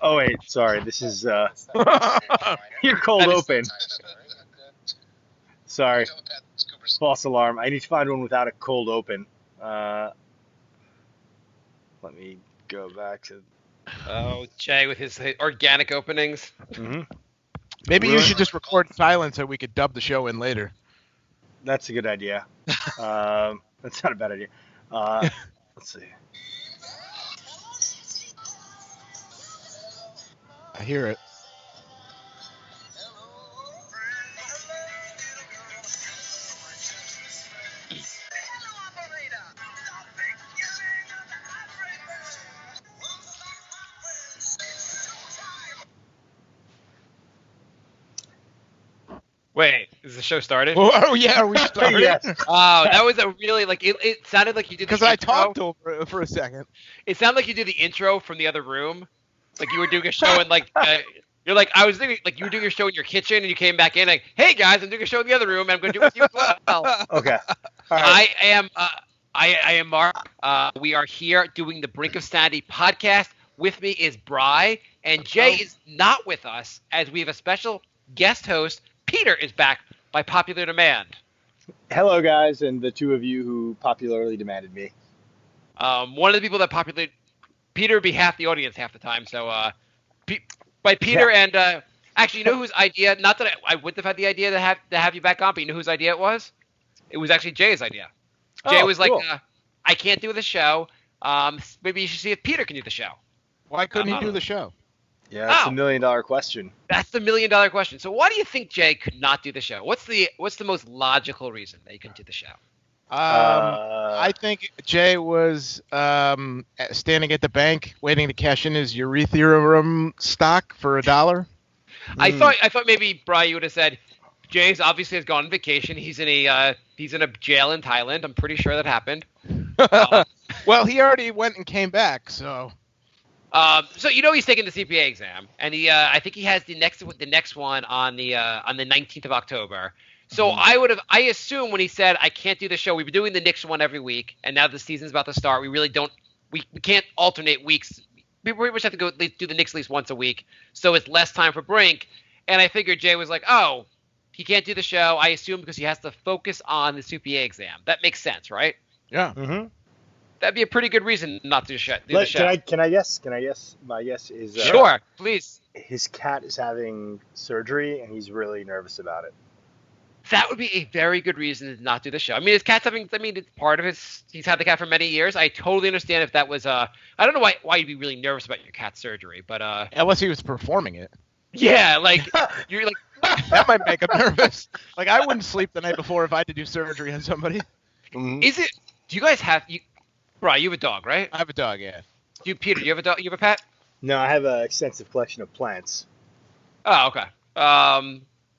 Oh wait, sorry. This is your cold That is- open. Sorry, false alarm. I need to find one without a cold open. Let me go back to. Oh, Jay with his organic openings. Maybe you Ruin- should just record silent so we could dub the show in later. That's a good idea. That's not a bad idea. Let's see. I hear it. Wait, is the show started? Oh yeah, are we starting? Yes. Oh, that was a really like it sounded like you did the Because I intro. talked over it for a second. It sounded like you did the intro from the other room, like you were doing a show and like you're like I was thinking like you were doing your show in your kitchen and you came back in like, hey guys, I'm doing a show in the other room and I'm going to do it with you as well. Okay. All right. I am Mark. We are here doing the Brink of Sanity podcast. With me is Bry, and Jay is not with us as we have a special guest host. Peter is back by popular demand. Hello, guys, and the two of you who popularly demanded me. One of the people that popularly Peter would be half the audience half the time. So by Peter and actually, you know whose idea? Not that I wouldn't have had the idea to have you back on, but you know whose idea it was? It was actually Jay's idea. Jay was cool. like, I can't do the show. Maybe you should see if Peter can do the show. Why couldn't he do the show? Yeah, that's Oh. $1 million question. That's the $1 million question. So why do you think Jay could not do the show? What's the most logical reason that he couldn't do the show? I think Jay was standing at the bank waiting to cash in his Ethereum stock for $1. I thought maybe Brian you would have said Jay's obviously has gone on vacation. He's in a jail in Thailand. I'm pretty sure that happened. Well, he already went and came back, so. So you know he's taking the CPA exam, and I think he has the next one on the 19th of October. So I assume when he said I can't do the show, we've been doing the Knicks one every week, and now the season's about to start. We really don't we can't alternate weeks. We pretty much have to go do the Knicks at least once a week, so it's less time for Brink. And I figured Jay was like, oh, he can't do the show. I assume because he has to focus on the CPA exam. That makes sense, right? Yeah. Mm-hmm. That'd be a pretty good reason not to do the show. Can I guess? My guess is Sure, please. his cat is having surgery and he's really nervous about it. That would be a very good reason to not do the show. I mean, his cat's having. I mean, it's part of his. He's had the cat for many years. I totally understand if that was. I don't know why you'd be really nervous about your cat's surgery, but Unless he was performing it. yeah, like you're like. That might make him nervous. Like, I wouldn't sleep the night before if I had to do surgery on somebody. Is it? Do you guys have you? Brian, you have a dog, right? I have a dog, yeah. Peter, do you have a dog? You have a pet? No, I have an extensive collection of plants. Oh, okay.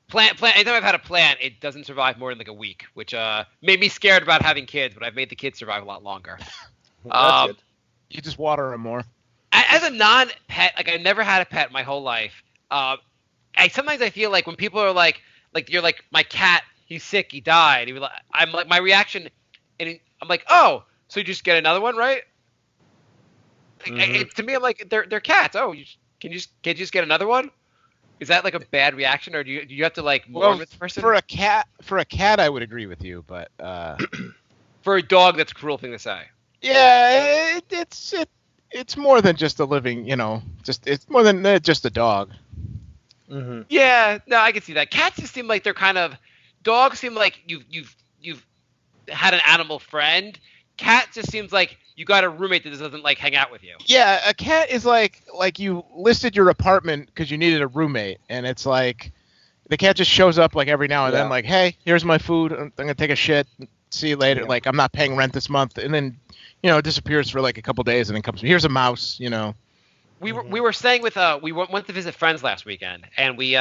Plant. Anytime I've had a plant, it doesn't survive more than like a week, which made me scared about having kids. But I've made the kids survive a lot longer. That's good. You just water him more. As a non-pet, like I never had a pet my whole life. Sometimes I feel like when people are like you're like my cat, he's sick, he died. I'm like my reaction, and I'm like, oh, so you just get another one, right? To me, I'm like they're cats. Oh, can you just get another one? Is that like a bad reaction, or do you have to like mourn with the person? For a cat, I would agree with you, but For a dog, that's a cruel thing to say. yeah, it's more than just a living, it's more than just a dog. Mm-hmm. Yeah, no, I can see that. Cats just seem like they're kind of. Dogs seem like you've had an animal friend. Cat just seems like you got a roommate that just doesn't like hang out with you. Yeah, a cat is like you listed your apartment because you needed a roommate, and it's like the cat just shows up like every now and then, like, hey, here's my food. I'm gonna take a shit. See you later. Yeah. Like, I'm not paying rent this month, and then it disappears for like a couple days, and then comes. Here's a mouse. We were staying with we went to visit friends last weekend, and we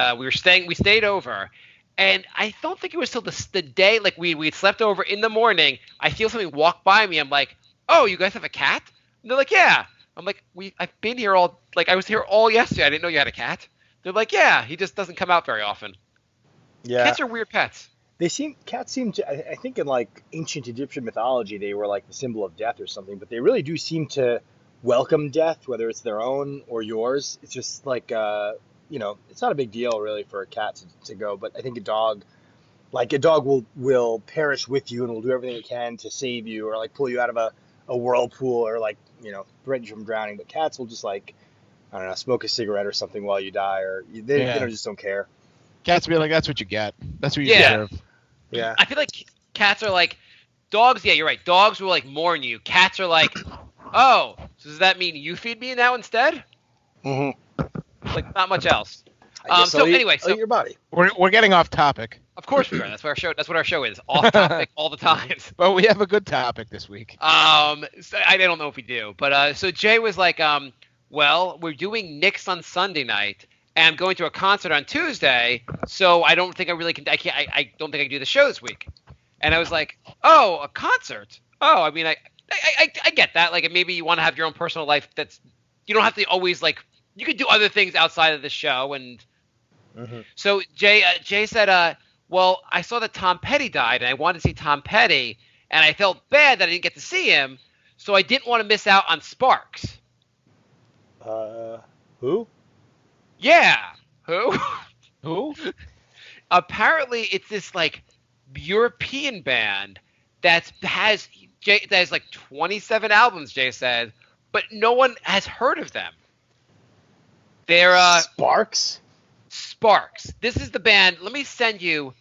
stayed over, and I don't think it was till the day like we slept over in the morning. I feel something walk by me. I'm like, oh, you guys have a cat? And they're like, yeah. I'm like, I've been here I was here all yesterday. I didn't know you had a cat. They're like, yeah, he just doesn't come out very often. Yeah. Cats are weird pets. Cats seem to, I think in like ancient Egyptian mythology, they were like the symbol of death or something, but they really do seem to welcome death, whether it's their own or yours. It's just like, it's not a big deal really for a cat to go, but I think a dog will perish with you and will do everything it can to save you or like pull you out of a whirlpool or like, prevent you from drowning. But cats will just like, I don't know, smoke a cigarette or something while you die, or they just don't care. Cats be like, that's what you get. That's what you Yeah. deserve. Yeah. I feel like cats are like dogs. Yeah, you're right. Dogs will like mourn you. Cats are like, oh, so does that mean you feed me now instead? Mm-hmm. Like not much else. I'll Anyway, eat your body. We're getting off topic. Of course we are. That's what our show is. Off topic all the time. But we have a good topic this week. So I don't know if we do, but so Jay was like, well, we're doing Knicks on Sunday night, and I'm going to a concert on Tuesday, so I don't think I really can. I can't. I don't think I can do the show this week. And I was like, oh, a concert. Oh, I mean, I get that. Like maybe you want to have your own personal life. You don't have to always like. You could do other things outside of the show, and so Jay said, well, I saw that Tom Petty died, and I wanted to see Tom Petty, and I felt bad that I didn't get to see him, so I didn't want to miss out on Sparks. Who? Yeah. Who? Who? Apparently, it's this like European band that has like 27 albums. Jay said, but no one has heard of them. They're Sparks. Sparks. This is the band. Let me send you.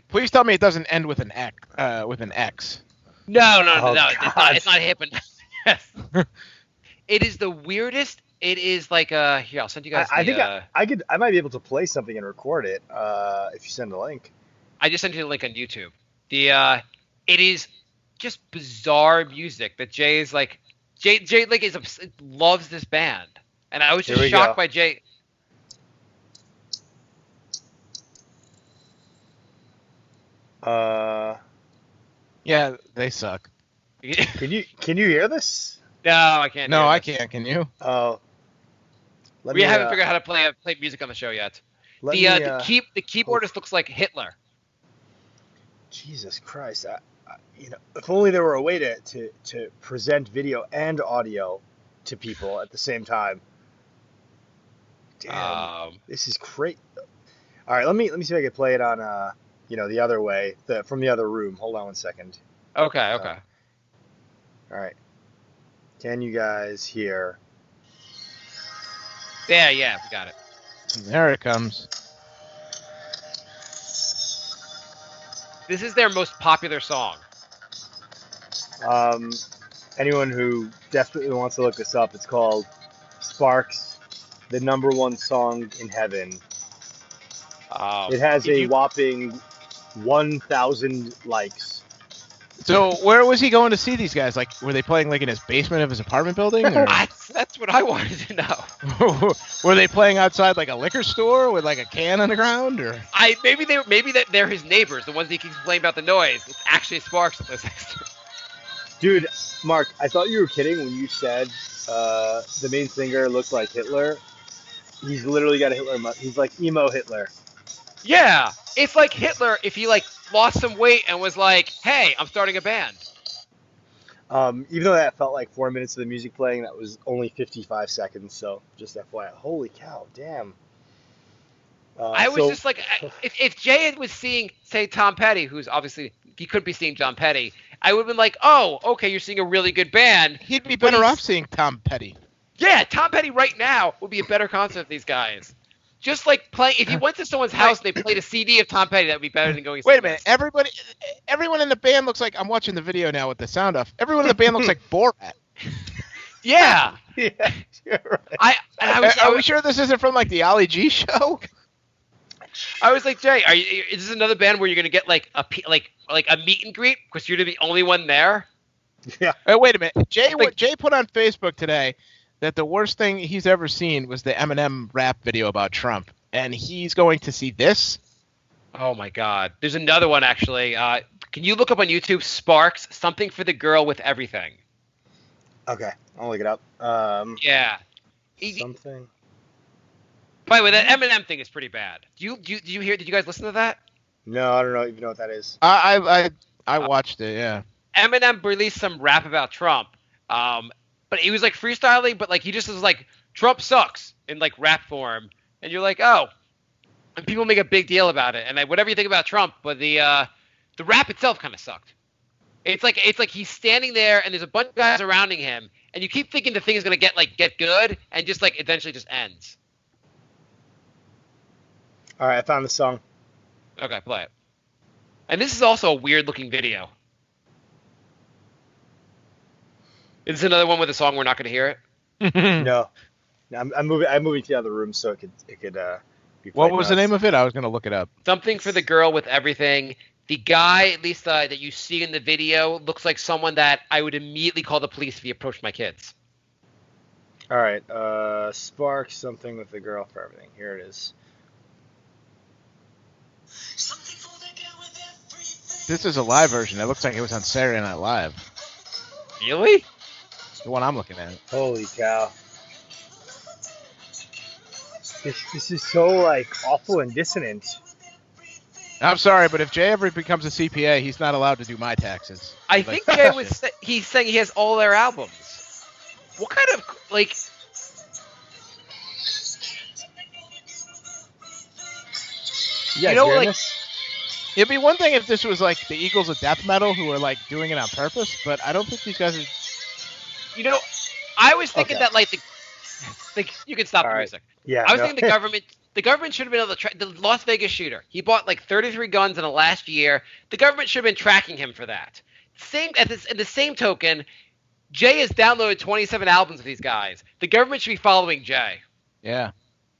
Please tell me it doesn't end with an X. With an X. No. God. It's not hip. Yes. It is the weirdest. It is like here. I'll send you guys. I think I might be able to play something and record it if you send a link. I just sent you the link on YouTube. It is just bizarre music that Jay is like. Jay like loves this band, and I was just shocked by Jay. Yeah, they suck. Can you hear this? No, I can't. No, I can't. Can you? Oh. We haven't figured out how to play music on the show yet. The keyboardist looks like Hitler. Jesus Christ! If only there were a way to present video and audio to people at the same time. Damn, this is great. All right, let me see if I can play it on the other way, from the other room. Hold on one second. Okay. All right. Can you guys hear? Yeah, we got it. There it comes. This is their most popular song. Anyone who desperately wants to look this up, it's called Sparks, the #1 song in heaven. It has a whopping 1,000 likes. So where was he going to see these guys? Like, were they playing like in his basement of his apartment building? Or? That's what I wanted to know. Were they playing outside like a liquor store with like a can on the ground, or? Maybe they're his neighbors, the ones he keeps complaining about the noise. It's actually Sparks that lives next to him. Dude, Mark, I thought you were kidding when you said the main singer looks like Hitler. He's literally got a Hitler. He's like emo Hitler. Yeah, it's like Hitler if he like lost some weight and was like, "Hey, I'm starting a band." Even though that felt like 4 minutes of the music playing, that was only 55 seconds. So just FYI, holy cow, damn. I was just like, if Jay was seeing, say, Tom Petty, who's obviously he couldn't be seeing Tom Petty, I would have been like, oh, okay, you're seeing a really good band. He'd be better off seeing Tom Petty. Yeah, Tom Petty right now would be a better concert of these guys. Just like playing, if you went to someone's house and they played a CD of Tom Petty, that would be better than going. Wait a minute, everyone in the band looks like, I'm watching the video now with the sound off. Everyone in the band looks like Borat. Yeah. Yeah, you're right. Are we sure this isn't from like the Ali G show? I was like, Jay, is this another band where you're gonna get like a meet and greet because you're the only one there? Yeah. Wait a minute, Jay put on Facebook today that the worst thing he's ever seen was the Eminem rap video about Trump, and he's going to see this. Oh my God! There's another one actually. Can you look up on YouTube Sparks, something for the girl with everything? Okay, I'll look it up. Yeah. Something. By the way, that Eminem thing is pretty bad. Did you guys listen to that? No, I don't even know what that is. I watched it. Yeah. Eminem released some rap about Trump. but he was like freestyling, but like he just was like Trump sucks in like rap form, and you're like, oh, and people make a big deal about it, and like, whatever you think about Trump, but the rap itself kind of sucked. It's like he's standing there, and there's a bunch of guys surrounding him, and you keep thinking the thing is gonna get good, and just like eventually just ends. All right, I found the song. Okay, play it. And this is also a weird looking video. Is this another one with a song we're not going to hear it? No, I'm moving to the other room so it could be What played was the notes. name of it? I was gonna look it up. Something for the girl with everything. The guy, at least that you see in the video, looks like someone that I would immediately call the police if he approached my kids. All right, spark something with the girl for everything. Here it is. This is a live version. It looks like it was on Saturday Night Live. Really? It's the one I'm looking at. Holy cow! This is so like awful and dissonant. I'm sorry, but if Jay ever becomes a CPA, he's not allowed to do my taxes. I think Jay was he's saying he has all their albums. What kind of like? Yeah, You know, like- Jayless? It'd be one thing if this was like the Eagles of death metal who are like doing it on purpose, but I don't think these guys are. You know, I was thinking Okay. that like you can stop All the right. music. Yeah, I was no. thinking the government should have been able to track the Las Vegas shooter. He bought like 33 guns in the last year. The government should have been tracking him for that. In the same token, Jay has downloaded 27 albums of these guys. The government should be following Jay. Yeah.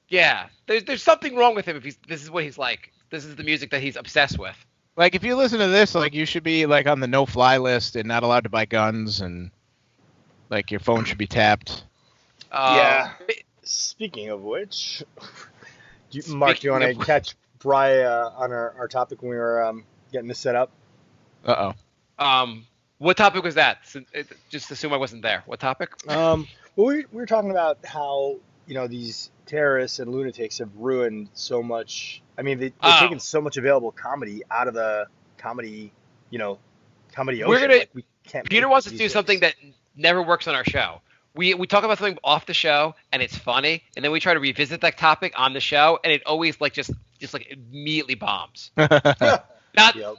Yeah, there's something wrong with him if this is what he's like. This is the music that he's obsessed with. Like if you listen to this, like you should be like on the no-fly list and not allowed to buy guns, and like your phone should be tapped. Yeah. Speaking of which, Mark, do you want Speaking to of- catch Bri on our topic when we were getting this set up? What topic was that? Just assume I wasn't there. What topic? Well, we were talking about how these terrorists and lunatics have ruined so much. I mean, they've taken so much available comedy out of the comedy ocean. We're gonna- we can't. Peter wants to do something that never works on our show. We talk about something off the show and it's funny, and then we try to revisit that topic on the show, and it always like just like immediately bombs. Uh-oh. Yep.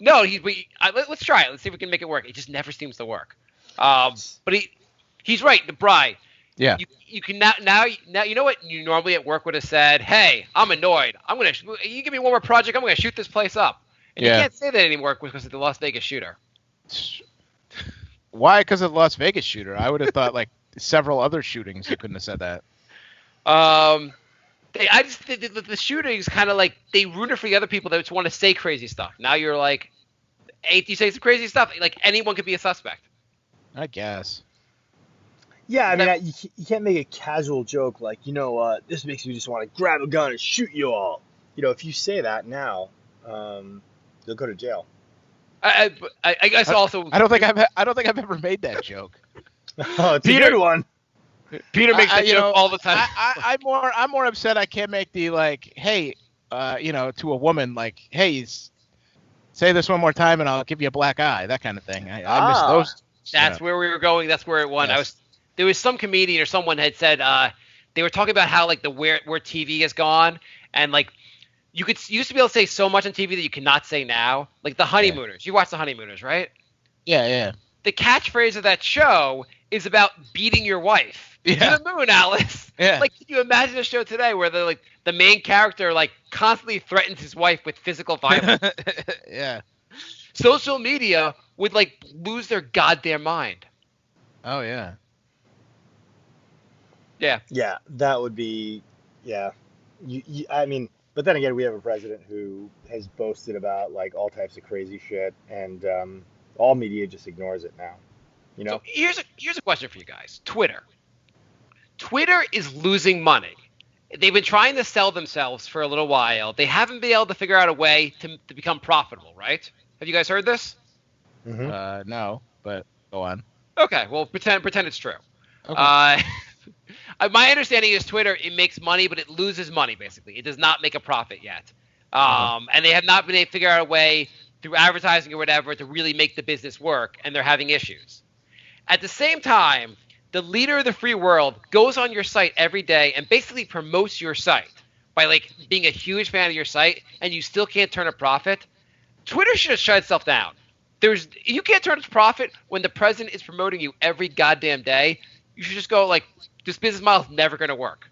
Let's try it. Let's see if we can make it work. It just never seems to work. But he's right. The bride. Yeah. You can now you know what you normally at work would have said. Hey, I'm annoyed. You give me one more project. I'm gonna shoot this place up. And you can't say that anymore because of the Las Vegas shooter. Why? Because of the Las Vegas shooter. I would have thought like several other shootings you couldn't have said that. The shootings kind of like they ruin it for the other people that just want to say crazy stuff. Now you're like, hey, you say some crazy stuff. Like anyone could be a suspect. I guess. Yeah, I mean, you can't make a casual joke like, this makes me just want to grab a gun and shoot you all. If you say that now, you'll go to jail. I guess also I don't think I've ever made that joke. Oh, it's Peter- a good one. Peter makes that joke all the time. I'm more upset. I can't make the like, hey, to a woman like, hey, say this one more time and I'll give you a black eye, that kind of thing. I miss those. That's where we were going. That's where it won. Yes. There was some comedian or someone had said they were talking about how like where TV has gone, and like you used to be able to say so much on TV that you cannot say now. Like the Honeymooners. You watch the Honeymooners, right? Yeah. The catchphrase of that show is about beating your wife. Yeah. To the moon, Alice. Yeah. Like, can you imagine a show today where the main character like constantly threatens his wife with physical violence? Yeah. Social media would like lose their goddamn mind. Oh yeah. Yeah. Yeah, that would be, yeah. I mean, but then again, we have a president who has boasted about like all types of crazy shit, and all media just ignores it now. So here's a question for you guys. Twitter is losing money. They've been trying to sell themselves for a little while. They haven't been able to figure out a way to become profitable, right? Have you guys heard this? Mm-hmm. No, but go on. Okay, well pretend it's true. Okay. My understanding is Twitter, it makes money, but it loses money basically. It does not make a profit yet. And they have not been able to figure out a way through advertising or whatever to really make the business work, and they're having issues. At the same time, the leader of the free world goes on your site every day and basically promotes your site by like being a huge fan of your site, and you still can't turn a profit, Twitter should have shut itself down. You can't turn a profit when the president is promoting you every goddamn day. You should just go like, this business model is never going to work.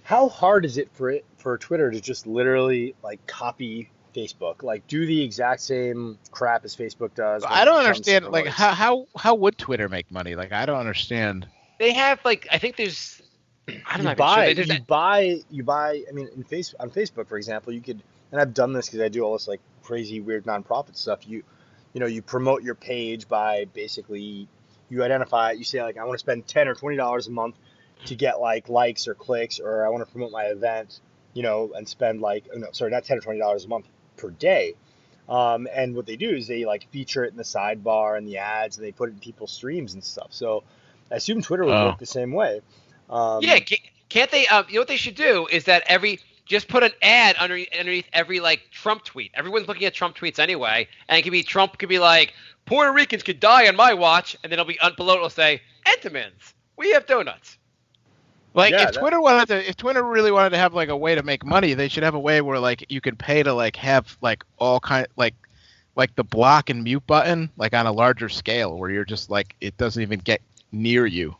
How hard is it for Twitter to just literally like copy Facebook, like do the exact same crap as Facebook does? When I it don't comes to understand. Like, promoting how would Twitter make money? Like, I don't understand. They have like, I think there's, I'm you not even sure. buy There's you buy I mean on Facebook, for example, you could, and I've done this because I do all this like crazy weird nonprofit stuff. You promote your page by basically, you identify it, you say like, I want to spend $10 or $20 a month to get like likes or clicks, or I want to promote my event, and spend like, oh, no, sorry, not $10 or $20 a month per day. And what they do is they like feature it in the sidebar and the ads, and they put it in people's streams and stuff. So I assume Twitter would work the same way. Yeah, can't they? You know what they should do is that just put an ad underneath every like Trump tweet. Everyone's looking at Trump tweets anyway, and Trump could be like, Puerto Ricans could die on my watch, and then below it'll say, Entenmann's, we have donuts. Like, Yeah, if Twitter really wanted to have like a way to make money, they should have a way where like you could pay to like have like all kind like the block and mute button like on a larger scale, where you're just like, it doesn't even get near you.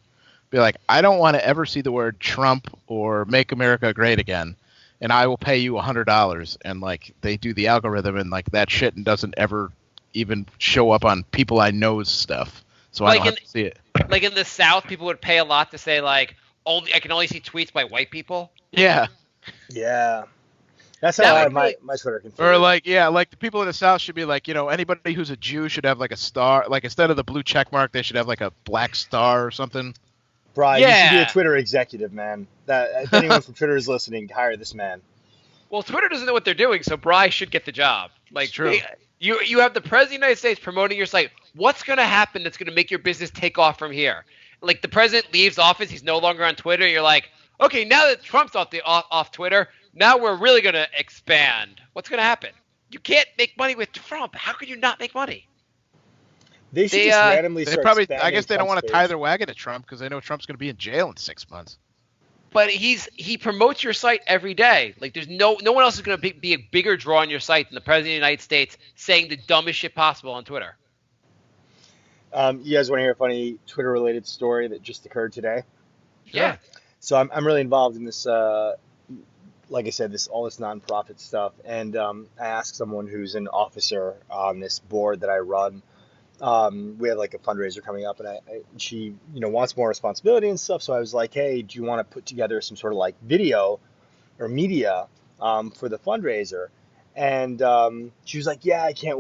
Be like, I don't want to ever see the word Trump or Make America Great Again, and I will pay you $100. And like they do the algorithm and like that shit and doesn't ever even show up on people I know's stuff, so I don't have to see it. Like in the South, people would pay a lot to say like, I can only see tweets by white people. Yeah. Yeah. That's how I have my Twitter configured. Or like, yeah, like the people in the South should be like, anybody who's a Jew should have like a star. Like instead of the blue check mark, they should have like a black star or something. Brian, you should be a Twitter executive, man. If anyone from Twitter is listening, hire this man. Well, Twitter doesn't know what they're doing, so Bry should get the job. Like, true. You have the President of the United States promoting your site. What's going to happen that's going to make your business take off from here? Like, the president leaves office, he's no longer on Twitter. You're like, okay, now that Trump's off Twitter, now we're really going to expand. What's going to happen? You can't make money with Trump. How could you not make money? They should just randomly start expanding. I guess they don't want to Trump's tie page. their wagon to Trump because they know Trump's going to be in jail in 6 months. But he promotes your site every day. Like, there's no one else is going to be a bigger draw on your site than the President of the United States saying the dumbest shit possible on Twitter. You guys want to hear a funny Twitter-related story that just occurred today? Yeah. So I'm really involved in this, like I said, all this nonprofit stuff, and I asked someone who's an officer on this board that I run. We have like a fundraiser coming up, and she wants more responsibility and stuff. So I was like, hey, do you want to put together some sort of like video or media for the fundraiser? And she was like, yeah, I can't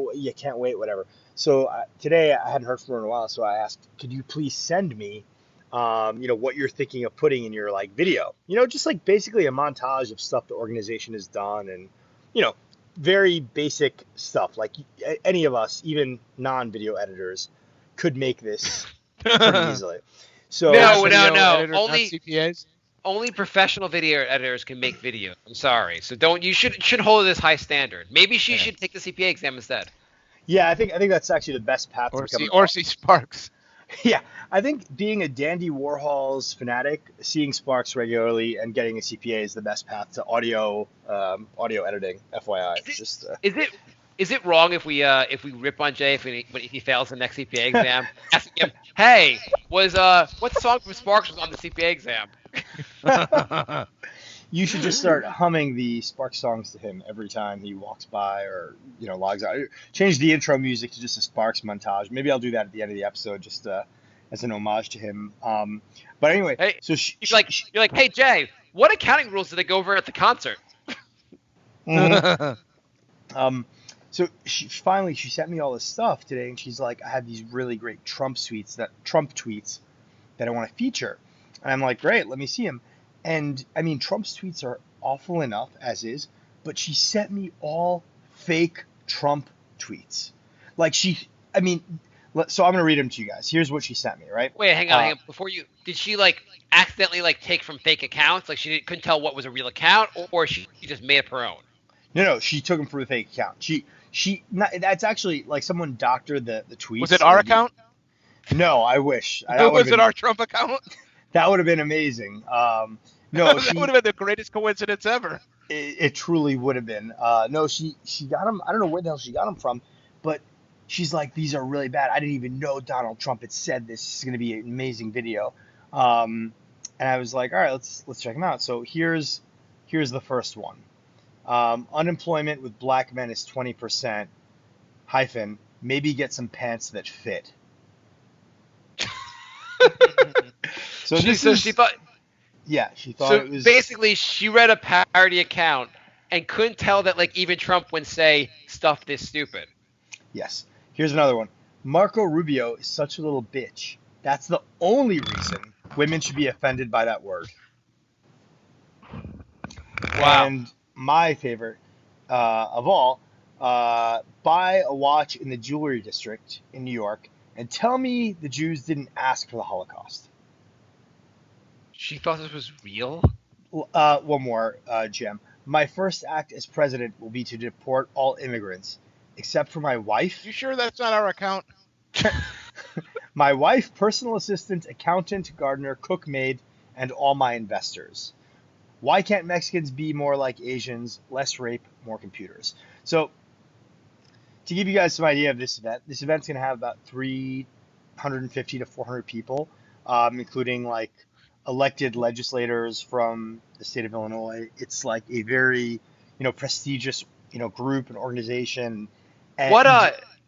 wait, whatever. So today I hadn't heard from her in a while, so I asked, could you please send me, what you're thinking of putting in your like video? Just like basically a montage of stuff the organization has done, and very basic stuff. Like any of us, even non-video editors, could make this pretty easily. So no. Only CPAs. Only professional video editors can make video. I'm sorry. So you should hold this high standard. Maybe she should take the CPA exam instead. Yeah, I think that's actually the best path to become see Sparks. Yeah, I think being a Dandy Warhol's fanatic, seeing Sparks regularly, and getting a CPA is the best path to audio editing. FYI, Is it wrong if we rip on Jay if he fails the next CPA exam? Asking him, hey, what song from Sparks was on the CPA exam? You should just start humming the Sparks songs to him every time he walks by or logs out. Change the intro music to just a Sparks montage. Maybe I'll do that at the end of the episode, just as an homage to him. But anyway, hey, so you're like, hey Jay, what accounting rules did they go over at the concert? So she sent me all this stuff today, and she's like, I have these really great Trump tweets that I want to feature, and I'm like, great, let me see them. And I mean, Trump's tweets are awful enough as is, but she sent me all fake Trump tweets. So I'm gonna read them to you guys. Here's what she sent me. Right? Wait, hang on. Did she like accidentally like take from fake accounts? Like couldn't tell what was a real account, or she just made up her own? No, she took them from a fake account. That's actually like someone doctored the tweets. Was it our account? No, I wish. Who was it? Our Trump account? That would have been amazing. No, That would have been the greatest coincidence ever. it truly would have been. No, she got him. I don't know where the hell she got him from, but she's like, these are really bad. I didn't even know Donald Trump had said this. This is going to be an amazing video. And I was like, all right, let's check them out. So here's the first one. Unemployment with black men is 20%. Hyphen, maybe get some pants that fit. So she thought. Yeah, she thought So it was basically, she read a parody account and couldn't tell that like even Trump would say stuff this stupid. Yes. Here's another one. Marco Rubio is such a little bitch. That's the only reason women should be offended by that word. Wow. And my favorite of all, buy a watch in the jewelry district in New York and tell me the Jews didn't ask for the Holocaust. She thought this was real? One more, Jim. My first act as president will be to deport all immigrants, except for my wife. You sure that's not our account? My wife, personal assistant, accountant, gardener, cook, maid, and all my investors. Why can't Mexicans be more like Asians? Less rape, more computers. So, to give you guys some idea of this event's going to have about 350 to 400 people, including like elected legislators from the state of Illinois. It's like a very, prestigious, group and organization. And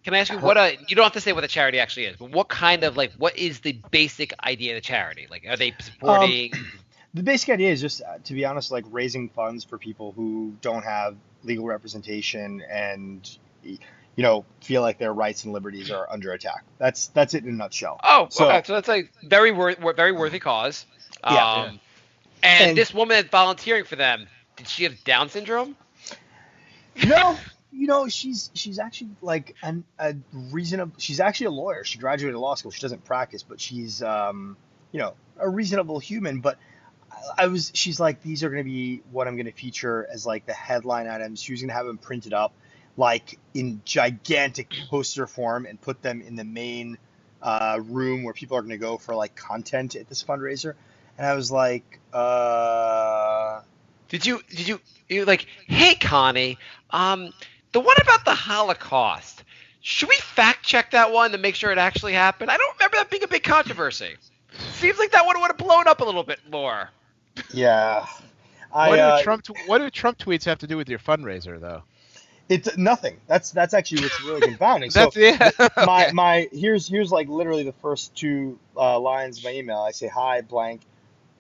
can I ask you you don't have to say what the charity actually is, but what kind of what is the basic idea of the charity? Like, are they supporting? The basic idea is just, to be honest, like raising funds for people who don't have legal representation and, feel like their rights and liberties are under attack. That's it in a nutshell. Oh, so, okay. So that's a very worthy cause. Yeah. And this woman that's volunteering for them, did she have Down syndrome? No, she's actually like a reasonable. She's actually a lawyer. She graduated law school. She doesn't practice, but she's a reasonable human. But she's like, these are going to be what I'm going to feature as like the headline items. She was going to have them printed up like in gigantic poster form and put them in the main room where people are going to go for like content at this fundraiser. And I was like, Did you like, hey Connie, the one about the Holocaust, should we fact check that one to make sure it actually happened? I don't remember that being a big controversy. Seems like that one would have blown up a little bit more. Yeah. What do Trump tweets have to do with your fundraiser, though? It's nothing. That's actually what's really confounding. Here's like literally the first two lines of my email. I say, hi, blank.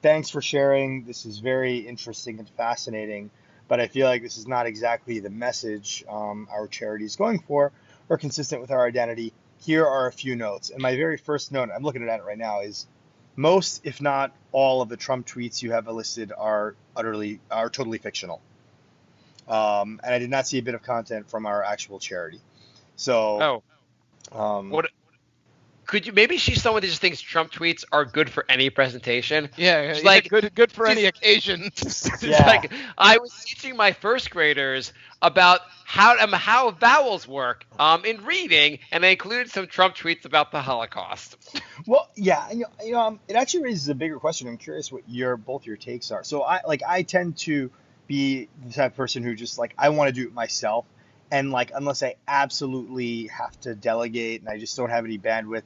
Thanks for sharing. This is very interesting and fascinating, but I feel like this is not exactly the message our charity is going for or consistent with our identity. Here are a few notes. And my very first note, I'm looking at it right now, is most, if not all, of the Trump tweets you have listed are totally fictional. And I did not see a bit of content from our actual charity. So, what? Could you? Maybe she's someone that just thinks Trump tweets are good for any presentation. Yeah, like good for any occasion. Yeah. Like, I was teaching my first graders about how vowels work in reading, and I included some Trump tweets about the Holocaust. Well, yeah, it actually raises a bigger question. I'm curious what both your takes are. So I tend to be the type of person who just like, I want to do it myself. And like, unless I absolutely have to delegate and I just don't have any bandwidth,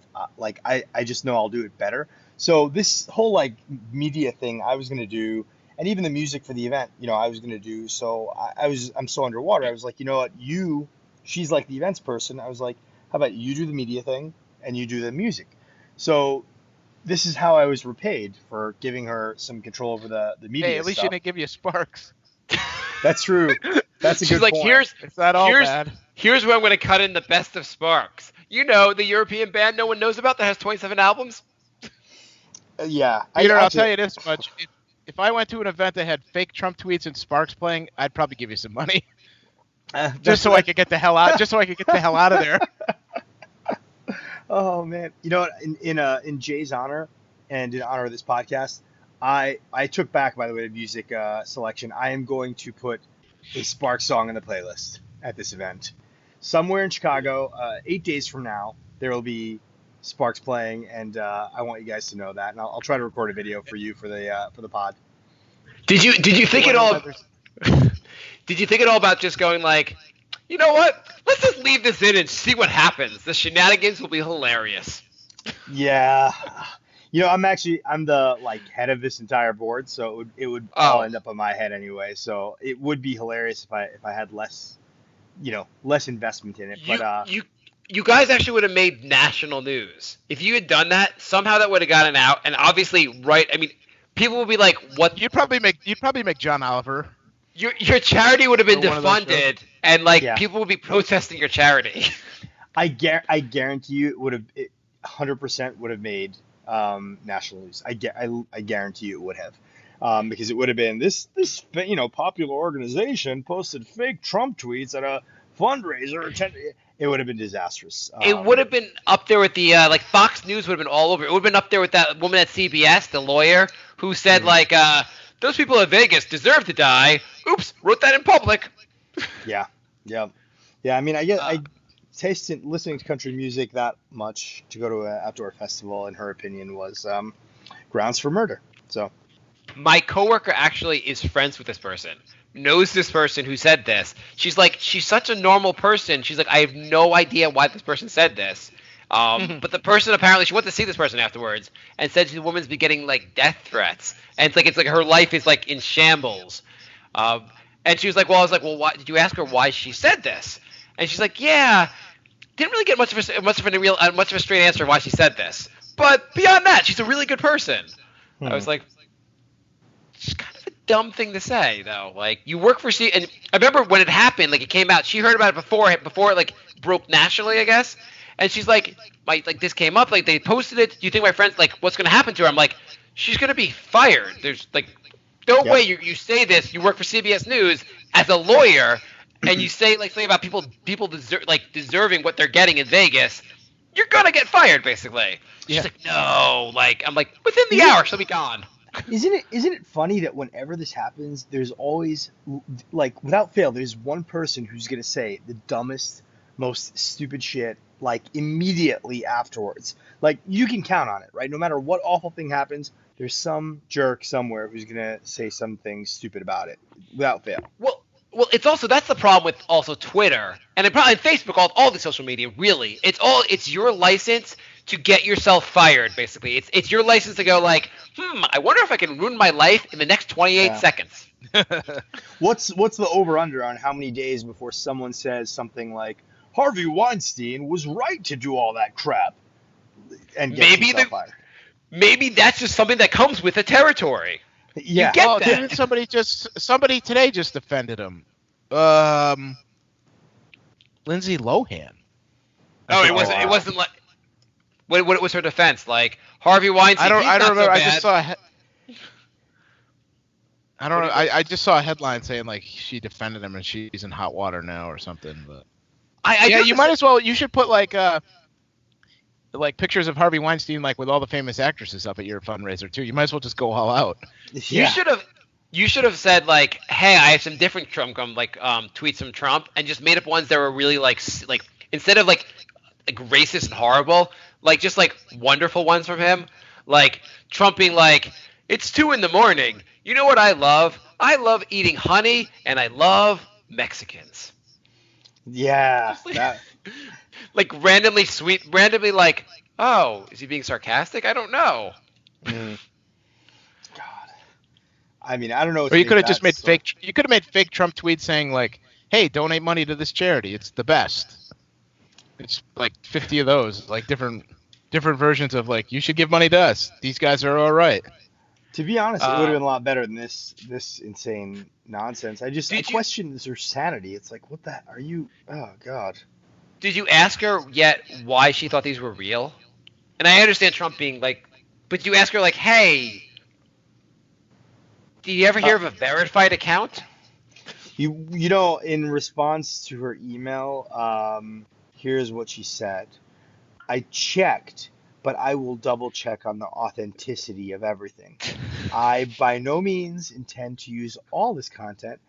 I just know I'll do it better. So this whole like media thing I was going to do, and even the music for the event, I was going to do. So I'm so underwater. I was like, you know what, she's like the events person. I was like, how about you do the media thing and you do the music? So this is how I was repaid for giving her some control over the media. Hey, at least stuff. she didn't give you sparks. That's true. That's a She's good like, point. It's not all bad. Here's where I'm going to cut in the best of Sparks. The European band no one knows about that has 27 albums? Yeah. Peter, I'll tell you this much. If I went to an event that had fake Trump tweets and Sparks playing, I'd probably give you some money. Just so I could get the hell out. Just so I could get the hell out of there. Oh man, in Jay's honor and in honor of this podcast, I took back, by the way, the music selection. I am going to put a Sparks song in the playlist at this event. Somewhere in Chicago, 8 days from now, there will be Sparks playing, and I want you guys to know that. And I'll try to record a video for you for the pod. Did you I think it wonder why all? there's- Did you think at all about just going like, you know what? Let's just leave this in and see what happens. The shenanigans will be hilarious. Yeah. I'm the like head of this entire board, so it would all Oh, end up on my head anyway. So it would be hilarious if I had less, less investment in it. you But you you guys actually would have made national news if you had done that. Somehow that would have gotten out, and obviously, right? I mean, people would be like, "What?" you'd probably make John Oliver Your charity would have been or one of those shows. defunded, and like yeah, people would be protesting your charity. I guarantee you it 100% would have made national news. I guarantee you it would have. Because it would have been this popular organization posted fake Trump tweets at a fundraiser. It would have been disastrous. It would have been up there with the like Fox News would have been all over. It would have been up there with that woman at CBS, the lawyer, who said Mhm. like, "Those people in Vegas deserve to die." Oops, wrote that in public. Yeah, yeah, yeah. I mean, I guess Uh, I listening to country music that much to go to an outdoor festival, in her opinion, was grounds for murder. So my coworker actually is friends with this person, knows this person who said this. She's like, she's such a normal person. She's like, I have no idea why this person said this. But the person apparently she went to see this person afterwards and said the woman's been getting like death threats, and it's like her life is like in shambles. And she was like, well, I was like, well, why did you ask her why she said this? And she's like, yeah, didn't really get much of a straight answer why she said this. But beyond that, she's a really good person. I hmm. was like, it's kind of a dumb thing to say, though. Like, you work for and I remember when it happened, like it came out. She heard about it before it like broke nationally, I guess. And she's like, this came up, like they posted it. Do you think my friends like what's gonna happen to her? I'm like, she's gonna be fired. There's like no way Yep. you say this. You work for CBS News as a lawyer, and you say like something about people deserving what they're getting in Vegas. You're gonna get fired, basically. She's Yeah. like, no, like I'm like within the Isn't hour she'll be gone. isn't it funny that whenever this happens, there's always like without fail, there's one person who's gonna say the dumbest, most stupid shit like immediately afterwards. Like you can count on it, right? No matter what awful thing happens, there's some jerk somewhere who's gonna say something stupid about it without fail. Well, it's also that's the problem with also Twitter and it probably Facebook, all the social media. Really, it's your license to get yourself fired. Basically, it's your license to go like, I wonder if I can ruin my life in the next 28 Yeah. seconds. What's the over under on how many days before someone says something like Harvey Weinstein was right to do all that crap and gets Maybe himself fired? maybe that's just something that comes with the territory. Yeah. get Well, that. didn't somebody today just defended him? Lindsay Lohan. Oh, it Oh, wasn't. It wow. wasn't like what was her defense? Like Harvey Weinstein. I he's don't not remember. so I bad. just saw. I don't know. I just saw a headline saying like she defended him and she's in hot water now or something. But I yeah, do you might as well. You should put like pictures of Harvey Weinstein like with all the famous actresses up at your fundraiser too. You might as well just go all out. You should have. You should have said like, "Hey, I have some different Trump tweets from Trump," and just made up ones that were really like instead of like racist and horrible, like just like wonderful ones from him, like Trump being like, "It's 2 a.m. You know what I love? I love eating honey, and I love Mexicans." Yeah. Just like, That, like randomly sweet, randomly like, "Oh, is he being sarcastic? I don't know." mm, God. I mean, I don't know. Or you could have just made fake. You could have made fake Trump tweets saying like, "Hey, donate money to this charity. It's the best." It's like 50 of those, like different versions of like, you should give money to us. These guys are all right. To be honest, it would have been a lot better than this insane nonsense. I Did you- question their sanity. It's like, what the are you? Oh God. Did you ask her yet why she thought these were real? And I understand Trump being like, but you ask her like, hey, did you ever hear of a verified account? In response to her email, here's what she said. I checked, but I will double check on the authenticity of everything. I by no means intend to use all this content,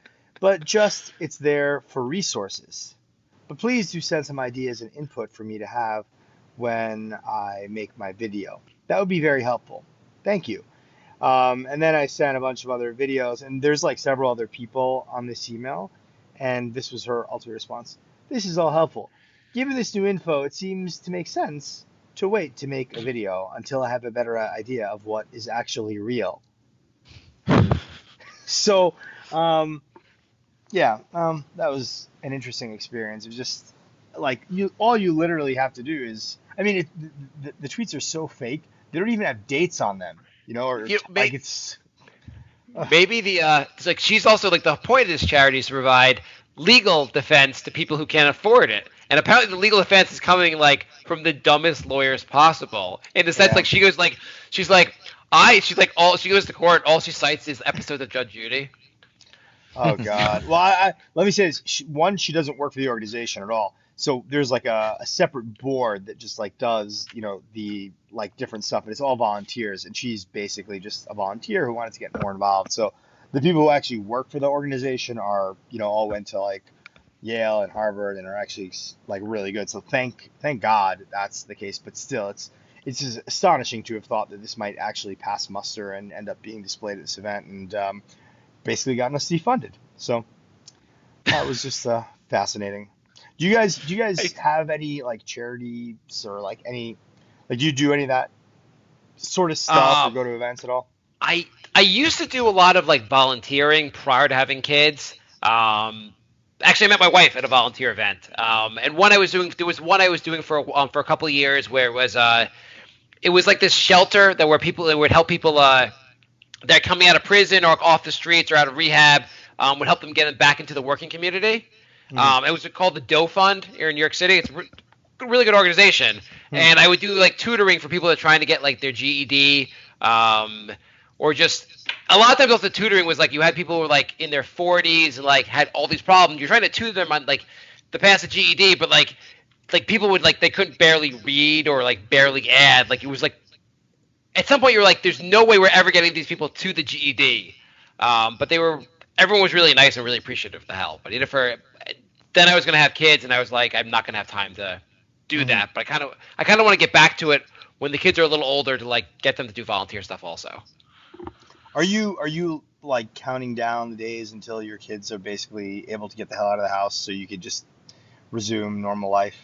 but just it's there for resources. But please do send some ideas and input for me to have when I make my video. That would be very helpful. Thank you. And then I sent a bunch of other videos, and there's like several other people on this email, and this was her ultimate response. This is all helpful. Given this new info, it seems to make sense to wait to make a video until I have a better idea of what is actually real. So, that was an interesting experience. It was just like all you literally have to do is, I mean, the tweets are so fake. They don't even have dates on them, or like it's. Maybe it's like she's also like the point of this charity is to provide legal defense to people who can't afford it, and apparently the legal defense is coming like from the dumbest lawyers possible. In the sense, like she goes like she goes to court. All she cites is episodes of Judge Judy. Oh God. Well, let me say this. She doesn't work for the organization at all. So there's like a separate board that just like does, the like different stuff, and it's all volunteers, and she's basically just a volunteer who wanted to get more involved. So the people who actually work for the organization are, all went to like Yale and Harvard and are actually like really good. So thank God that's the case. But still, it's just astonishing to have thought that this might actually pass muster and end up being displayed at this event, and basically gotten us defunded. So that was just fascinating. Do you guys have any like charities or like any, like, do you do any of that sort of stuff or go to events at all? I used to do a lot of like volunteering prior to having kids. Actually, I met my wife at a volunteer event. And there was one I was doing for a couple of years where it was like this shelter that would help people that are coming out of prison or off the streets or out of rehab, would help them get back into the working community. It was called the Doe Fund here in New York City. It's a really good organization. And I would do like tutoring for people that are trying to get like their GED, or just a lot of times also tutoring was like you had people who were like in their 40s and like had all these problems. You're trying to tutor them on like to pass a GED, but like people would like they couldn't barely read or like barely add. Like it was like at some point you were like, there's no way we're ever getting these people to the GED. But everyone was really nice and really appreciative of the help. But then I was going to have kids, and I was like, I'm not going to have time to do that. But I kind of want to get back to it when the kids are a little older to like get them to do volunteer stuff also. Are you like counting down the days until your kids are basically able to get the hell out of the house so you could just resume normal life?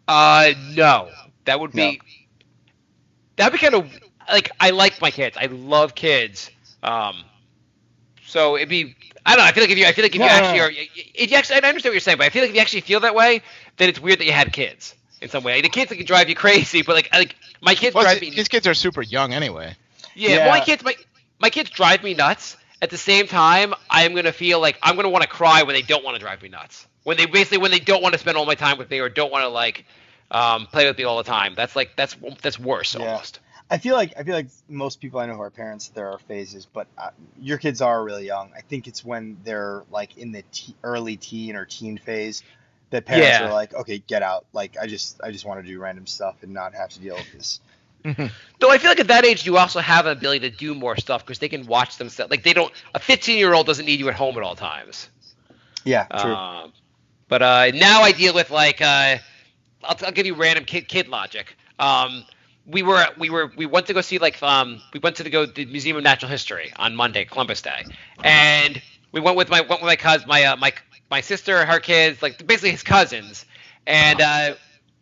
No. That'd be kind of like, I like my kids. I love kids. So it'd be, I don't know. I feel like if you actually are, I understand what you're saying, but I feel like if you actually feel that way, then it's weird that you had kids in some way. The kids that can drive you crazy, but like my kids drive me. These kids are super young anyway. Yeah. Well, my kids drive me nuts. At the same time, I'm gonna feel like I'm gonna want to cry when they don't want to drive me nuts. When they don't want to spend all my time with me or don't want to like play with me all the time. That's worse almost. I feel like most people I know who are parents, there are phases, but your kids are really young. I think it's when they're like in the early teen or teen phase that parents are like, okay, get out. Like I just want to do random stuff and not have to deal with this. Though I feel like at that age you also have an ability to do more stuff because they can watch themselves. Like a 15-year-old doesn't need you at home at all times. Yeah, true. But now I deal with like I'll give you random kid logic. We went to go see we went to the Museum of Natural History on Monday, Columbus Day, and we went with my cousin, my sister, her kids, like basically his cousins, and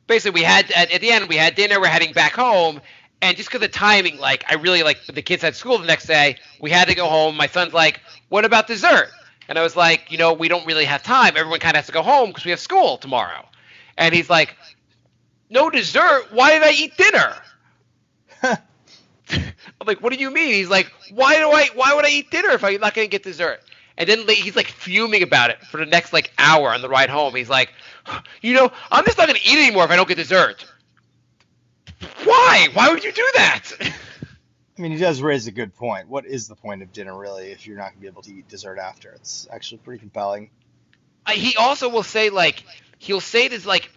basically we had at the end we had dinner, we're heading back home, and just because of timing, like I really like the kids had school the next day, we had to go home. My son's like, what about dessert? And I was like, we don't really have time. Everyone kind of has to go home because we have school tomorrow, and he's like, no dessert? Why did I eat dinner? I'm like, what do you mean? He's like, why would I eat dinner if I'm not going to get dessert? And then he's like fuming about it for the next like hour on the ride home. He's like, I'm just not going to eat anymore if I don't get dessert. Why? Why would you do that? I mean, he does raise a good point. What is the point of dinner really if you're not going to be able to eat dessert after? It's actually pretty compelling. He also will say like, he'll say this like,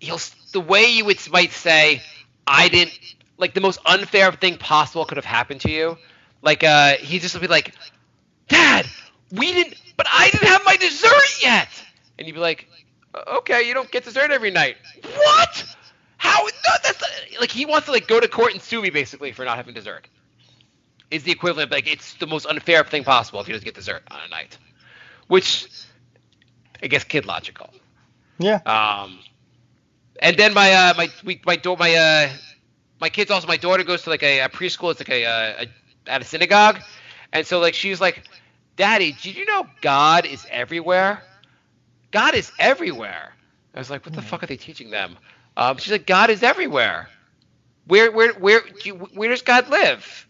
the way you might say, I didn't, like the most unfair thing possible could have happened to you. Like, he just would be like, Dad, but I didn't have my dessert yet. And you'd be like, okay, you don't get dessert every night. What? How? No, that's like he wants to like go to court and sue me basically for not having dessert. Is the equivalent, like it's the most unfair thing possible if he doesn't get dessert on a night, which I guess kid logical. Yeah. And then my kids also, my daughter goes to like a preschool. It's like at a synagogue, and so like she's like, Daddy, did you know God is everywhere? God is everywhere. I was like, what the fuck are they teaching them? She's like, God is everywhere. Where does God live?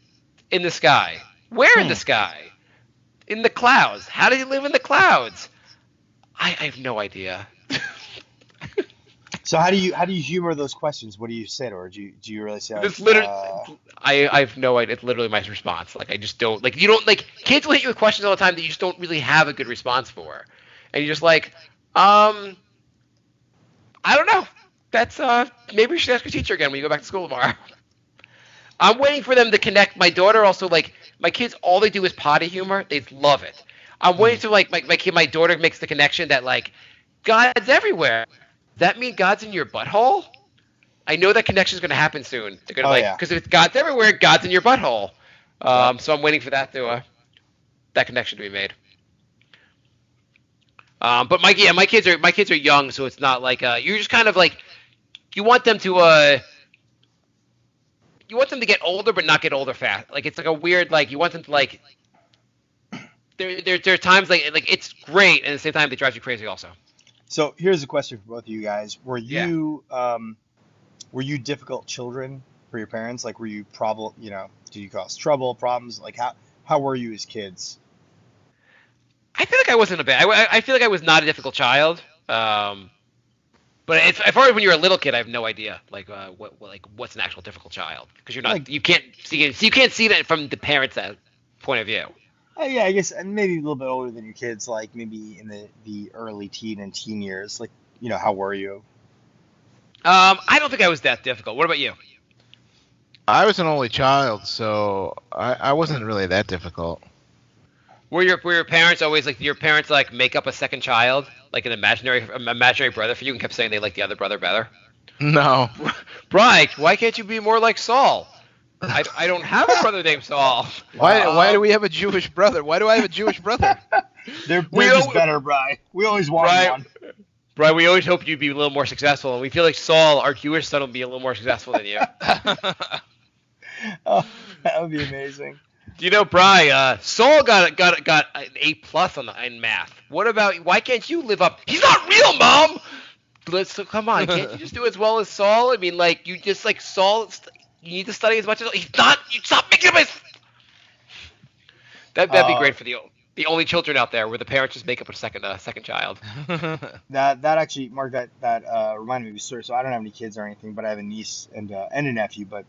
In the sky. Where in the sky? In the clouds. How does he live in the clouds? I have no idea. So how do you humor those questions? What do you say, or do you really say? It's literally, I have no idea. It's literally my response. Like I just don't like. You don't like. Kids will hit you with questions all the time that you just don't really have a good response for, and you're just like, I don't know. That's maybe we should ask your teacher again when you go back to school tomorrow. I'm waiting for them to connect. My daughter also like my kids. All they do is potty humor. They love it. I'm waiting to like my daughter makes the connection that like God's everywhere. Does that mean God's in your butthole? I know that connection is going to happen soon. They're going to because if God's everywhere, God's in your butthole. So I'm waiting for that that connection to be made. But my kids are young, so it's not like you're just kind of like you want them to get older but not get older fast. Like it's like a weird like you want them to like there are times like it's great and at the same time they drive you crazy also. So here's a question for both of you guys. Were you difficult children for your parents? Like were you did you cause trouble, problems? Like how were you as kids? I feel like I wasn't I feel like I was not a difficult child. But as far as when you're a little kid, I have no idea what's an actual difficult child because you're not Like, you can't see it. So you can't see that from the parents' point of view. yeah, I guess maybe a little bit older than your kids, like maybe in the early teen years. Like, how were you? I don't think I was that difficult. What about you? I was an only child, so I wasn't really that difficult. Were your parents always like your parents like make up a second child, like an imaginary brother for you, and kept saying they like the other brother better? No. Brian, why can't you be more like Saul? I don't have a brother named Saul. Why do we have a Jewish brother? Why do I have a Jewish brother? They're just better, Brian. We always want one. Brian, we always hope you'd be a little more successful, and we feel like Saul, our Jewish son, will be a little more successful than you. Oh, that would be amazing. Do you know, Brian? Saul got an A+ in math. What about? Why can't you live up? He's not real, Mom. Come on, can't you just do as well as Saul? I mean, like you just like Saul. You need to study as much as he's not. You stop making him. That'd be great for the only children out there, where the parents just make up a second child. That actually, Mark, that reminded me of a story. So I don't have any kids or anything, but I have a niece and a nephew. But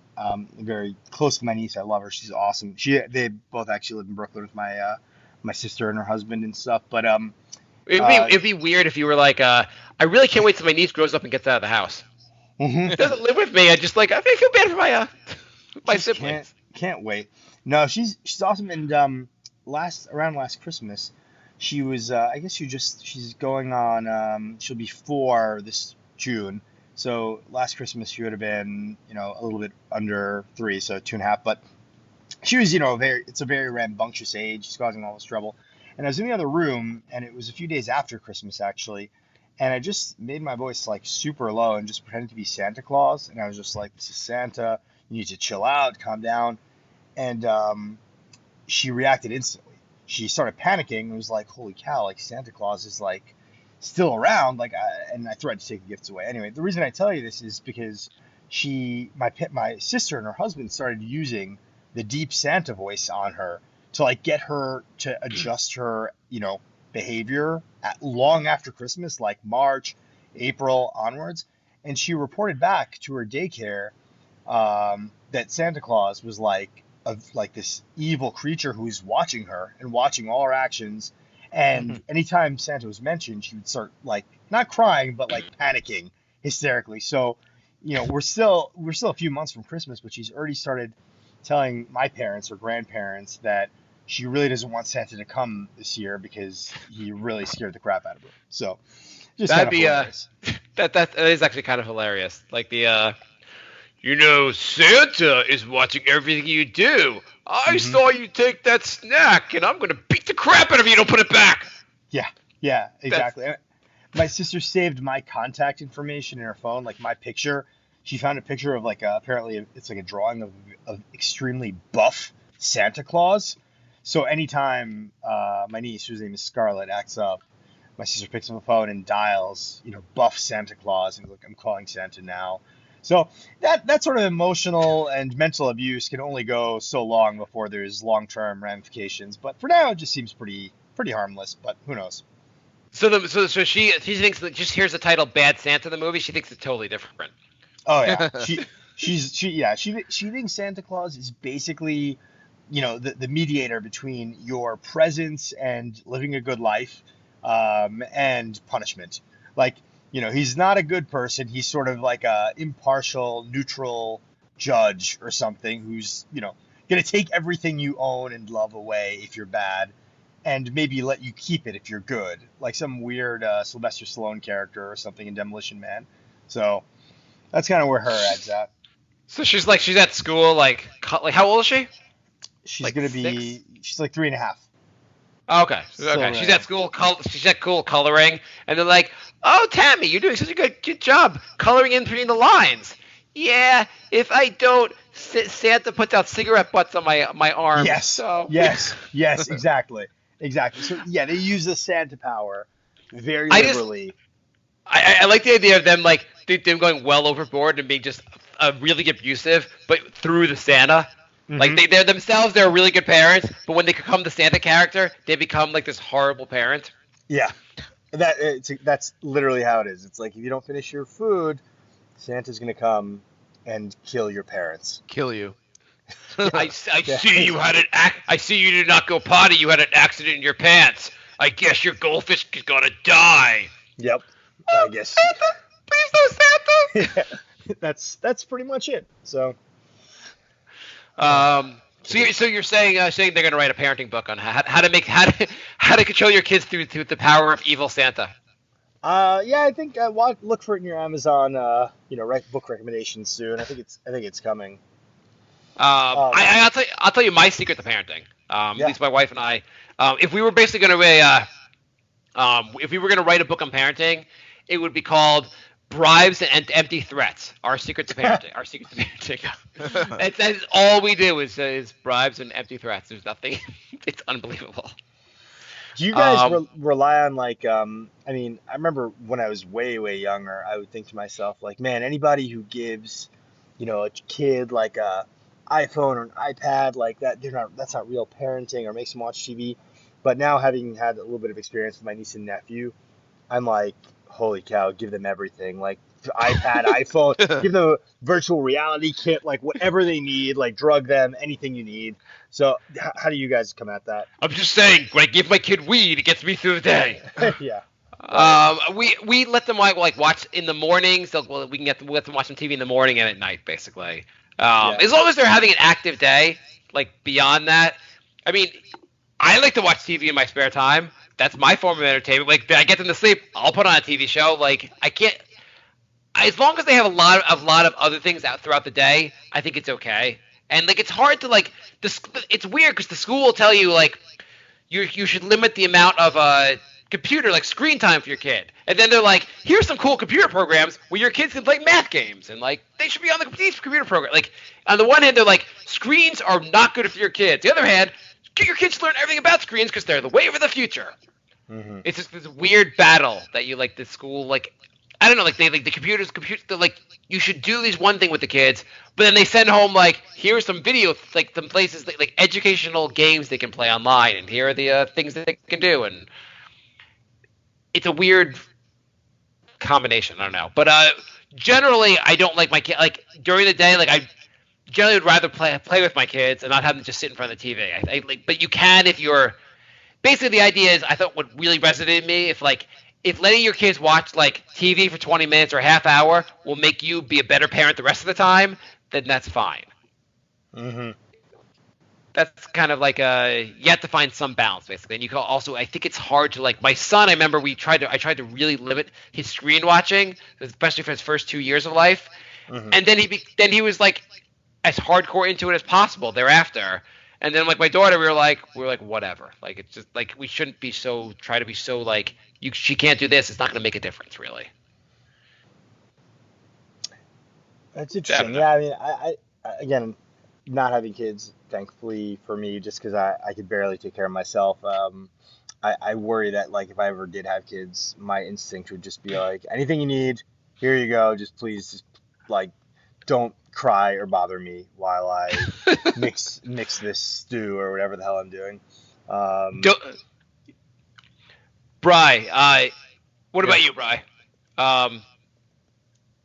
very close to my niece. I love her. She's awesome. They both actually live in Brooklyn with my sister and her husband and stuff. But it'd be weird if you were like, I really can't wait till my niece grows up and gets out of the house. She doesn't live with me. I feel bad for my siblings. Can't wait. No, she's awesome. And around last Christmas, she was I guess she's going on she'll be 4 this June. So last Christmas she would have been a little bit under 3, so 2.5. But she was it's a very rambunctious age. She's causing all this trouble. And I was in the other room, and it was a few days after Christmas actually. And I just made my voice like super low and just pretended to be Santa Claus. And I was just like, this is Santa. You need to chill out, calm down. And she reacted instantly. She started panicking and was like, holy cow, like Santa Claus is like still around. And I threatened to take the gifts away. Anyway, the reason I tell you this is because my sister and her husband started using the deep Santa voice on her to like get her to adjust her, behavior long after Christmas, like March, April onwards. And she reported back to her daycare that Santa Claus was like this evil creature who's watching her and watching all her actions. And anytime Santa was mentioned, she would start like not crying, but like panicking hysterically. So, we're still a few months from Christmas, but she's already started telling my parents or grandparents that she really doesn't want Santa to come this year because he really scared the crap out of her. So Just kind That'd of be hilarious. that is actually kind of hilarious. Like Santa is watching everything you do. I Hmm. saw you take that snack, and I'm gonna beat the crap out of you. You don't put it back. Yeah, yeah, That's exactly. My sister saved my contact information in her phone, like my picture. She found a picture of like apparently it's like a drawing of extremely buff Santa Claus. So anytime my niece, whose name is Scarlett, acts up, my sister picks up the phone and dials, buff Santa Claus, and look, I'm calling Santa now. So that sort of emotional and mental abuse can only go so long before there's long-term ramifications. But for now, it just seems pretty harmless. But who knows? so she thinks that just hears the title "Bad Santa" the movie. She thinks it's totally different. Oh yeah, she thinks Santa Claus is basically, the mediator between your presence and living a good life, and punishment. Like, he's not a good person. He's sort of like a impartial, neutral judge or something who's, gonna take everything you own and love away if you're bad, and maybe let you keep it if you're good, like some weird Sylvester Stallone character or something in Demolition Man. So that's kind of where her head's at. So she's at school, like how old is she? She's Like gonna 6? be. She's like 3.5. Oh, okay. So Okay. She's at school. She's at school coloring, and they're like, "Oh, Tammy, you're doing such a good job coloring in between the lines." Yeah, if I don't, Santa puts out cigarette butts on my arms. Yes. So Yes. Exactly. So yeah, they use the Santa power very I just liberally. I like the idea of them them going well overboard and being just really abusive, but through the Santa. Like Mhm. they're themselves, they're really good parents, but when they become the Santa character, they become like this horrible parent. Yeah, that's literally how it is. It's like if you don't finish your food, Santa's gonna come and kill your parents. Kill you. I Yeah. see you had I see you did not go potty. You had an accident in your pants. I guess your goldfish is gonna die. Yep. Oh, I guess. Santa, please no Santa. Yeah. That's pretty much it. So. So you're saying they're gonna write a parenting book on how to control your kids through the power of evil Santa. Yeah, I think look for it in your Amazon, book recommendations soon. I think it's coming. Um, I'll tell you my secret to parenting. At yeah. least my wife and I, if we were basically gonna if we were gonna write a book on parenting, it would be called Bribes and Empty Threats. Our secret to parenting. Our secret to parenting. That's all we do is bribes and empty threats. There's nothing. It's unbelievable. Do you guys Um, rely on I mean, I remember when I was way younger, I would think to myself like, man, anybody who gives, a kid like a iPhone or an iPad like that, that's not real parenting or makes them watch TV. But now having had a little bit of experience with my niece and nephew, I'm like, holy cow, give them everything. Like iPad, iPhone, give them a virtual reality kit, like whatever they need, like drug them, anything you need. So how do you guys come at that? I'm just saying, when I give my kid weed, it gets me through the day. Yeah. Right. We let them watch in the mornings. We can let them watch some TV in the morning and at night, basically. Yeah. As long as they're having an active day, like beyond that. I mean, I like to watch TV in my spare time. That's my form of entertainment. Like I get them to sleep, I'll put on a TV show. Like I can't, as long as they have a lot of other things out throughout the day, I think it's okay. And like it's hard to it's weird because the school will tell you like you should limit the amount of computer screen time for your kid, and then they're like, here's some cool computer programs where your kids can play math games, and like they should be on these computer program. Like on the one hand, they're like screens are not good for your kids. The other hand, get your kids to learn everything about screens because they're the wave of the future. Hmm. It's just this weird battle that you the school I don't know the they're like you should do this one thing with the kids, but then they send home here's some video some places like educational games they can play online, and here are the things that they can do, and it's a weird combination. I don't know, but generally I don't like my kid during the day. I generally would rather play with my kids and not have them just sit in front of the TV. But you can if you're. Basically, the idea is, I thought what really resonated with me, if letting your kids watch TV for 20 minutes or a half hour will make you be a better parent the rest of the time, then that's fine. Hmm. that's kind of like you have to find some balance basically. And you can also, I think it's hard to like my son. I remember I tried to really limit his screen watching, especially for his first 2 years of life, and then he was like as hardcore into it as possible thereafter. And then like my daughter, we were like whatever. Like it's just like we shouldn't be so try to be so like she can't do this. It's not going to make a difference really. That's interesting. Yeah, I mean, again, not having kids, thankfully for me, just because I could barely take care of myself. I worry that like if I ever did have kids, my instinct would just be like, anything you need, here you go. Just please, just like, don't cry or bother me while I mix this stew or whatever the hell I'm doing. Bri, what about you, Bri?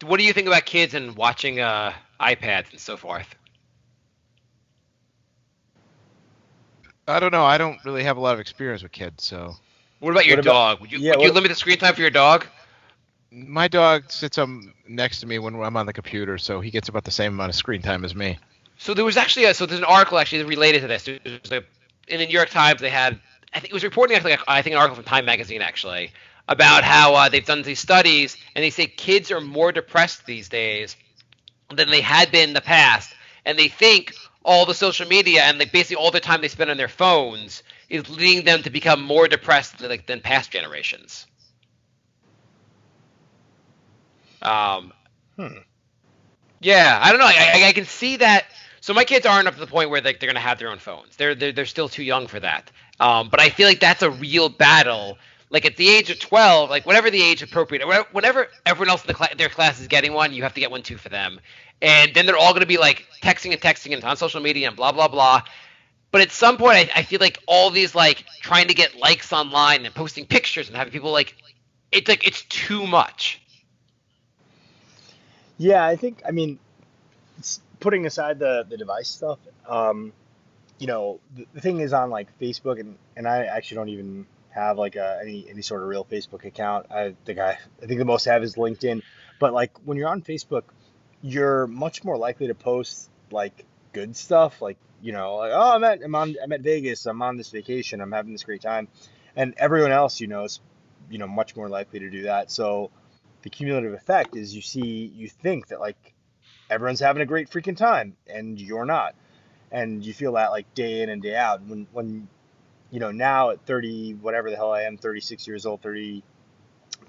What do you think about kids and watching iPads and so forth? I don't know. I don't really have a lot of experience with kids, so. What about your dog? Would you limit the screen time for your dog? My dog sits next to me when I'm on the computer, so he gets about the same amount of screen time as me. So there was actually there's an article actually related to this. In the New York Times, they had, I think it was reporting actually, I think an article from Time Magazine actually, about how they've done these studies, and they say kids are more depressed these days than they had been in the past, and they think all the social media and like basically all the time they spend on their phones is leading them to become more depressed than past generations. Yeah, I don't know. I can see that. So my kids aren't up to the point where they're going to have their own phones. They're still too young for that. But I feel like that's a real battle. Like at the age of 12, like whatever the age appropriate, whenever everyone else in their class is getting one, you have to get one too for them. And then they're all going to be like texting and on social media and blah, blah, blah. But at some point, I feel like all these like trying to get likes online and posting pictures and having people like it's too much. Yeah, I mean, putting aside the device stuff, the thing is on like Facebook, and I actually don't even have like any sort of real Facebook account. I think the most I have is LinkedIn. But like when you're on Facebook, you're much more likely to post like good stuff, like like, oh, I'm at Vegas, I'm on this vacation, I'm having this great time, and everyone else is much more likely to do that. So the cumulative effect is you think that like everyone's having a great freaking time and you're not, and you feel that like day in and day out. When now at 30, whatever the hell I am, 36 years old, 30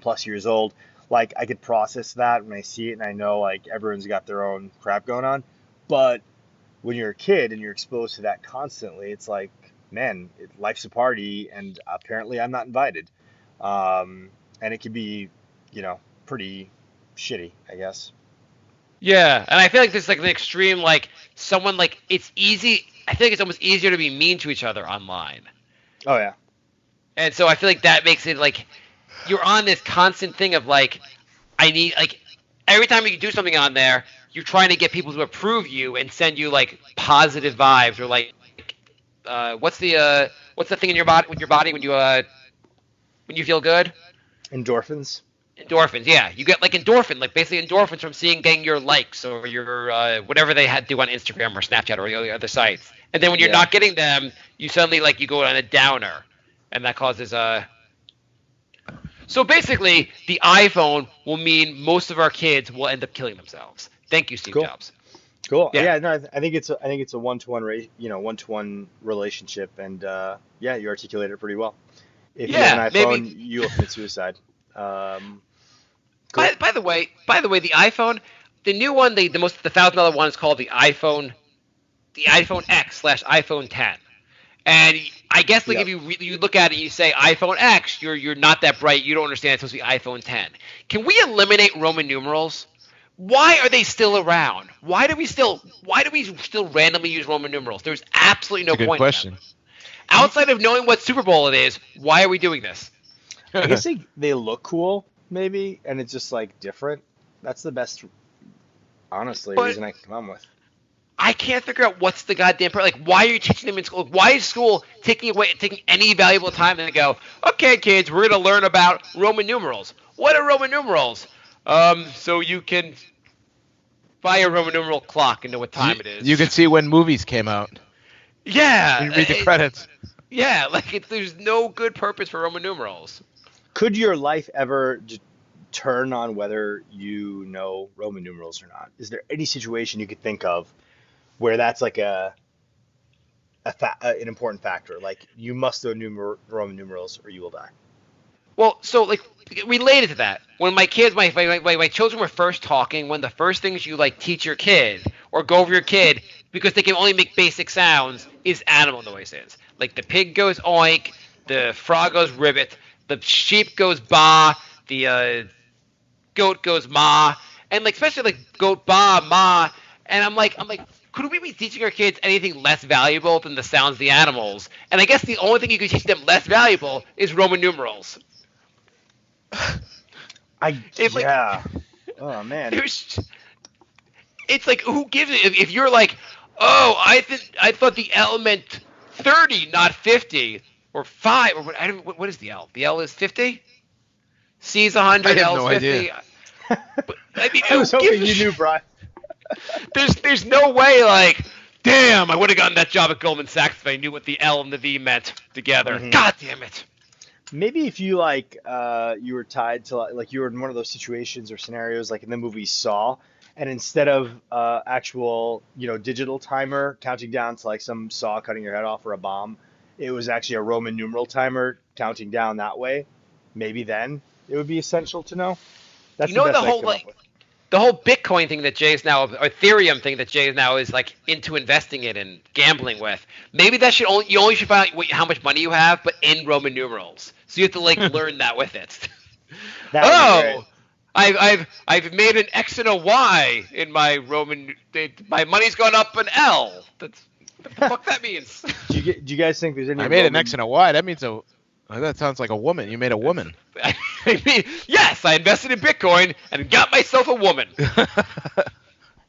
plus years old, like I could process that when I see it and I know like everyone's got their own crap going on. But when you're a kid and you're exposed to that constantly, it's like, man, life's a party and apparently I'm not invited. And it could be, pretty shitty, I guess. Yeah, and I feel like this is like an extreme, like someone like it's easy. I feel like it's almost easier to be mean to each other online. Oh yeah. And so I feel like that makes it like you're on this constant thing of like I need like every time you do something on there, you're trying to get people to approve you and send you like positive vibes or like what's the thing in your body when you feel good? Endorphins. Endorphins, yeah. You get like like basically endorphins from getting your likes or your whatever they do on Instagram or Snapchat or the other sites. And then when you're not getting them, you suddenly like you go on a downer, and that causes So basically, the iPhone will mean most of our kids will end up killing themselves. Thank you, Steve Jobs. Cool. Yeah. No, I think it's a one-to-one one-to-one relationship, and you articulated it pretty well. If you have an iPhone, you'll commit suicide. Cool. By the way, the iPhone, the new one, the $1,000 one is called the iPhone X/iPhone 10. And I guess like if you look at it, and you say iPhone X, you're not that bright, you don't understand it's supposed to be iPhone 10. Can we eliminate Roman numerals? Why are they still around? Why do we still randomly use Roman numerals? There's absolutely no point. Good question. Outside of knowing what Super Bowl it is, why are we doing this? I guess they look cool, maybe, and it's just like different. That's the best, honestly, reason I can come up with. I can't figure out what's the goddamn like. Why are you teaching them in school? Why is school taking any valuable time and they go, okay, kids, we're gonna learn about Roman numerals. What are Roman numerals? So you can buy a Roman numeral clock and know what time it is. You can see when movies came out. Yeah. You read the credits. Yeah, like there's no good purpose for Roman numerals. Could your life ever turn on whether you know Roman numerals or not? Is there any situation you could think of where that's like an important factor? Like you must know Roman numerals or you will die. Well, so like related to that, when my kids, my children were first talking, one of the first things you like teach your kid or go over your kid because they can only make basic sounds is animal noises. Like the pig goes oink, the frog goes ribbit, the sheep goes ba, the goat goes ma, and like especially like goat ba ma, and I'm like, could we be teaching our kids anything less valuable than the sounds of the animals? And I guess the only thing you can teach them less valuable is Roman numerals. Yeah. Oh man. It's like who gives it? If you're like, oh, I thought the L meant 30, not 50, or 5, or what is the L? The L is 50. C is 100. I have L is no 50. idea. But, I mean, I was hoping you knew, Brian. There's no way like, damn, I would have gotten that job at Goldman Sachs if I knew what the L and the V meant together. Mhm. God damn it. Maybe if you like you were tied to like you were in one of those situations or scenarios like in the movie Saw, and instead of actual digital timer counting down to like some saw cutting your head off or a bomb, it was actually a Roman numeral timer counting down that way. Maybe then it would be essential to know. That's You know the best the I whole come up like with. the whole Bitcoin thing that Jay is now, or Ethereum thing that Jay is now is like into investing in and gambling with. Maybe that should you only should find out how much money you have, but in Roman numerals. So you have to like learn that with it. That would be Oh, I've made an X and a Y in my Roman. My money's gone up an L. That's what the fuck that means. Do you guys think there's any I made an Roman- X and a Y. That means that sounds like a woman. You made a woman. I mean, yes, I invested in Bitcoin and got myself a woman. Do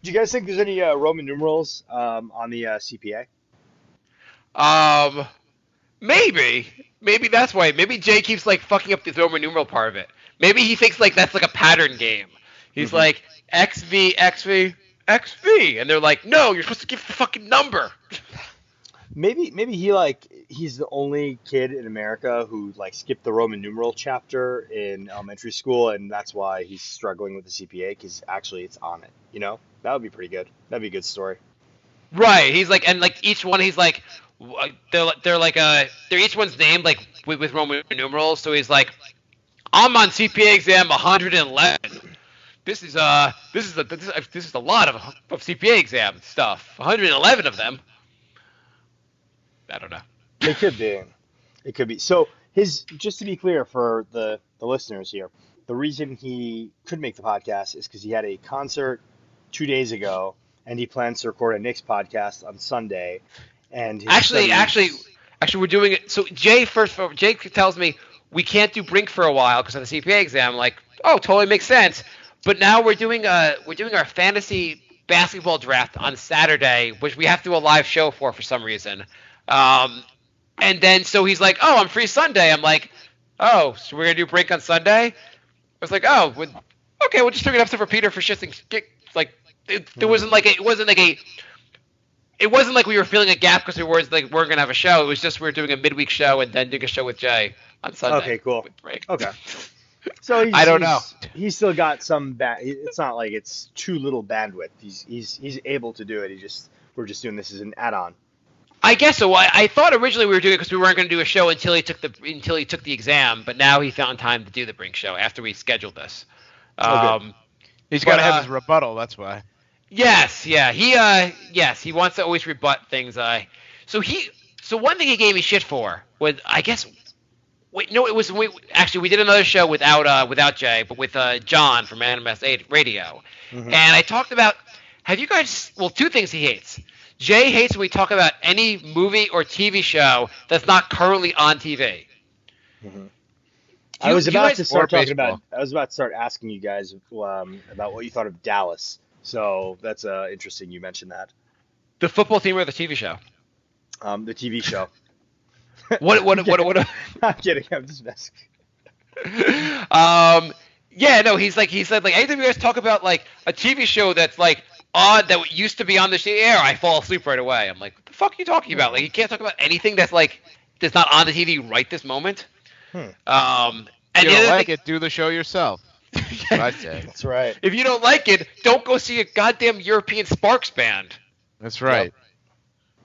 you guys think there's any Roman numerals on the CPA? Maybe that's why. Maybe Jay keeps like fucking up the Roman numeral part of it. Maybe he thinks like that's like a pattern game. He's like XV, XV, XV, and they're like, no, you're supposed to give the fucking number. Maybe he's the only kid in America who like skipped the Roman numeral chapter in elementary school, and that's why he's struggling with the CPA because actually it's on it. That would be pretty good. That'd be a good story. Right. He's like, and like each one, he's like, they're like they're each one's named like with Roman numerals. So he's like, I'm on CPA exam 111. This is a lot of CPA exam stuff. 111 of them. I don't know. It could be. It could be. So just to be clear for the listeners here, the reason he couldn't make the podcast is because he had a concert 2 days ago, and he plans to record a Knicks podcast on Sunday. And his Actually, we're doing it. So Jay tells me we can't do Brink for a while because of the CPA exam. I'm like, oh, totally makes sense. But now we're doing our fantasy basketball draft on Saturday, which we have to do a live show for some reason. And then so he's like, oh, I'm free Sunday. I'm like, oh, so we're gonna do Brink on Sunday? I was like, oh, okay, we'll just do an episode for Peter for shits and like it wasn't like we were filling a gap because we weren't gonna have a show. It was just we were doing a midweek show and then doing a show with Jay on Sunday. Okay, cool. With Brink. Okay. So I don't know. He's still got some it's not like it's too little bandwidth. He's able to do it. We're just doing this as an add-on. I guess so. I thought originally we were doing it because we weren't going to do a show until he took the exam, but now he found time to do the Brink show after we scheduled this. He's got to have his rebuttal. That's why. Yes, yeah. He wants to always rebut things. So one thing he gave me shit for was we did another show without Jay, but with John from NMS8 Radio, and I talked about two things he hates. Jay hates when we talk about any movie or TV show that's not currently on TV. Mm-hmm. I was about to start asking you guys about what you thought of Dallas. So that's interesting you mentioned that. The football team or the TV show? The TV show. What? I'm kidding. I'm just messing. Yeah, no. He said like anytime you guys talk about like a TV show that's like odd that used to be on the air, I fall asleep right away. I'm like, what the fuck are you talking about? Like, you can't talk about anything that's not on the TV right this moment. Hmm. And If you the don't other like thing, it, do the show yourself. That's what I'd say. That's right. if you don't like it, don't go see a goddamn European Sparks band. That's right.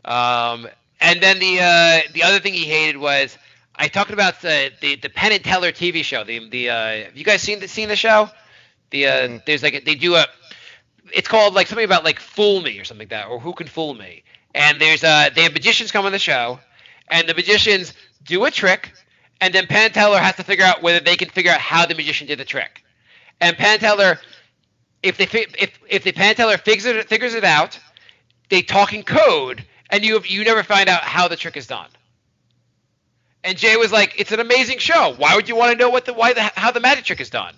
And then the other thing he hated was I talked about the Penn and Teller TV show. Have you guys seen the show? There's they do it's called like something about like Fool Me or something like that, or Who Can Fool Me. And they have magicians come on the show, and the magicians do a trick, and then Penn and Teller has to figure out whether they can figure out how the magician did the trick. And Penn and Teller, if the Penn and Teller figures it out, they talk in code, and you never find out how the trick is done. And Jay was like, "It's an amazing show. Why would you want to know how the magic trick is done?"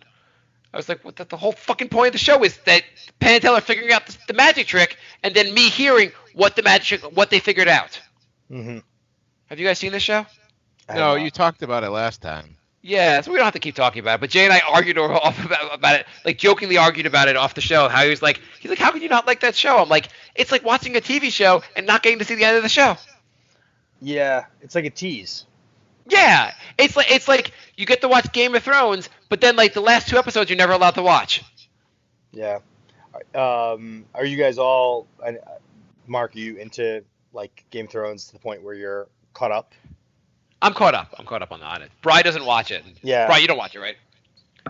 I was like, "What? The whole fucking point of the show is that Penn and Teller figuring out the magic trick, and then me hearing what they figured out." Mm-hmm. Have you guys seen this show? No, you talked about it last time. Yeah, so we don't have to keep talking about it. But Jay and I argued off about it, like jokingly argued about it off the show. How he's like, "How can you not like that show?" I'm like, "It's like watching a TV show and not getting to see the end of the show." Yeah, it's like a tease. Yeah, it's like you get to watch Game of Thrones, but then like the last 2 episodes you're never allowed to watch. Yeah. Are you guys all, Mark, are you into like Game of Thrones to the point where you're caught up? I'm caught up. on it. Bri doesn't watch it. Yeah. Bri, you don't watch it, right?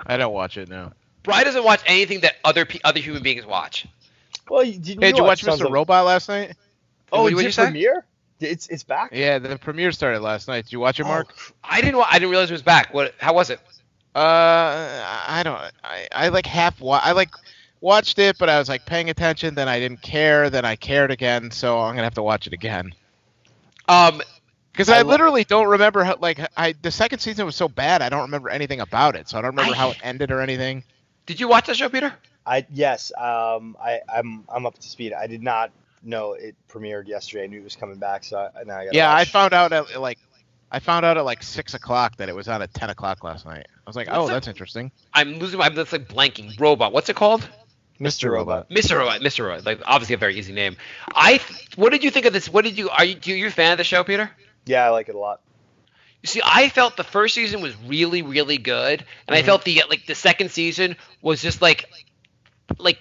I don't watch it now. Bri doesn't watch anything that other human beings watch. Well, Hey, did you watch Mr. Robot last night? Oh, What'd did you it say? premiere? It's back? Yeah, the premiere started last night. Did you watch it, Mark? I didn't realize it was back. How was it? I don't. I like watched it, but I was like paying attention. Then I didn't care. Then I cared again. So I'm gonna have to watch it again. Because I literally don't remember how, the second season was so bad. I don't remember anything about it. So I don't remember how it ended or anything. Did you watch the show, Peter? Yes. I'm up to speed. I did not know it premiered yesterday. I knew it was coming back, so now I gotta watch. I found out at like 6:00 that it was on at 10:00 last night. I was like, that's interesting. I'm that's like blanking. Robot. What's it called? Mr. Robot. Mr. Robot. Like obviously a very easy name. What did you think of this? Are you a fan of the show, Peter? Yeah, I like it a lot. You see, I felt the first season was really, really good, and I felt the second season was just like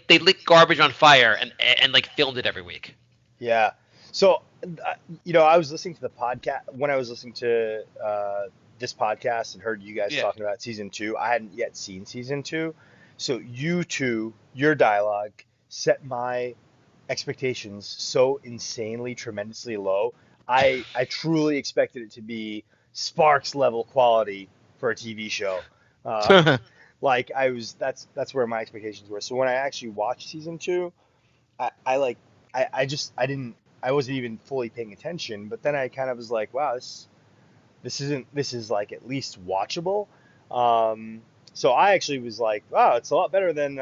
they lit garbage on fire and like filmed it every week. Yeah. So, I was listening to the podcast when I was listening to this podcast and heard you guys talking about season 2. I hadn't yet seen season 2. So you two, your dialogue set my expectations so insanely, tremendously low. I truly expected it to be Sparks level quality for a TV show. That's where my expectations were. So when I actually watched season 2, I wasn't even fully paying attention, but then I kind of was like, wow, this is like at least watchable. So I actually was like, wow, it's a lot better than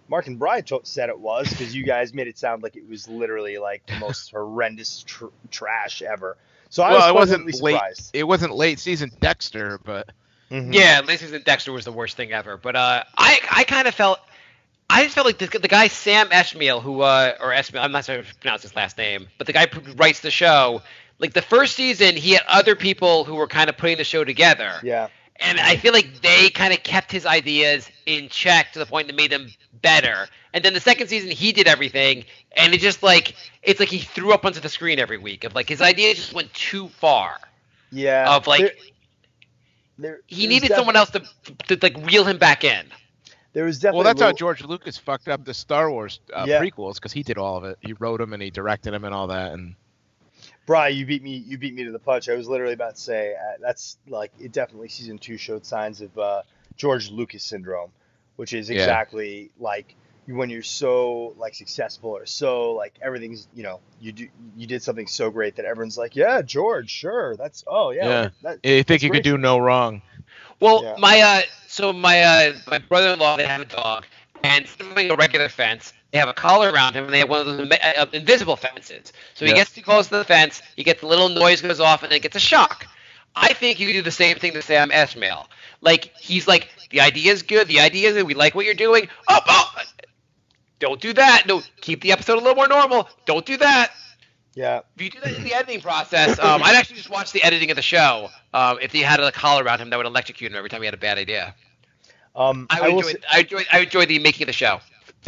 Mark and Bri said it was, because you guys made it sound like it was literally like the most horrendous trash ever. So I was pleasantly surprised. It wasn't late season Dexter, but yeah, late season Dexter was the worst thing ever. But I kind of felt. I just felt like the guy Sam Esmail, or Esmail, I'm not sure how to pronounce his last name, but the guy who writes the show, like the first season, he had other people who were kind of putting the show together. Yeah. And I feel like they kind of kept his ideas in check to the point that made them better. And then the second season, he did everything, and it's like he threw up onto the screen every week. Of like his ideas just went too far. Yeah. Of like he needed someone else to like reel him back in. There was definitely. Well, that's how George Lucas fucked up the Star Wars prequels, because he did all of it. He wrote them and he directed them and all that. And Bri, you beat me to the punch. I was literally about to say that's like it. Definitely, season 2 showed signs of George Lucas syndrome, which is exactly like when you're so like successful or so like everything's you did something so great that everyone's like, yeah, George, sure, that's you think you could do no wrong. Well, my brother-in-law, they have a dog, and instead of having a regular fence, they have a collar around him, and they have one of those invisible fences. So he gets too close to the fence, he gets a little noise goes off, and then gets a shock. I think you could do the same thing to Sam Esmail. Like, he's like, the idea is good, we like what you're doing. Don't do that. No, keep the episode a little more normal. Don't do that. Yeah. If you do that in the editing process, I'd actually just watch the editing of the show. If he had a collar around him that would electrocute him every time he had a bad idea. I enjoy the making of the show.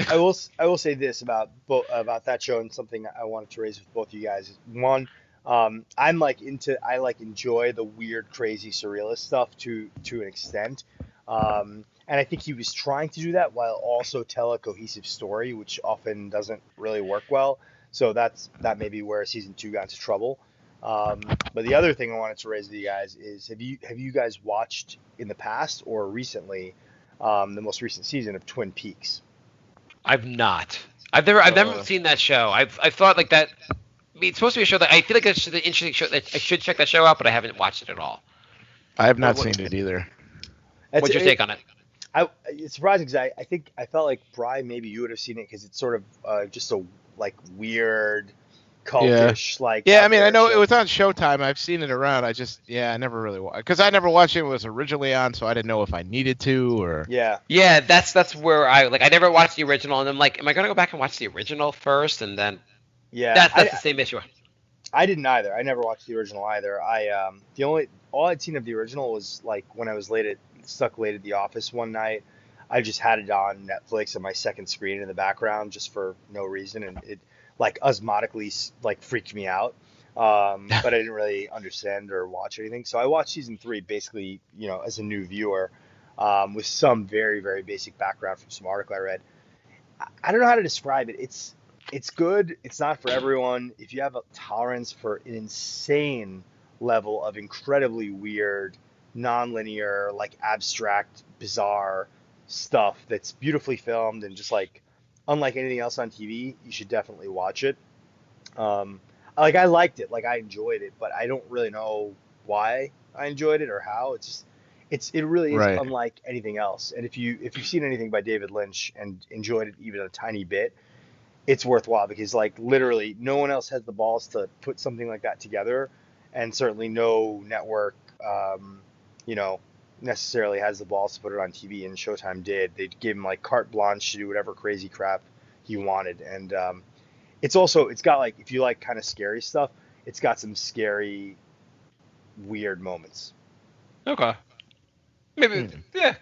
I will say this about that show, and something I wanted to raise with both of you guys. One, I enjoy the weird, crazy, surrealist stuff to an extent. And I think he was trying to do that while also tell a cohesive story, which often doesn't really work well. So that may be where season 2 got into trouble. But the other thing I wanted to raise with you guys is, have you guys watched in the past or recently the most recent season of Twin Peaks? I've not. I've never seen that show. I've thought like that. I mean, it's supposed to be a show that I feel like it's an interesting show. That I should check that show out, but I haven't watched it at all. I have not seen it either. What's your take on it? It's surprising because I felt like, Brian, maybe you would have seen it because it's sort of just a like weird, cultish Yeah, I mean, I know show. it was on Showtime. I've seen it around. I never really watched because I never watched it when it was originally on, so I didn't know if I needed to or. Yeah, that's where I never watched the original, and I'm like, am I gonna go back and watch the original first, and then. Yeah, that's the same issue. I didn't either. I never watched the original either. All I'd seen of the original was like when I was stuck late at the office one night. I just had it on Netflix on my second screen in the background just for no reason, and it like osmotically like freaked me out. But I didn't really understand or watch anything. So I watched season 3 basically, as a new viewer, with some very, very basic background from some article I read. I don't know how to describe it. It's good. It's not for everyone. If you have a tolerance for an insane level of incredibly weird, non-linear, like abstract, bizarre stuff that's beautifully filmed and just like unlike anything else on TV, you should definitely watch it. Like I liked it, like I enjoyed it, but I don't really know why I enjoyed it or how. It really is Right. unlike anything else. And if you've seen anything by David Lynch and enjoyed it even a tiny bit, it's worthwhile because like literally no one else has the balls to put something like that together, and certainly no network, necessarily has the balls to put it on TV. And Showtime did. They gave him like carte blanche to do whatever crazy crap he wanted. And it's got like, if you like kind of scary stuff, it's got some scary, weird moments. Okay. Maybe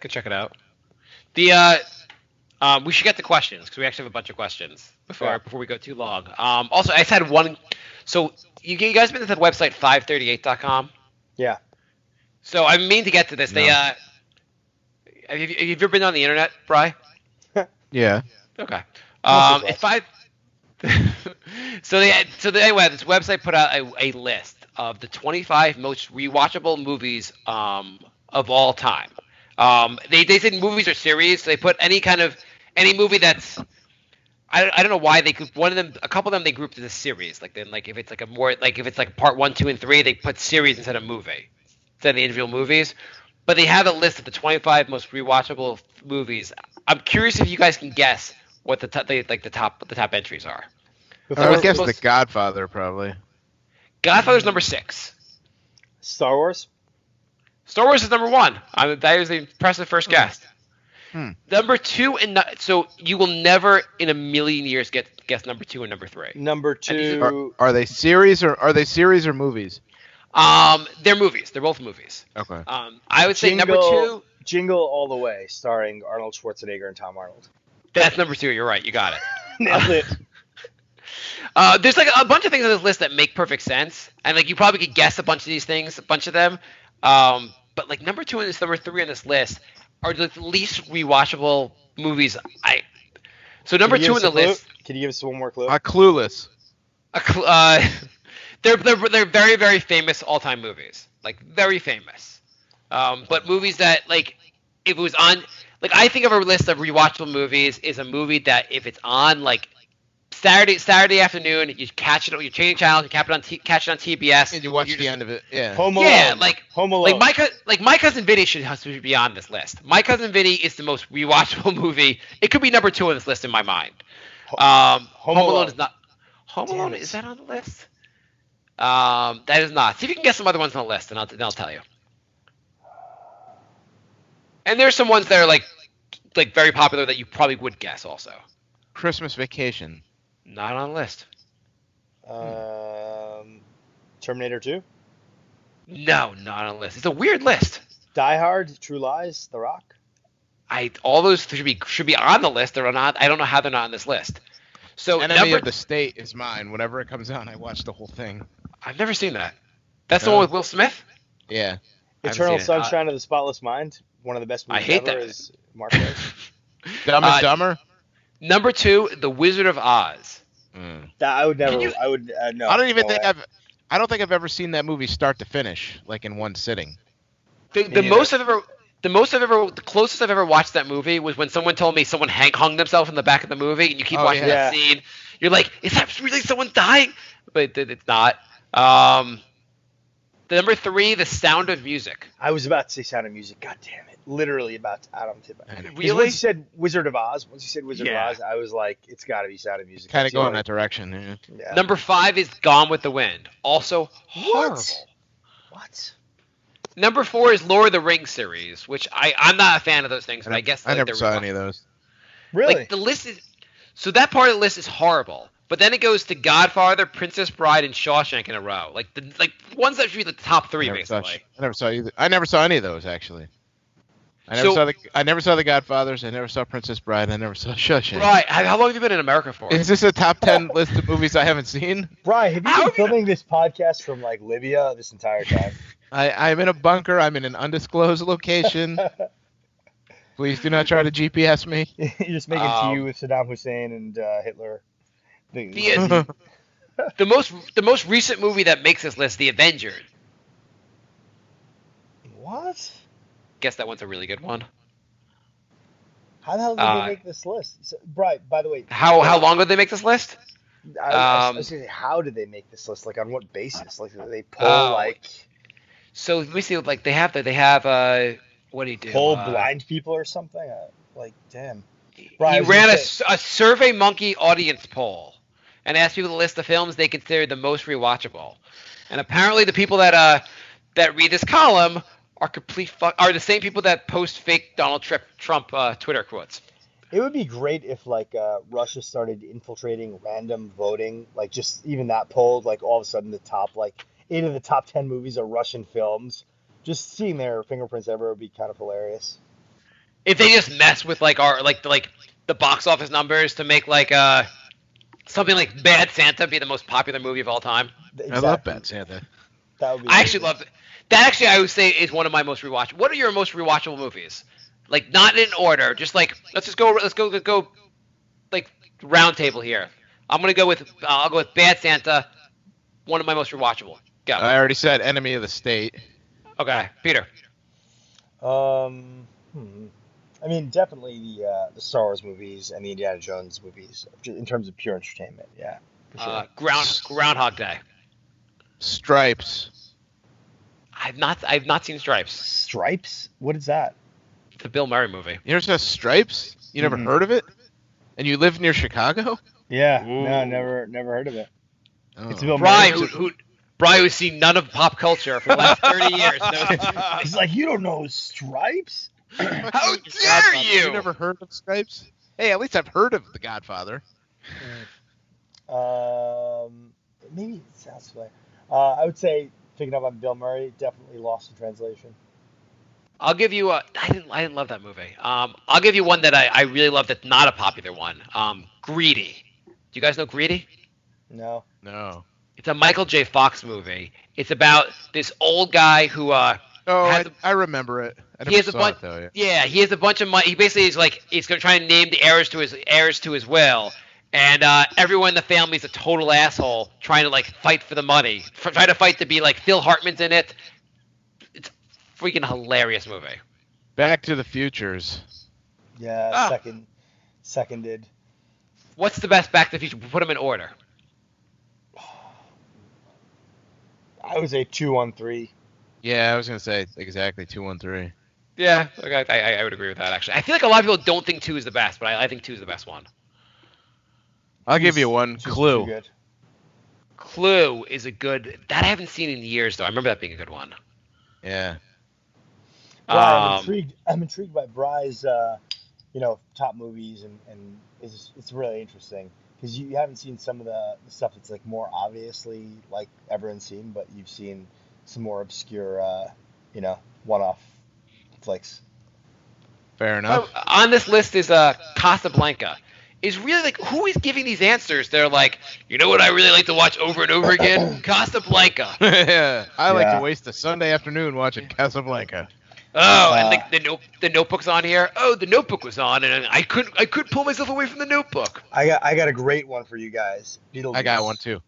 could check it out. The we should get to questions because we actually have a bunch of questions before we go too long. Also, I just had one. So you guys been to that website 538.com? Yeah. So I mean to get to this. No. They have you ever been on the internet, Bri? Yeah. Okay. Most of It's five. Anyway, this website put out a list of the 25 most rewatchable movies of all time. They said movies or series. So they put any movie that's I don't know why they could a couple of them they grouped as a series. Like then if it's if it's like part 1, 2, and 3, they put series instead of movie. Instead of the individual movies. But they have a list of the 25 most rewatchable movies. I'm curious if you guys can guess what the top entries are. I would guess The Godfather probably. Godfather's number 6. Star Wars. Star Wars is number 1. That is the impressive first guess. Number 2, so you will never in a million years guess number 2 and number 3. Number 2. Are they series or movies? They're movies. They're both movies. Okay. I would say number 2. Jingle All the Way, starring Arnold Schwarzenegger and Tom Arnold. That's number 2. You're right. You got it. Nailed it. There's like a bunch of things on this list that make perfect sense, and like you probably could guess a bunch of these things, a bunch of them. But like number 2 and number 3 on this list are the least rewatchable movies. So number 2 on the list. Can you give us one more clue? Clueless. They're very, very famous all-time movies, like very famous. But movies that like if it was on, like I think of a list of rewatchable movies is a movie that if it's on like Saturday afternoon, you catch it, you change channel, you catch it on TBS, And you watch the end of it. Yeah. Home Alone. Yeah, Home Alone. Like my cousin Vinny should be on this list. My cousin Vinny is the most rewatchable movie. It could be number 2 on this list in my mind. Home Alone is not. Home Alone is that on the list? That is not. See if you can get some other ones on the list, and I'll tell you. And there's some ones that are like very popular that you probably would guess also. Christmas Vacation. Not on the list. Terminator 2. No, not on the list. It's a weird list. Die Hard, True Lies, The Rock. All those should be on the list. They're not. I don't know how they're not on this list. So Enemy of the State is mine. Whenever it comes out, I watch the whole thing. I've never seen that. That's the one with Will Smith? Yeah. Eternal Sunshine of the Spotless Mind. One of the best movies ever. Is Marc. Dumb and Dumber. Number 2, The Wizard of Oz. That I would never. I would no. I don't even think I don't think I've ever seen that movie start to finish, like in one sitting. The closest I've ever watched that movie was when someone told me someone hung themselves in the back of the movie, and you keep watching that scene. You're like, is that really someone dying? But it's not. The number 3, The Sound of Music. I was about to say Sound of Music. God damn it! Literally about to add on to it. Really? Once you said Wizard of Oz, of Oz, I was like, it's got to be Sound of Music. Kind of going that direction. Yeah. Number 5 is Gone with the Wind. Also horrible. What? Number 4 is Lord of the Rings series, which I'm not a fan of those things, but I guess I never saw any of those. Really? Like the list is so that part of the list is horrible. But then it goes to Godfather, Princess Bride, and Shawshank in a row. Like ones that should be the top 3 basically. I never saw either. I never saw any of those actually. I never saw the Godfathers. I never saw Princess Bride. I never saw Shawshank. Right. How long have you been in America for? Is this a top 10 list of movies I haven't seen? Brian, have you been filming this podcast from like Libya this entire time? I'm in a bunker. I'm in an undisclosed location. Please do not try to GPS me. You're just making tea with Saddam Hussein and Hitler. The most recent movie that makes this list, The Avengers. What? Guess that one's a really good one. How the hell did they make this list? So, Brian, by the way. How long did they make this list? I was going to say, how did they make this list? Like, on what basis? Like, they pull, So, let me see. Like, they have what do you do? Pull blind people or something? Like, damn. Brian, he ran a Survey Monkey audience poll and asked people to list the films they consider the most rewatchable. And apparently the people that read this column are the same people that post fake Donald Trump Twitter quotes. It would be great if Russia started infiltrating random voting, like just even that poll, like all of a sudden the top 8 of the top 10 movies are Russian films. Just seeing their fingerprints everywhere would be kind of hilarious. If they just mess with the box office numbers to make something like Bad Santa be the most popular movie of all time. Exactly. I love Bad Santa. That would be I actually love it. That actually I would say is one of my most rewatchable. What are your most rewatchable movies? Like not in order, just let's go round table here. I'll go with Bad Santa, one of my most rewatchable. Go. I already said Enemy of the State. Okay, Peter. I mean, definitely the Star Wars movies and the Indiana Jones movies, in terms of pure entertainment. Yeah, for sure. Groundhog Day. Stripes. I've not seen Stripes. Stripes? What is that? It's a Bill Murray movie. You never saw Stripes? You never heard of it? And you live near Chicago? Yeah. Ooh. No, never heard of it. Oh. It's a Bill Brian, Murray. Brian, who's seen none of pop culture for the last 30 years. He's like, you don't know Stripes? How dare you? You never heard of Stripes? Hey, at least I've heard of The Godfather. Maybe it sounds familiar. I would say, picking up on Bill Murray, definitely Lost in Translation. I'll give you I didn't love that movie. I'll give you one that I really love that's not a popular one. Greedy. Do you guys know Greedy? No. It's a Michael J. Fox movie. It's about this old guy who I remember it. He has a bunch of money. He basically is he's going to try and name the heirs to his will, and everyone in the family is a total asshole trying to fight for the money, trying to fight to be Phil Hartman's in it. It's a freaking hilarious movie. Back to the Futures. Yeah, seconded. What's the best Back to the Future? Put them in order. I would say 2, 1, 3. Yeah, I was gonna say exactly 2, 1, 3. Yeah, okay, I would agree with that, actually. I feel like a lot of people don't think 2 is the best, but I think 2 is the best one. I'll give you one. Clue. Good. Clue is a good... That I haven't seen in years, though. I remember that being a good one. Yeah. Well, I'm intrigued by Bry's top movies, and it's really interesting because you haven't seen some of the stuff that's like more obviously like everyone's seen, but you've seen some more obscure, one-off flicks. Fair enough. On this list is Casablanca. Is really like who is giving these answers? They're like, you know what I really like to watch over and over again? Casablanca. Yeah, I like to Yeah. waste a Sunday afternoon watching Casablanca. Oh, and the Notebook's on here. Oh, the Notebook was on, and I couldn't pull myself away from the Notebook. I got a great one for you guys. Beetlejuice. I got one too.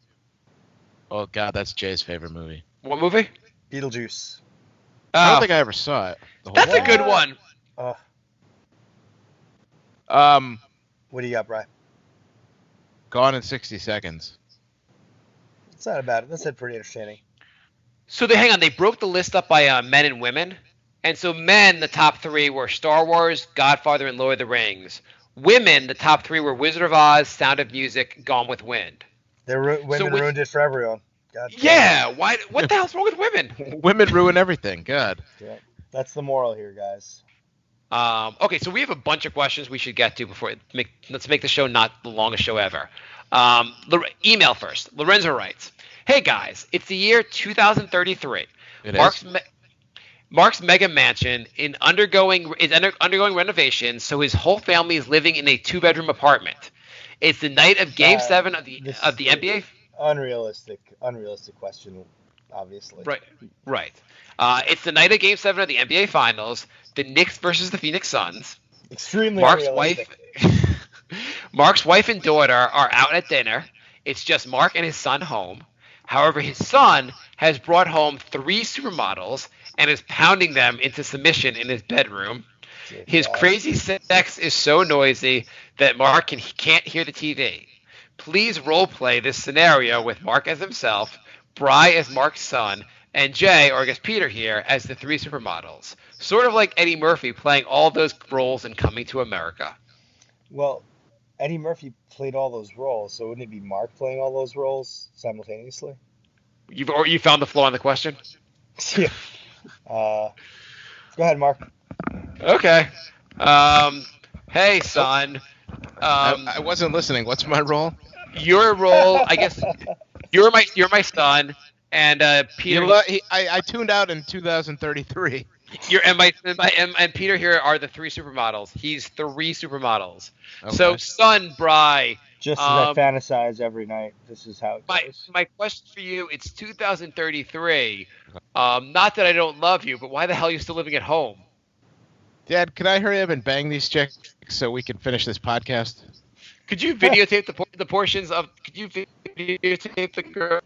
Oh God, that's Jay's favorite movie. What movie? Beetlejuice. I don't Oh, think I ever saw it. The whole that's a thing. good one. What do you got, Brian? Gone in 60 Seconds. It's not bad. That's pretty entertaining. So hang on. They broke the list up by men and women, and so men, the top three were Star Wars, Godfather, and Lord of the Rings. Women, the top three were Wizard of Oz, Sound of Music, Gone with Wind. Women ruined it for everyone. God damn. Yeah, why? What the hell's wrong with women? Women ruin everything. God. Yeah. That's the moral here, guys. Okay, so we have a bunch of questions we should get to let's make the show not the longest show ever. Email first. Lorenzo writes, "Hey guys, it's the year 2033. It Mark's is. Mark's mega mansion is undergoing renovations, so his whole family is living in a 2-bedroom apartment. It's the night of Game 7 of the NBA. Unrealistic question, obviously. Right. It's the night of Game 7 of the NBA Finals. The Knicks versus the Phoenix Suns. Extremely Mark's unrealistic. Mark's wife and daughter are out at dinner. It's just Mark and his son home. However, his son has brought home 3 supermodels and is pounding them into submission in his bedroom. His crazy sex is so noisy that Mark can't hear the TV. Please role play this scenario with Mark as himself, Bri as Mark's son, and Jay, or I guess Peter here, as the 3 supermodels. Sort of like Eddie Murphy playing all those roles in Coming to America." Well, Eddie Murphy played all those roles, so wouldn't it be Mark playing all those roles simultaneously? You found the flaw in the question? Yeah. Go ahead, Mark. Okay. Hey, son. I wasn't listening. What's my role? Your role, I guess, you're my son, and Peter. I tuned out in 2033. And Peter here are the 3 supermodels. He's 3 supermodels. Okay. So, son, Bri. Just as I fantasize every night, this is how it goes. My question for you, it's 2033. Not that I don't love you, but why the hell are you still living at home? Dad, could I hurry up and bang these chicks so we can finish this podcast? Could you videotape the portions of? Could you videotape the girl?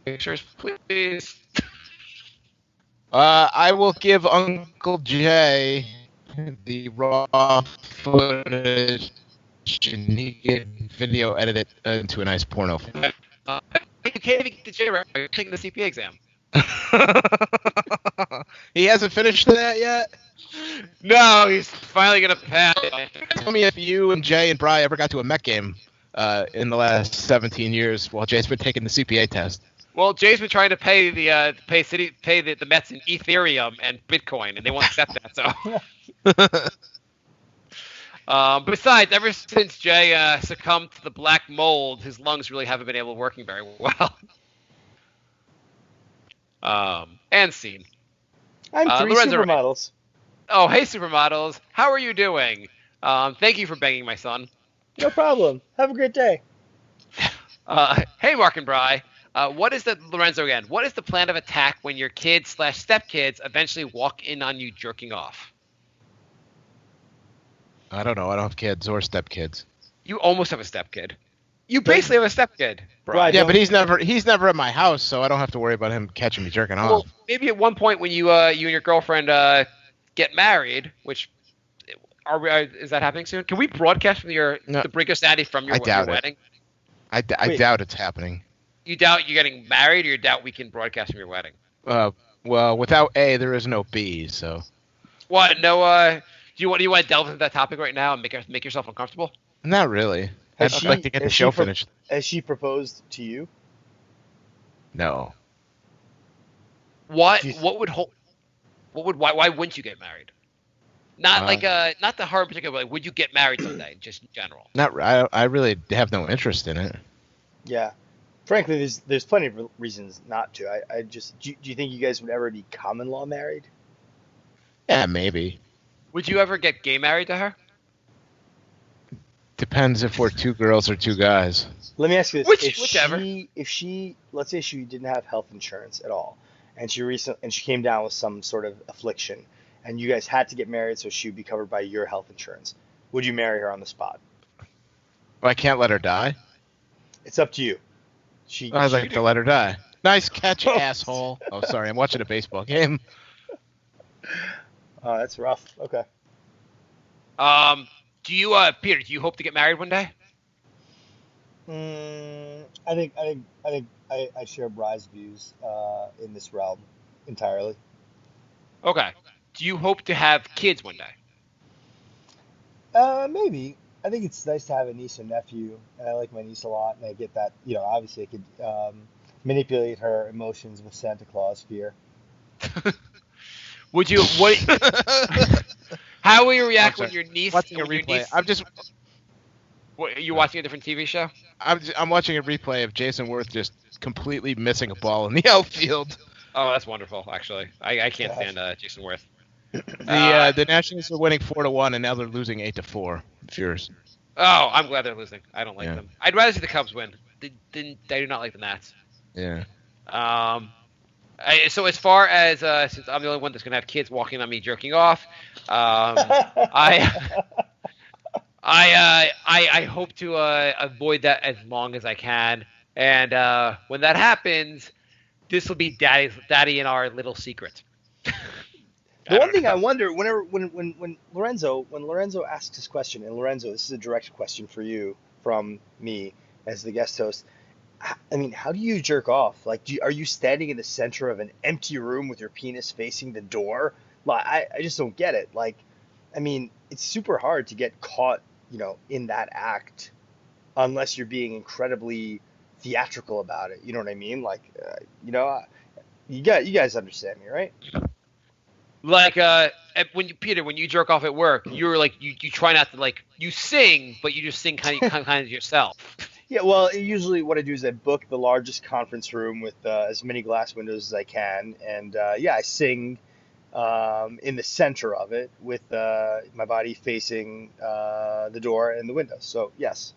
Pictures, please. I will give Uncle Jay the raw footage, and he can video edit it into a nice porno. You can't even get the J right. You're taking the CPA exam. He hasn't finished that yet? No, he's finally gonna pass. Tell me if you and Jay and Bri ever got to a Met game in the last 17 years while Jay's been taking the CPA test. Well, Jay's been trying to pay the Mets in Ethereum and Bitcoin, and they won't accept that. So, besides, ever since Jay succumbed to the black mold, his lungs really haven't been able to working very well. And scene. I'm 3 Lorenzo, supermodels. Oh, hey, supermodels. How are you doing? Thank you for banging my son. No problem. Have a great day. Hey, Mark and Bri. What is the Lorenzo again? What is the plan of attack when your kids/stepkids eventually walk in on you jerking off? I don't know. I don't have kids or stepkids. You almost have a stepkid. You basically have a stepkid, Bri. Right. Yeah, but he's never at my house, so I don't have to worry about him catching me jerking off. Well, maybe at one point when you and your girlfriend get married, which is that happening soon? Can we broadcast from the Brinker Sandy from your wedding? I doubt it's happening. You doubt you're getting married, or you doubt we can broadcast from your wedding? Well, without A, there is no B. So. What? No. Do you want to delve into that topic right now and make yourself uncomfortable? Not really. I'd like to get the show finished. Has she proposed to you? No. Why wouldn't you get married? Not like not the heart in particular, but like, would you get married someday? Just in general. I really have no interest in it. Yeah. Frankly, there's plenty of reasons not to. I just do you think you guys would ever be common law married? Yeah, maybe. Would you ever get gay married to her? Depends if we're two girls or two guys. Let me ask you this: Whichever. if she, let's say she didn't have health insurance at all, and she came down with some sort of affliction, and you guys had to get married so she would be covered by your health insurance, would you marry her on the spot? Well, I can't let her die. It's up to you. I'd like to let her die. Nice catch, asshole. Oh, sorry, I'm watching a baseball game. Oh, that's rough. Okay. Do you, Peter? Do you hope to get married one day? I share Bry's views in this realm entirely. Okay. Do you hope to have kids one day? Maybe. I think it's nice to have a niece and nephew, and I like my niece a lot, and I get that. Obviously, I could manipulate her emotions with Santa Claus fear. Would you? What? How will you react when your niece? Watching a replay. What, are you watching a different TV show? I'm watching a replay of Jason Worth just completely missing a ball in the outfield. Oh, that's wonderful. Actually, I can't stand Jason Worth. The Nationals are winning 4-1, and now they're losing 8-4. Furious. Oh, I'm glad they're losing. I don't like them. I'd rather see the Cubs win. They do not like the Nats. Yeah. So as far as since I'm the only one that's gonna have kids walking on me jerking off, I hope to avoid that as long as I can. And when that happens, this will be daddy and our little secret. The one thing I wonder, when Lorenzo asks this question, and Lorenzo, this is a direct question for you from me as the guest host. I mean, how do you jerk off? Like, are you standing in the center of an empty room with your penis facing the door? Like, I just don't get it. Like, I mean, it's super hard to get caught, in that act, unless you're being incredibly theatrical about it. You know what I mean? Like, you guys understand me, right? Like when you jerk off at work, you're like you try not to you sing, but you just sing kind of yourself. Yeah, well, usually what I do is I book the largest conference room with as many glass windows as I can, and I sing in the center of it with my body facing the door and the windows. So yes,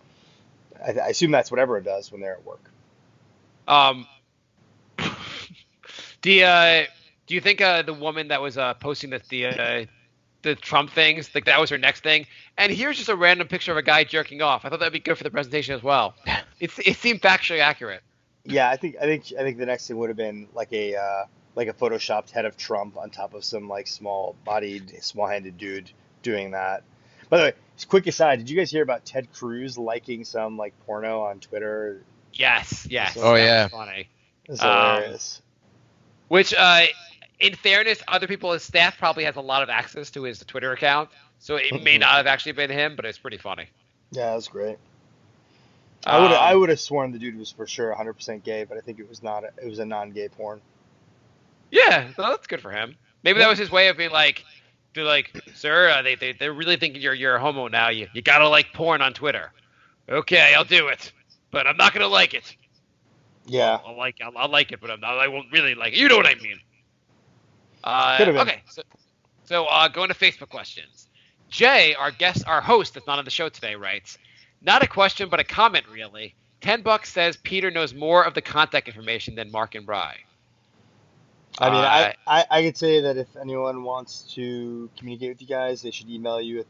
I assume that's what everyone does when they're at work. Do you think the woman that was posting the Trump things, like that was her next thing? And here's just a random picture of a guy jerking off. I thought that'd be good for the presentation as well. It seemed factually accurate. Yeah, I think the next thing would have been like a photoshopped head of Trump on top of some small-bodied, small-handed dude doing that. By the way, just quick aside, did you guys hear about Ted Cruz liking some porno on Twitter? Yes. Oh yeah, funny. It's hilarious. Which, in fairness, other people, his staff probably has a lot of access to his Twitter account, so it may not have actually been him, but it's pretty funny. Yeah, that's great. I would have sworn the dude was for sure 100% gay, but I think it was not. It was a non-gay porn. Yeah, well, that's good for him. Maybe that was his way of being they're like, sir, they're really thinking you're a homo now. You gotta like porn on Twitter. Okay, I'll do it, but I'm not gonna like it. Yeah, I'll like it, but I won't really like it. You know what I mean? Could have been. Okay, so going to Facebook questions. Jay, our host that's not on the show today, writes, not a question, but a comment, really. $10 says Peter knows more of the contact information than Marc and Bry. I mean, I could say that if anyone wants to communicate with you guys, they should email you at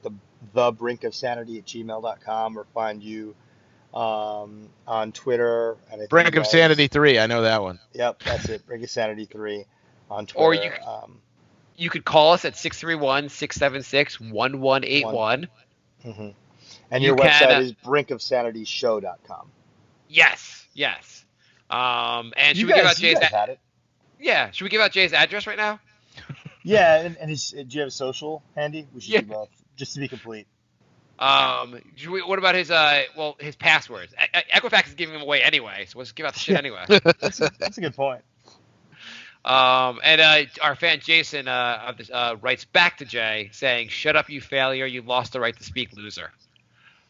thebrinkofsanity@gmail.com or find you on Twitter. And Brink of Sanity 3, I know that one. Yep, that's it. Brink of Sanity 3 on Twitter. Or you could call us at 631-676-1181. Mm-hmm. And your website is brinkofsanityshow.com. Yes. And should we give out Jay's should we give out Jay's address right now? Yeah, and do you have a social handy? We should do both, just to be complete. What about his his passwords? Equifax is giving them away anyway, so let's give out the shit anyway. That's a good point. And our fan Jason writes back to Jay saying, "Shut up, you failure! You lost the right to speak, loser."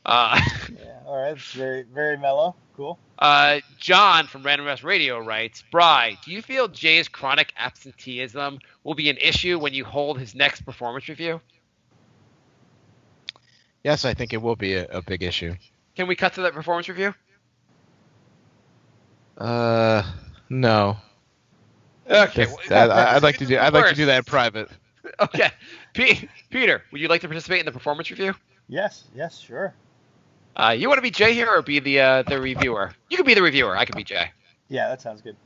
Uh, Yeah. All right. It's very very mellow. Cool. John from Random Rest Radio writes, "Bry, do you feel Jay's chronic absenteeism will be an issue when you hold his next performance review?" Yes, I think it will be a big issue. Can we cut to that performance review? No. Okay. I'd like to do that in private. Okay. Peter, would you like to participate in the performance review? Yes. Yes. Sure. You want to be Jay here or be the reviewer? You can be the reviewer. I can be Jay. Yeah, that sounds good.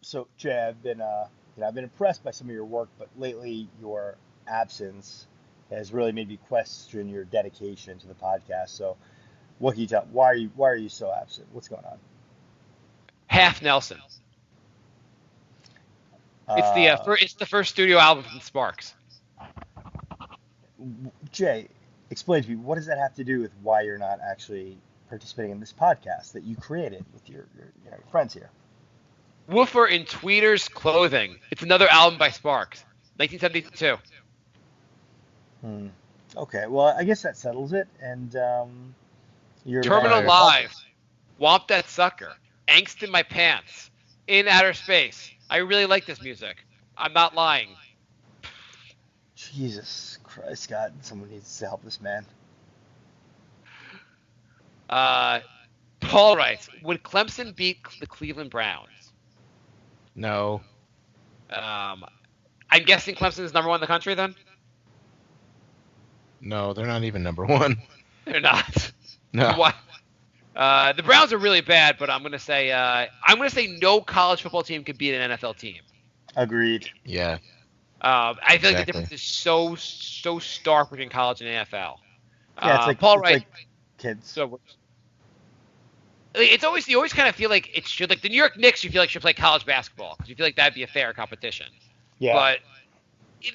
So Jay, I've been I've been impressed by some of your work, but lately your absence has really made me question your dedication to the podcast. So, what can you tell? Why are you so absent? What's going on? Half Nelson. It's the first studio album from Sparks. Jay, explain to me, what does that have to do with why you're not actually participating in this podcast that you created with your friends here? Woofer in Tweeter's Clothing. It's another album by Sparks, 1972. Okay, well, I guess that settles it. And you're Terminal Live. Womp That Sucker. Angst in My Pants. In Outer Space. I really like this music. I'm not lying. Jesus Christ, Scott. Someone needs to help this man. Paul writes, would Clemson beat the Cleveland Browns? No. I'm guessing Clemson is number one in the country then? No, they're not even number one. They're not. No. What? The Browns are really bad, but I'm gonna say no college football team could beat an NFL team. Agreed. Yeah. I feel like the difference is so stark between college and NFL. Yeah, it's like Paul it's writes, like kids. so you always kind of feel like it should, like the New York Knicks, you feel like should play college basketball because you feel like that'd be a fair competition. Yeah. But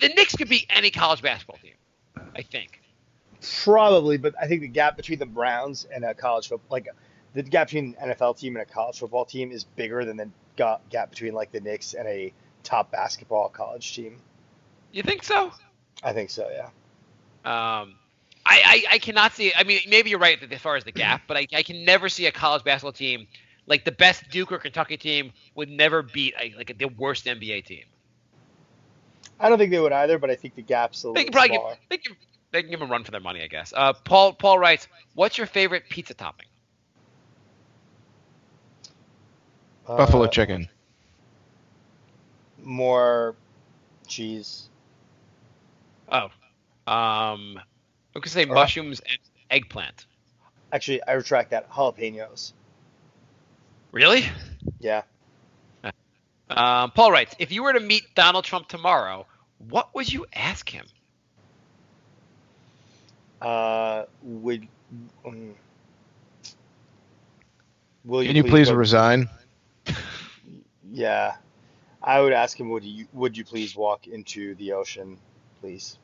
the Knicks could beat any college basketball team, I think. Probably, but I think the gap between the Browns and a college football, like the gap between an NFL team and a college football team, is bigger than the gap between like the Knicks and a top basketball college team. You think so? I think so, yeah. I cannot see. I mean, maybe you're right as far as the gap, but I can never see a college basketball team like the best Duke or Kentucky team would never beat the worst NBA team. I don't think they would either, but I think the gap's a little bit smaller. They can give them a run for their money, I guess. Paul writes, what's your favorite pizza topping? Buffalo chicken. More cheese. Oh. I'm going to say mushrooms and eggplant. Actually, I retract that. Jalapenos. Really? Yeah. Paul writes, if you were to meet Donald Trump tomorrow, what would you ask him? Will Can you please resign? Yeah, I would ask him. Would you please walk into the ocean, please?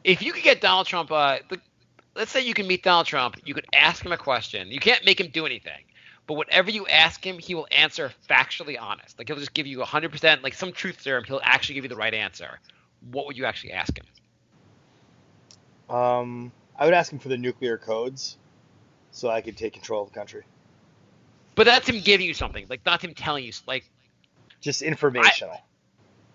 If you could get Donald Trump, let's say you can meet Donald Trump, you could ask him a question. You can't make him do anything, but whatever you ask him, he will answer factually honest. Like he'll just give you 100%, like some truth serum. He'll actually give you the right answer. What would you actually ask him? I would ask him for the nuclear codes, so I could take control of the country. But that's him giving you something, like not him telling you, like just informational.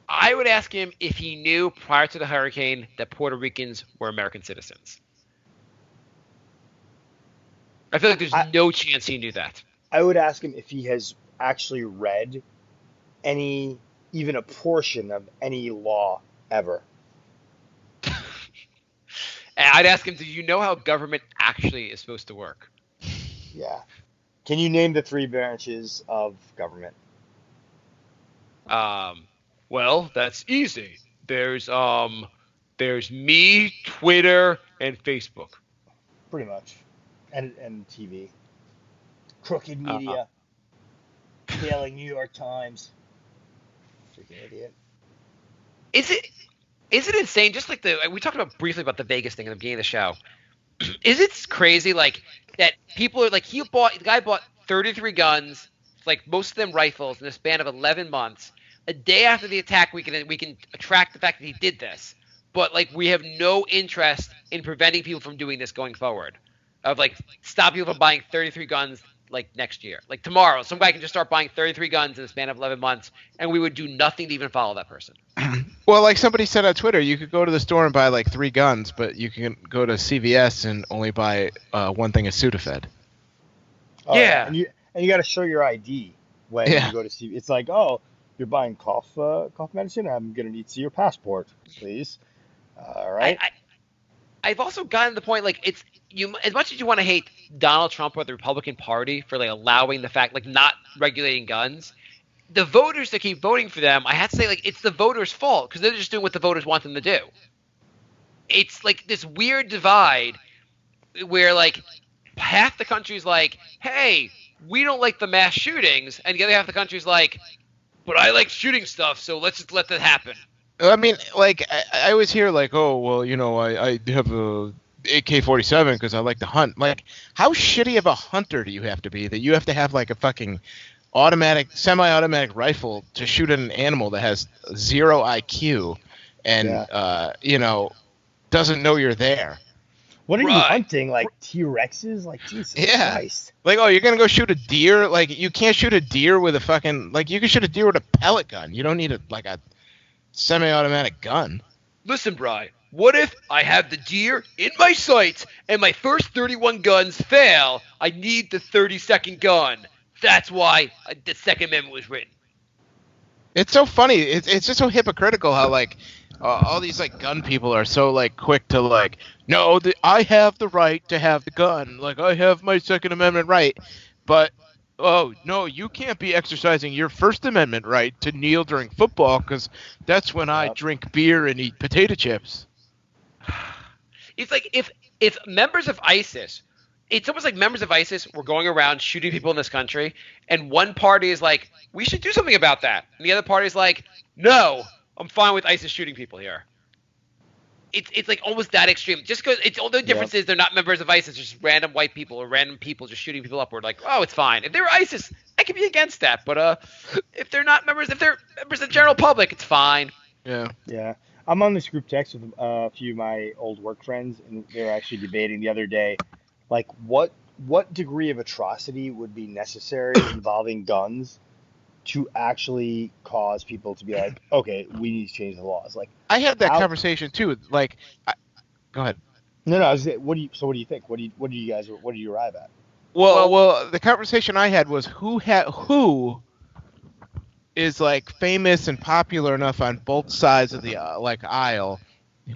I would ask him if he knew prior to the hurricane that Puerto Ricans were American citizens. I feel like there's no chance he knew that. I would ask him if he has actually read even a portion of any law ever. I'd ask him, do you know how government actually is supposed to work? Yeah. Can you name the 3 branches of government? Well, that's easy. There's me, Twitter, and Facebook. Pretty much. And TV. Crooked media. Failing New York Times. Freaking idiot. Is it insane? Just like we talked about briefly about the Vegas thing at the beginning of the show. Is it crazy like that people are like the guy bought 33 guns, like most of them rifles in a span of 11 months. a day after the attack, we can track the fact that he did this. But like we have no interest in preventing people from doing this going forward. Of like stop people from buying 33 guns like next year. Like tomorrow, some guy can just start buying 33 guns in the span of 11 months, and we would do nothing to even follow that person. Well, like somebody said on Twitter, you could go to the store and buy like 3 guns, but you can go to CVS and only buy one thing of Sudafed. Oh, Yeah. and you got to show your ID when Yeah. you go to see. It's like, oh, you're buying cough medicine. I'm gonna need to see your passport, please. All right. I've also gotten to the point like it's you as much as you want to hate Donald Trump or the Republican Party for like allowing the fact like not regulating guns, the voters that keep voting for them, I have to say like it's the voters' fault because they're just doing what the voters want them to do. It's like this weird divide where like half the country's like, hey, we don't like the mass shootings, and the other half of the country's like, but I like shooting stuff, so let's just let that happen. I mean, like I always hear like, oh, well, I have a AK-47 because I like to hunt. Like, how shitty of a hunter do you have to be that you have to have like a fucking semi-automatic rifle to shoot at an animal that has 0 IQ and doesn't know you're there? What are you Right. hunting? Like T-Rexes? Like Jesus Yeah. Christ. Like, oh, you're gonna go shoot a deer? Like, you can't shoot a deer with a fucking you can shoot a deer with a pellet gun. You don't need a semi-automatic gun. Listen, Bri, what if I have the deer in my sights and my first 31 guns fail? I need the 32nd gun. That's why the Second Amendment was written. It's so funny. It's just so hypocritical how like all these like gun people are so like quick to like, no, I have the right to have the gun. Like I have my Second Amendment right, but oh no, you can't be exercising your First Amendment right to kneel during football because that's when I drink beer and eat potato chips. It's like if members of ISIS, it's almost like members of ISIS were going around shooting people in this country, and one party is like, we should do something about that, and the other party is like, no, I'm fine with ISIS shooting people here. It's like almost that extreme. Just because it's all the difference is they're not members of ISIS, just random white people or random people just shooting people up. We're like, oh, it's fine. If they're ISIS, I could be against that. But if they're not members, if they're members of the general public, it's fine. Yeah. Yeah. I'm on this group text with a few of my old work friends, and they're actually debating the other day, like what degree of atrocity would be necessary involving guns to actually cause people to be like, okay, we need to change the laws. Like, I had that how- conversation too. Like, go ahead. no, I was what do you think? What do you arrive at? Well, the conversation I had was who is like famous and popular enough on both sides of the aisle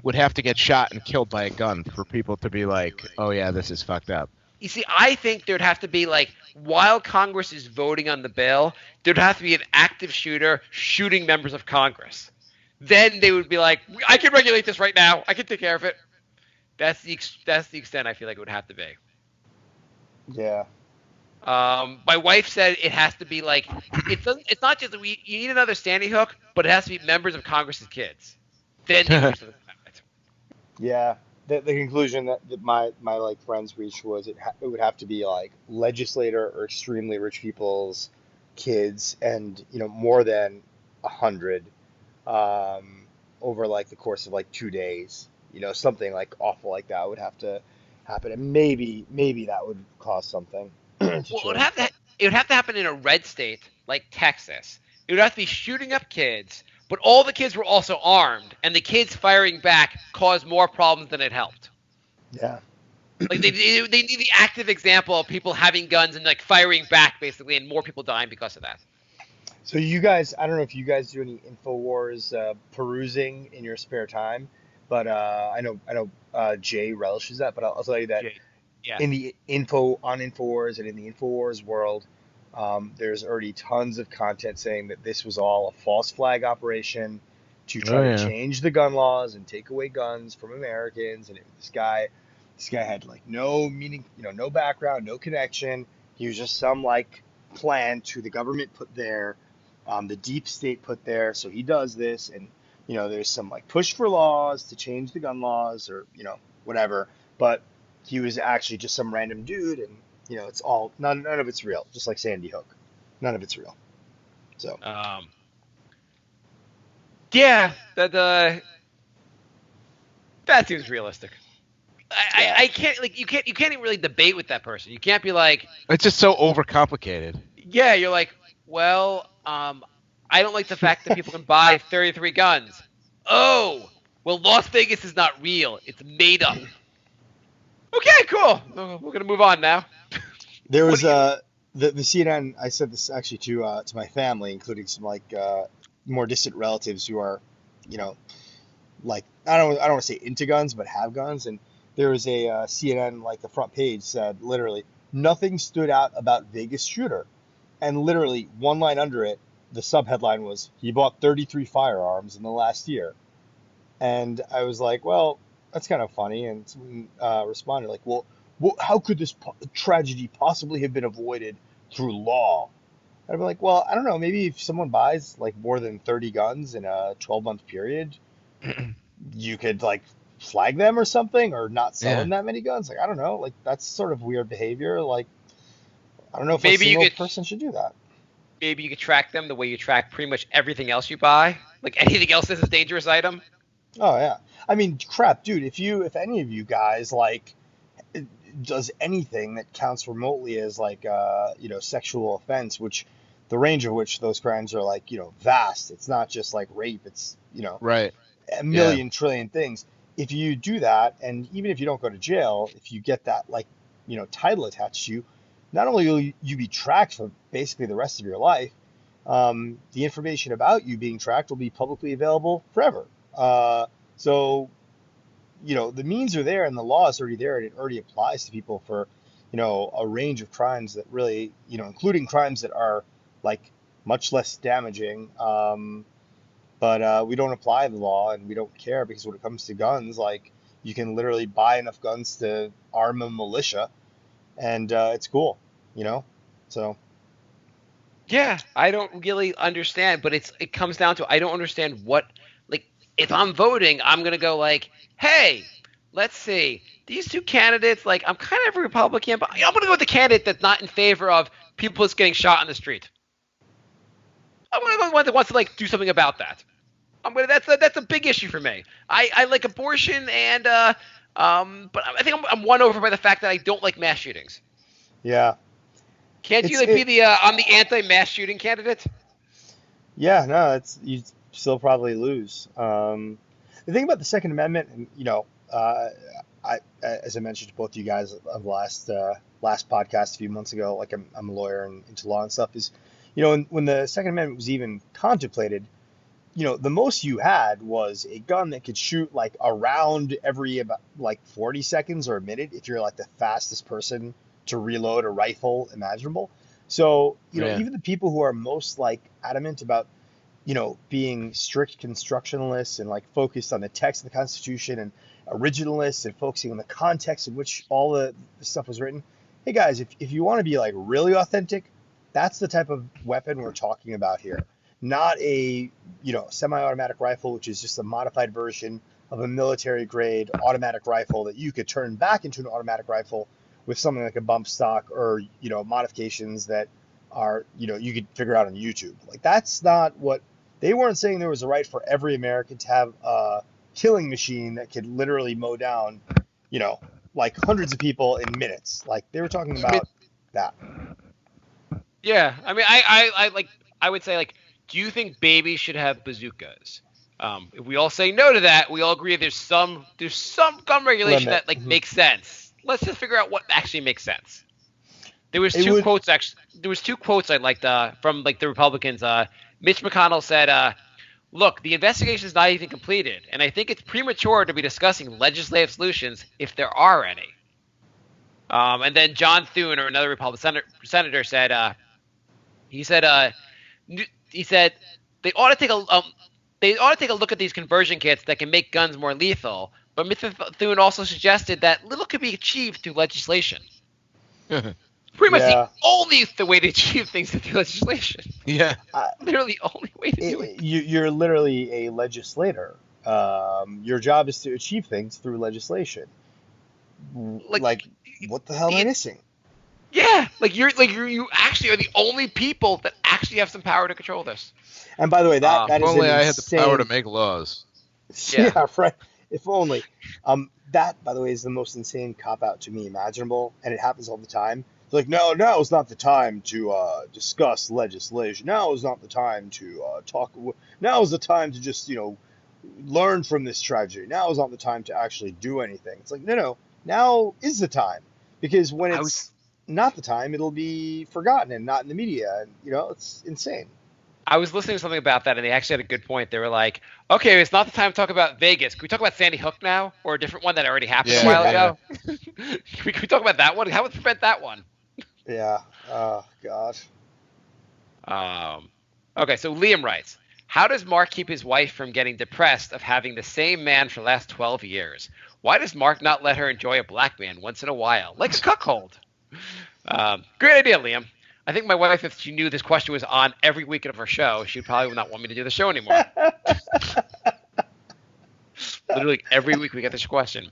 would have to get shot and killed by a gun for people to be like, oh yeah, this is fucked up. You see, I think there'd have to be like, while Congress is voting on the bill, there'd have to be an active shooter shooting members of Congress. Then they would be like, I can regulate this right now. I can take care of it. That's the extent I feel like it would have to be. Yeah. My wife said it has to be like it's not just you need another Sandy Hook, but it has to be members of Congress's kids. Then they use the amendment. Yeah. The conclusion that my like friends reached was it would have to be like legislator or extremely rich people's kids, and more than 100 over like the course of like 2 days. Something like awful like that would have to happen, and maybe that would cause something. Well, it would have to happen in a red state like Texas. It would have to be shooting up kids, but all the kids were also armed, and the kids firing back caused more problems than it helped. Yeah. Like they need the active example of people having guns and like firing back basically, and more people dying because of that. So you guys, I don't know if you guys do any InfoWars perusing in your spare time, but I know Jay relishes that. But I'll tell you that Yeah. in the InfoWars and in the InfoWars world, there's already tons of content saying that this was all a false flag operation to try to change the gun laws and take away guns from Americans. And this guy had like no meaning, no background, no connection. He was just some like plan to the government put there, the deep state put there. So he does this, and there's some like push for laws to change the gun laws or whatever. But he was actually just some random dude, and it's all none of it's real. Just like Sandy Hook, none of it's real. So Yeah, that seems realistic. I can't you can't even really debate with that person. You can't be like, It's just so overcomplicated. yeah, you're like, well, I don't like the fact that people can buy 33 guns. Oh, well, Las Vegas is not real. It's made up. Okay, cool. We're gonna move on now. There What was do you? the CNN. I said this actually to my family, including some more distant relatives who are, you know, like I don't want to say into guns, but have guns. And there was a CNN, like the front page said literally nothing stood out about Vegas shooter, and literally one line under it, the sub headline was he bought 33 firearms in the last year. And I was like, well, that's kind of funny. And someone responded like, well, how could this tragedy possibly have been avoided through law? I'd be like, well, I don't know. Maybe if someone buys like more than 30 guns in a 12-month period, you could like flag them or something, or not sell Yeah. them that many guns. Like, I don't know. Like, that's sort of weird behavior. Like, I don't know if a Maybe you single could person should do that. maybe you could track them the way you track pretty much everything else you buy. Like anything else is a dangerous item. Oh yeah. I mean, crap, dude. If any of you guys like does anything that counts remotely as like sexual offense, which the range of which those crimes are like vast. It's not just like rape. It's Right. a Yeah. million trillion things. If you do that, and even if you don't go to jail, if you get that like title attached to you, not only will you be tracked for basically the rest of your life, the information about you being tracked will be publicly available forever. So the means are there and the law is already there and it already applies to people for, a range of crimes that really, including crimes that are like much less damaging. But we don't apply the law and we don't care because when it comes to guns, like you can literally buy enough guns to arm a militia and it's cool, you know? So, Yeah, I don't really understand, but it comes down to I don't understand what like if I'm voting, I'm gonna go like, hey, let's see these two candidates. Like I'm kind of a Republican, but I'm gonna go with the candidate that's not in favor of people just getting shot on the street. I'm gonna go with one that wants to like do something about that. That's a big issue for me. I like abortion and but I think I'm won over by the fact that I don't like mass shootings. yeah. Can't you It's like be it the I'm the anti-mass shooting candidate? Yeah, no, it's you still probably lose. The thing about the Second Amendment, and as I mentioned to both of you guys of last podcast a few months ago, like I'm a lawyer and into law and stuff, is when the Second Amendment was even contemplated, the most you had was a gun that could shoot like around every about like 40 seconds or a minute if you're like the fastest person to reload a rifle imaginable. So, Yeah. even the people who are most like adamant about, being strict constructionalists and like focused on the text of the Constitution and originalists and focusing on the context in which all the stuff was written. Hey guys, if you want to be like really authentic, that's the type of weapon we're talking about here. Not a, semi-automatic rifle, which is just a modified version of a military grade automatic rifle that you could turn back into an automatic rifle with something like a bump stock or, modifications that are, you could figure out on YouTube. Like that's not what they weren't saying. There was a right for every American to have a killing machine that could literally mow down, like hundreds of people in minutes. Like they were talking I mean, about that. Yeah, I mean, I like I would say like, do you think babies should have bazookas? If we all say no to that, we all agree there's some gun regulation Limit. that like makes sense. Let's just figure out what actually makes sense. There was It two would, quotes actually. There was two quotes I liked from like the Republicans. Mitch McConnell said, "Look, the investigation is not even completed, and I think it's premature to be discussing legislative solutions if there are any." And then John Thune, or another Republican senator, said, he said, he said they ought to take a look at these conversion kits that can make guns more lethal. But Mr. Thune also suggested that little could be achieved through legislation. Pretty much yeah. the way to achieve things is through legislation. yeah. Literally the only way to do it. You're literally a legislator. Your job is to achieve things through legislation. Like Like, what the hell am I missing? Yeah, you actually are the only people that actually have some power to control this. And by the way, that If that is an only I had the power to insane. make laws. Yeah. Yeah, right. If only. That, by the way, is the most insane cop out to me imaginable, and it happens all the time. It's like, no, now is not the time to discuss legislation. Now is not the time to talk. Now is the time to just, learn from this tragedy. Now is not the time to actually do anything. It's like, no, no, now is the time, because when I was it's not the time, it'll be forgotten and not in the media, and it's insane. I was listening to something about that, and they actually had a good point. They were like, "Okay, it's not the time to talk about Vegas. Can we talk about Sandy Hook now, or a different one that already happened a while Yeah. ago? Can we talk about that one? How would prevent that one?" Yeah. Oh God. Um, okay, so Liam writes, "How does Mark keep his wife from getting depressed of having the same man for the last 12 years? Why does Mark not let her enjoy a black man once in a while, like a cuckold?" Great idea, Liam. I think my wife, if she knew this question was on every week of her show, she'd probably not want me to do the show anymore. Literally every week we get this question.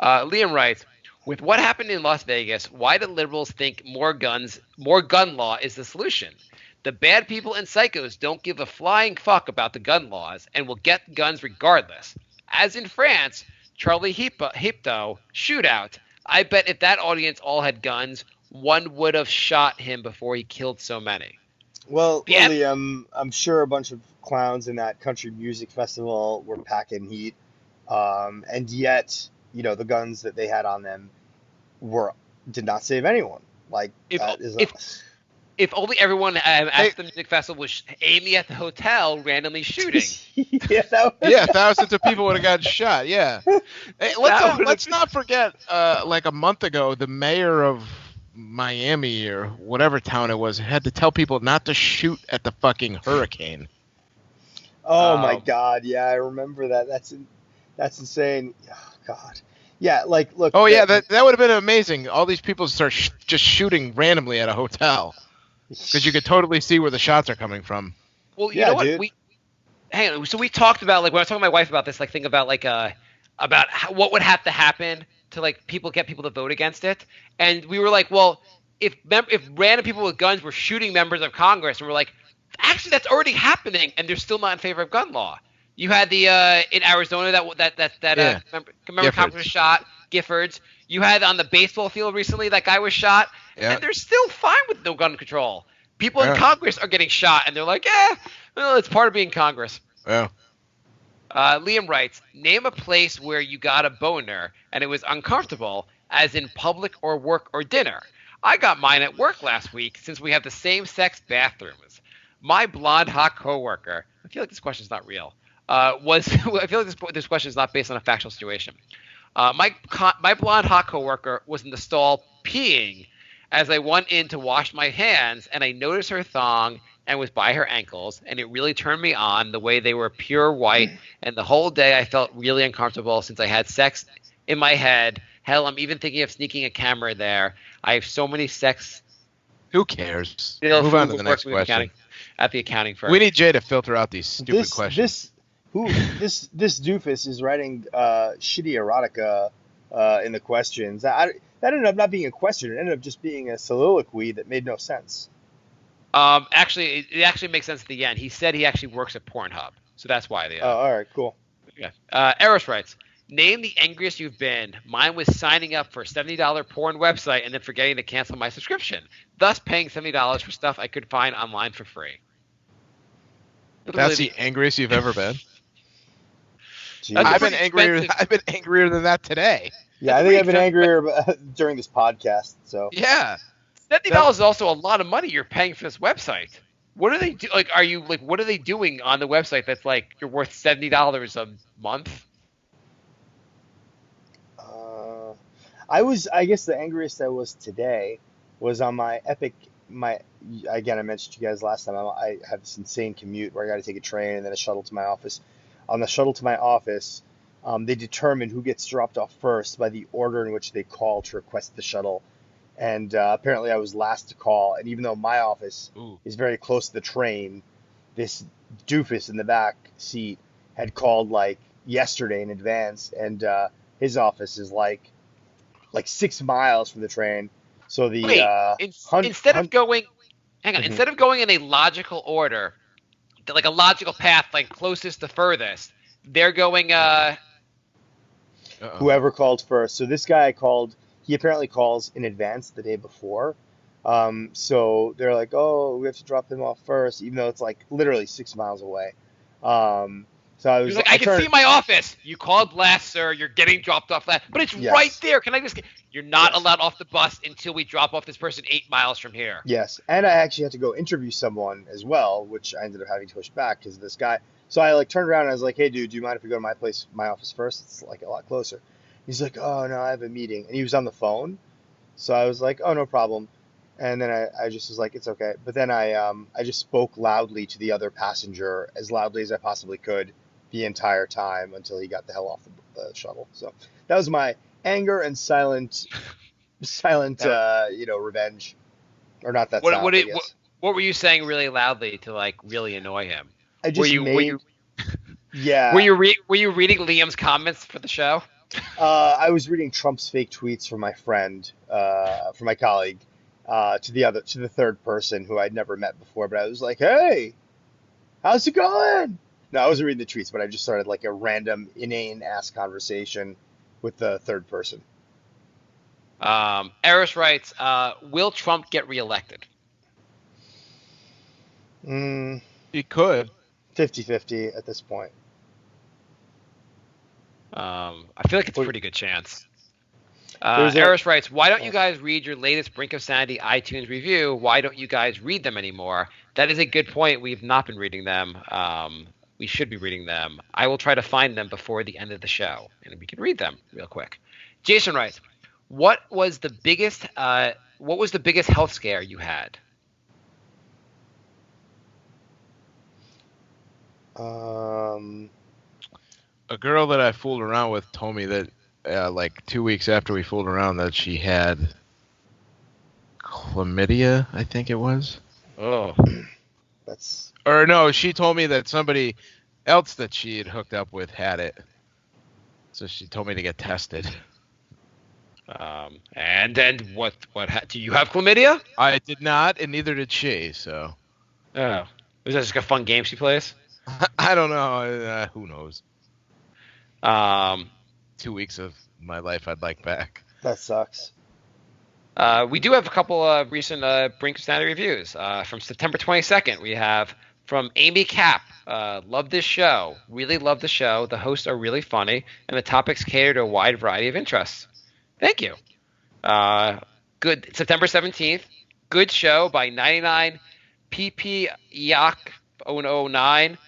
Liam writes, with what happened in Las Vegas, why do liberals think more gun law is the solution? The bad people and psychos don't give a flying fuck about the gun laws and will get guns regardless. As in France, Charlie Hebdo shootout. I bet if that audience all had guns, one would have shot him before he killed so many. Well, The em- Liam, I'm sure a bunch of clowns in that country music festival were packing heat, and yet, the guns that they had on them were did not save anyone. Like if that is if if only everyone Hey, at the music festival was aiming at the hotel, randomly shooting. yeah, that was, yeah, thousands of people would have gotten shot. Yeah. Hey, That would have let's been. not forget. Like a month ago, the mayor of Miami or whatever town it was had to tell people not to shoot at the fucking hurricane. oh my Um, God, yeah, I remember that. That's insane. Oh God, yeah, like look, Oh yeah, that would have been amazing. All these people start just shooting randomly at a hotel because you could totally see where the shots are coming from. well, you yeah, know what? dude. Hang on. So we talked about like when I was talking to my wife about this, like think about like about what would have to happen to like get people to vote against it, and we were like, well, if random people with guns were shooting members of Congress, and we're like, actually that's already happening, and they're still not in favor of gun law. You had the in Arizona Yeah, remember Congress was Giffords. shot, Giffords. You had on the baseball field recently that guy was shot, Yeah, and they're still fine with no gun control. People in yeah, Congress are getting shot, and they're like, well, it's part of being Congress. yeah. Liam writes, name a place where you got a boner and it was uncomfortable, as in public or work or dinner. I got mine at work last week since we have the same sex bathrooms. My blonde hot coworker, I feel like this question is not real, I feel like this question is not based on a factual situation. My blonde hot coworker was in the stall peeing as I went in to wash my hands, and I noticed her thong and was by her ankles, and it really turned me on the way they were pure white. And the whole day I felt really uncomfortable since I had sex in my head. Hell, I'm even thinking of sneaking a camera there. I have so many sex. Who cares? You know, Move on to who the works next with question. at the accounting firm. We need Jay to filter out these stupid This questions. this who this doofus is writing shitty erotica in the questions. That ended up not being a question. It ended up just being a soliloquy that made no sense. Actually, it actually makes sense at the end. He said he actually works at Pornhub, so that's why the. Oh, all right, cool. Yeah. Eros writes, name the angriest you've been. Mine was signing up for a $70 porn website and then forgetting to cancel my subscription, thus paying $70 for stuff I could find online for free. That's Literally, the angriest you've ever been. that's a Jesus. pretty expensive. I've been angrier than that today. Yeah, That's I a think pretty I've been expensive. angrier during this podcast. So Yeah. $70 is also a lot of money you're paying for this website. What are they do? Like, are you like, what are they doing on the website that's like you're worth $70 a month? uh, I guess the angriest I was today was on my epic, my, again, I mentioned to you guys last time, I have this insane commute where I got to take a train and then a shuttle to my office. On the shuttle to my office, they determine who gets dropped off first by the order in which they call to request the shuttle. And apparently I was last to call. And even though my office Ooh. is very close to the train, this doofus in the back seat had called like yesterday in advance, and his office is like 6 miles from the train. So the Wait, instead of going, hang on, mhm. instead of going in a logical order, like a logical path, like closest to furthest, they're going. Uh-oh. Whoever called first. So this guy called. He apparently calls in advance the day before. So they're like, oh, we have to drop him off first, even though it's like literally 6 miles away. Um, so You're like, I I can see turned, my office. You called last, sir. You're getting dropped off last, but it's right yes, there. Can I just get? You're not yes, allowed off the bus until we drop off this person 8 miles from here. yes. And I actually had to go interview someone as well, which I ended up having to push back because this guy. So I like turned around and I was like, hey, dude, do you mind if we go to my place, my office first? It's like a lot closer. He's like, oh no, I have a meeting, and he was on the phone. So I was like, oh, no problem. And then I just was like, it's okay. But then I just spoke loudly to the other passenger, as loudly as I possibly could, the entire time until he got the hell off the shuttle. So that was my anger and silent, That, revenge, or not that what silent, what I it, guess. what were you saying really loudly to like really annoy him? I Were just you were made, you yeah. were you reading Liam's comments for the show? I was reading Trump's fake tweets from my friend, from my colleague, to the third person who I'd never met before. But I was like, "Hey, how's it going?" No, I wasn't reading the tweets, but I just started like a random inane ass conversation with the third person. Eris writes, "Will Trump get reelected?" Mm, He could. 50-50 at this point. I feel like it's a What- pretty good chance. There's a Eris writes, "Why don't you guys read your latest Brink of Sanity iTunes review? Why don't you guys read them anymore?" That is a good point. We've not been reading them. We should be reading them. I will try to find them before the end of the show, and we can read them real quick. Jason writes, "What was the biggest health scare you had?" um, A girl that I fooled around with told me that, like 2 weeks after we fooled around, that she had chlamydia, I think it was. Oh, that's Or no, she told me that somebody else that she had hooked up with had it. So she told me to get tested. and then do you have chlamydia? I did not, and neither did she. So Oh, is that just a fun game she plays? I don't know. Who knows? Um, 2 weeks of my life I'd like back. that sucks. We do have a couple of recent Brink Standard reviews. From September 22nd, we have from Amy Cap. Love this show. Really love the show. The hosts are really funny, and the topics cater to a wide variety of interests. Thank you. Good. September 17th. Good show by 99 PP Yak 009.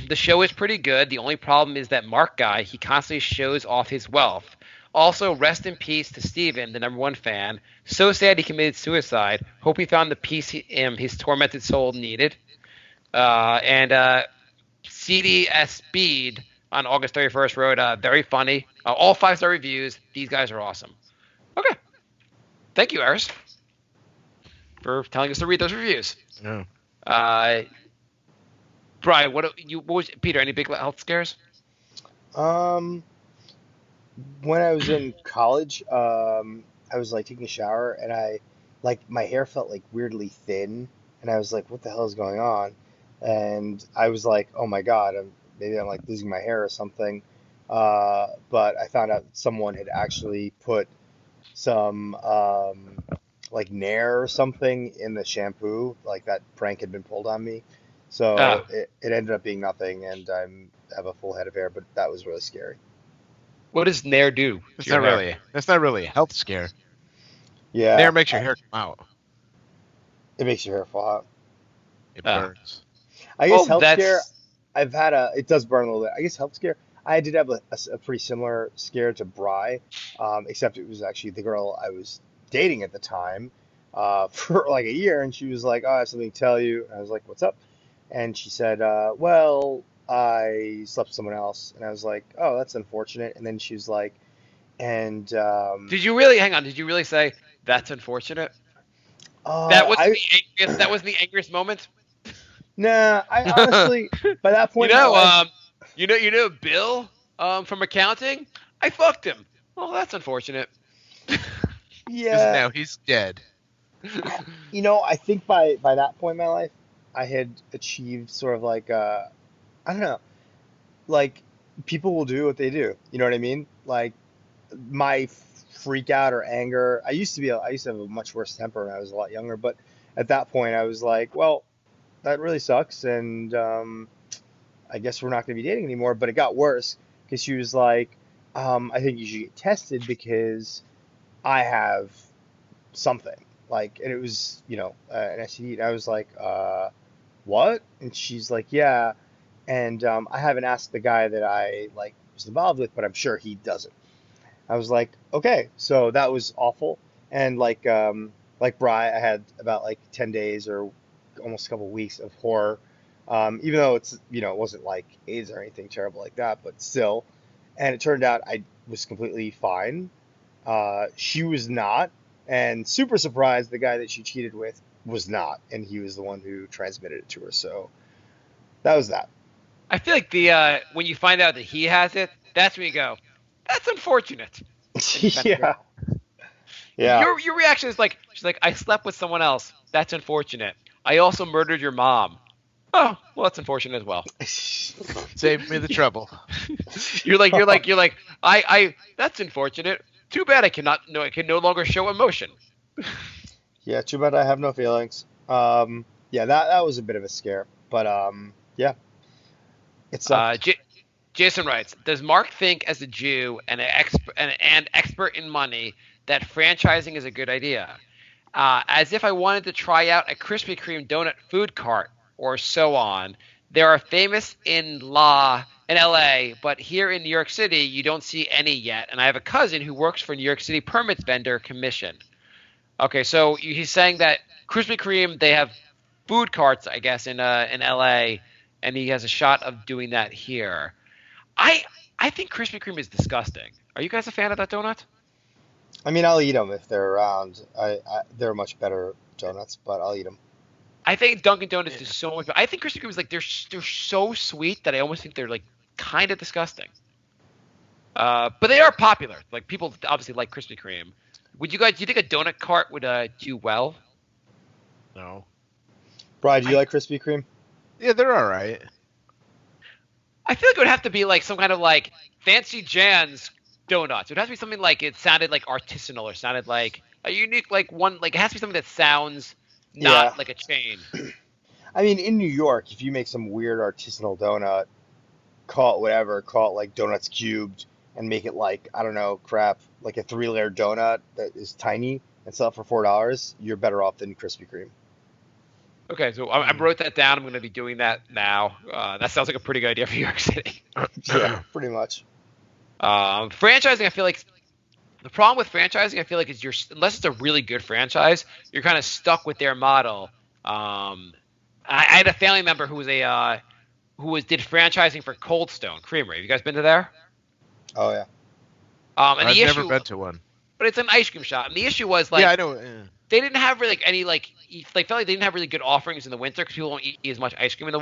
The show is pretty good. The only problem is that Marc guy, he constantly shows off his wealth. Also, rest in peace to Steven, the number one fan. So sad he committed suicide. Hope he found the peace his tormented soul needed. And CDS Speed on August 31st wrote, very funny. All 5-star reviews. These guys are awesome. Okay. Thank you, Eris, for telling us to read those reviews. Yeah. Brian, what was Peter? Any big health scares? Um, when I was in college, I was like taking a shower and my hair felt like weirdly thin, and I was like, what the hell is going on? And I was like, oh my God, maybe I'm like losing my hair or something. But I found out someone had actually put some like Nair or something in the shampoo, like that prank had been pulled on me. So it ended up being nothing, and have a full head of hair, but that was really scary. What does Nair do? That's not really a health scare. Yeah, Nair makes your hair come out. it makes your hair fall out. It burns. I guess Oh, health that's- scare. It does burn a little bit. I guess health scare. I did have a pretty similar scare to Bry, except it was actually the girl I was dating at the time, for like a year, and she was like, "Oh, I have something to tell you." And I was like, "What's up?" And she said, "Well, I slept with someone else." And I was like, "Oh, that's unfortunate." And then she was like, "And Did you really hang on? Did you really say that's unfortunate? That was the angriest moment. nah, I honestly, by that point, You in my know, life, you know Bill from accounting. I fucked him. Well, that's unfortunate. Because Yeah, now he's dead. I think by that point in my life, I had achieved sort of like I don't know, like people will do what they do. You know what I mean? Like my freak out or anger. I used to have a much worse temper when I was a lot younger, but at that point I was like, well, that really sucks, and I guess we're not going to be dating anymore. But it got worse because she was like, I think you should get tested because I have something. Like, and it was, an STD. And I was like, what? And she's like, yeah. And I haven't asked the guy that I like was involved with, but I'm sure he doesn't. I was like, okay. So that was awful. And like Bri, I had about like 10 days or almost a couple weeks of horror. Even though it wasn't like AIDS or anything terrible like that, but still. And it turned out I was completely fine. She was not, and super surprised the guy that she cheated with was not, and he was the one who transmitted it to her. So that was that. I feel like the when you find out that he has it, that's when you go, "That's unfortunate." And you kind of Yeah, go. yeah. Your reaction is like, she's like, "I slept with someone else. That's unfortunate. I also murdered your mom. Oh, well, that's unfortunate as well." Save me the trouble. You're like, I. That's unfortunate. Too bad I cannot. No, I can no longer show emotion. Yeah, too bad I have no feelings. Yeah, that was a bit of a scare, but yeah, it sucked. J- Jason writes, does Mark think, as a Jew and and expert in money, that franchising is a good idea? As if I wanted to try out a Krispy Kreme donut food cart or so on. There are famous in LA, but here in New York City, you don't see any yet. And I have a cousin who works for New York City Permits Vendor Commission. Okay, so he's saying that Krispy Kreme, they have food carts, I guess, in LA, and he has a shot of doing that here. I I think Krispy Kreme is disgusting. Are you guys a fan of that donut? I mean, I'll eat them if they're around. They're much better donuts, but I'll eat them. I think Dunkin' Donuts is Yeah. so much. I think Krispy Kreme is like they're so sweet that I almost think they're like kind of disgusting. But they are popular. Like people obviously like Krispy Kreme. Would you guys? Do you think a donut cart would do well? No. Brian, do you I like Krispy Kreme? Yeah, they're all right. I feel like it would have to be like some kind of like Fancy Jan's donuts. It would have to be something like it sounded like artisanal or sounded like a unique like one. Like it has to be something that sounds Yeah. not like a chain. I mean, in New York, if you make some weird artisanal donut, call it whatever, call it like donuts cubed, and make it like, I don't know, crap, like a three-layer donut that is tiny and sell it for $4, you're better off than Krispy Kreme. Okay, so I Hmm. wrote that down. I'm going to be doing that now. That sounds like a pretty good idea for New York City. Yeah, pretty much. Franchising, I feel like the problem with franchising, I feel like, is unless it's a really good franchise, you're kind of stuck with their model. I had a family member who was did franchising for Cold Stone Creamery. Have you guys been to there? Oh yeah. And I've the never issue, been to one. but it's an ice cream shop, and the issue was Yeah, like I know. they didn't have really like any felt like they didn't have really good offerings in the winter because people don't eat as much ice cream in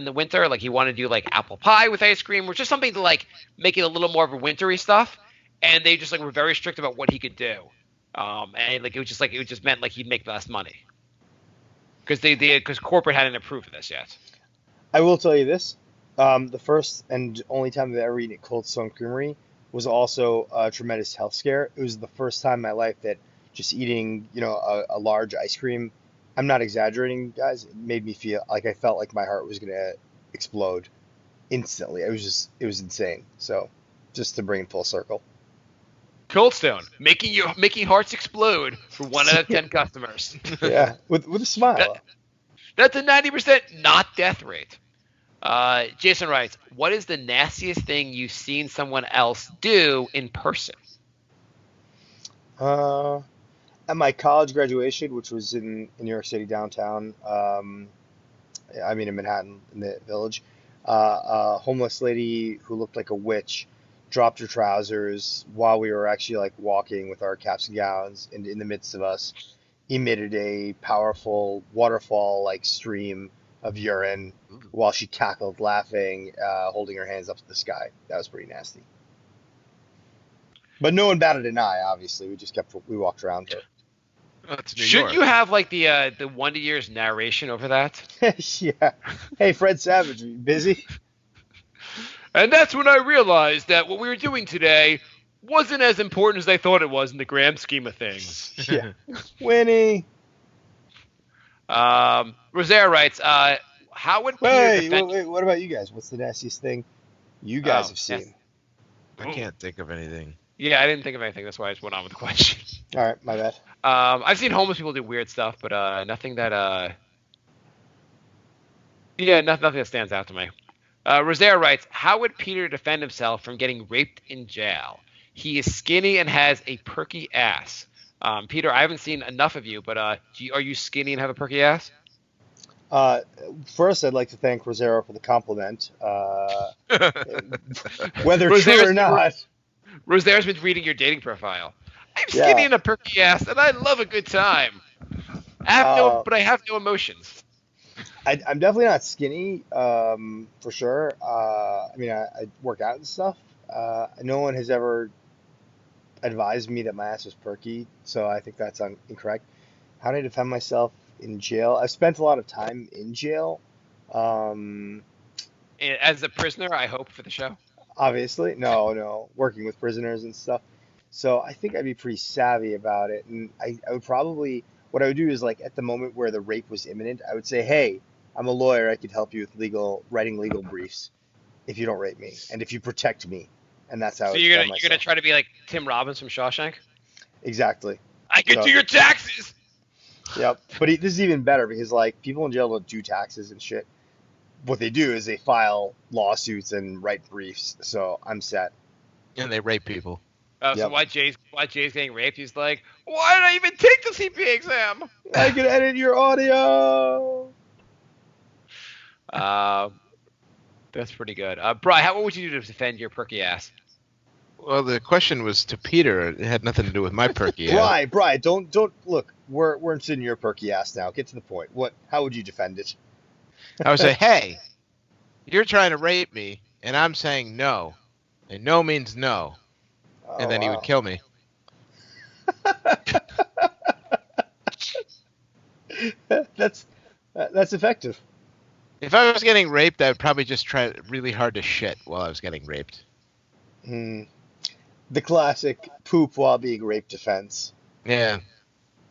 the winter. Like he wanted to do like apple pie with ice cream, or just something to like make it a little more of a wintry stuff. And they just like were very strict about what he could do. And like it just meant like he'd make less money because because corporate hadn't approved of this yet. I will tell you this. The first and only time I've ever eaten at Cold Stone Creamery was also a tremendous health scare. It was the first time in my life that just eating, a large ice cream, I'm not exaggerating, guys, it made me feel like I felt like my heart was gonna explode instantly. It was insane. So, just to bring it full circle. Cold Stone making hearts explode for 1 out of 10 customers. Yeah, with a that, smile. that's a 90% not death rate. Jason writes, "What is the nastiest thing you've seen someone else do in person?" Uh, at my college graduation, which was in New York City downtown, I mean in Manhattan, in the Village, a homeless lady who looked like a witch dropped her trousers while we were actually like walking with our caps and gowns, and in the midst of us, emitted a powerful waterfall like stream of urine while she cackled, laughing, holding her hands up to the sky. That was pretty nasty. But no one batted an eye. Obviously, we walked around her. That's New Shouldn't York. you have like the Wonder Years narration over that? Yeah. Hey, Fred Savage, are you busy? And that's when I realized that what we were doing today wasn't as important as I thought it was in the grand scheme of things. Yeah. Winnie. Rosaire writes, how would Peter defend? Wait. What about you guys? What's the nastiest thing you guys Oh, have yes. seen? I can't think of anything. Yeah, I didn't think of anything. That's why I just went on with the question. All right, my bad. I've seen homeless people do weird stuff, but nothing that nothing that stands out to me. Rosaire writes, how would Peter defend himself from getting raped in jail? He is skinny and has a perky ass. Peter, I haven't seen enough of you, but are you skinny and have a perky ass? First, I'd like to thank Rosero for the compliment. Whether true or not. Rosaire's been reading your dating profile. I'm Yeah. skinny and a perky ass, and I love a good time. But I have no emotions. I'm definitely not skinny, for sure. I mean, I work out and stuff. No one has ever advised me that my ass was perky, so I think that's incorrect. How do I defend myself in jail? I've spent a lot of time in jail. As a prisoner, I hope for the show. Obviously, no, working with prisoners and stuff. So I think I'd be pretty savvy about it, and I would probably what I would do is like at the moment where the rape was imminent, I would say, "Hey, I'm a lawyer. I could help you with writing legal briefs if you don't rape me and if you protect me." And that's how. So I you're defend gonna myself. try to be like Tim Robbins from Shawshank? Exactly. I can So- do your taxes. Yep. But this is even better because like people in jail don't do taxes and shit. What they do is they file lawsuits and write briefs. So I'm set. And they rape people. So Yep. why Jay's getting raped? He's like, why did I even take the CPA exam? I can edit your audio. That's pretty good. Brian, what would you do to defend your perky ass? Well, the question was to Peter. It had nothing to do with my perky ass. Brian, don't look. We're interested in your perky ass now. Get to the point. How would you defend it? I would say, hey, you're trying to rape me, and I'm saying no. And no means no. And then he would kill me. That's effective. If I was getting raped, I would probably just try really hard to shit while I was getting raped. The classic poop while being raped defense. Yeah.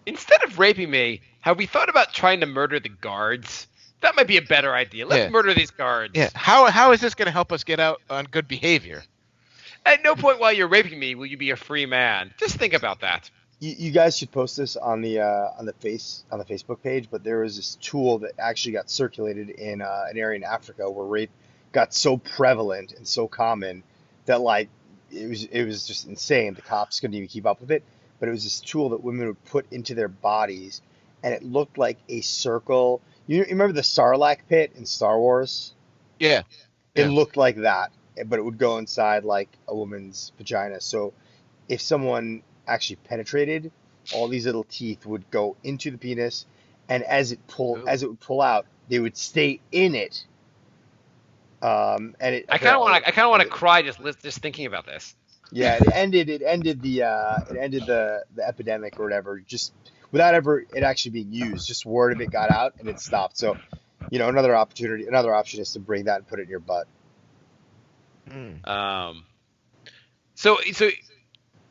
Instead of raping me, have we thought about trying to murder the guards? That might be a better idea. Let's murder these guards. Yeah. How is this going to help us get out on good behavior? At no point while you're raping me will you be a free man. Just think about that. You guys should post this on the Facebook page. But there was this tool that actually got circulated in an area in Africa where rape got so prevalent and so common that like it was just insane. The cops couldn't even keep up with it. But it was this tool that women would put into their bodies, and it looked like a circle. You remember the Sarlacc pit in Star Wars? Yeah. It looked like that, but it would go inside like a woman's vagina. So if someone actually penetrated, all these little teeth would go into the penis, and as it would pull out, they would stay in it. And I kind of want to cry just thinking about this. Yeah, it ended the epidemic or whatever, just without it actually being used. Just word of it got out and it stopped. So, another option is to bring that and put it in your butt. So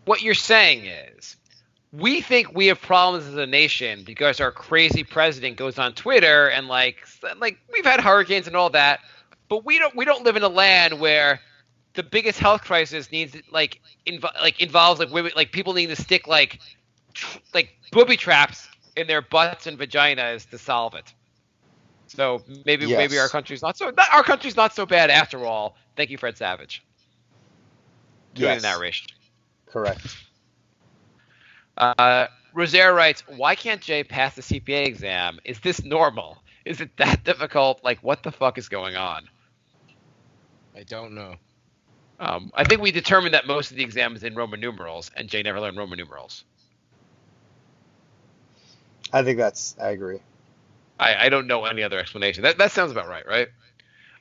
what you're saying is we think we have problems as a nation because our crazy president goes on Twitter and like we've had hurricanes and all that, but we don't live in a land where the biggest health crisis involves like women, like people needing to stick like booby traps in their butts and vaginas to solve it. So maybe our country's not so bad after all. Thank you, Fred Savage. Doing the narration. Correct. Rosaire writes, why can't Jay pass the CPA exam? Is this normal? Is it that difficult? Like, what the fuck is going on? I don't know. I think we determined that most of the exam is in Roman numerals, and Jay never learned Roman numerals. I agree. I don't know any other explanation. That sounds about right?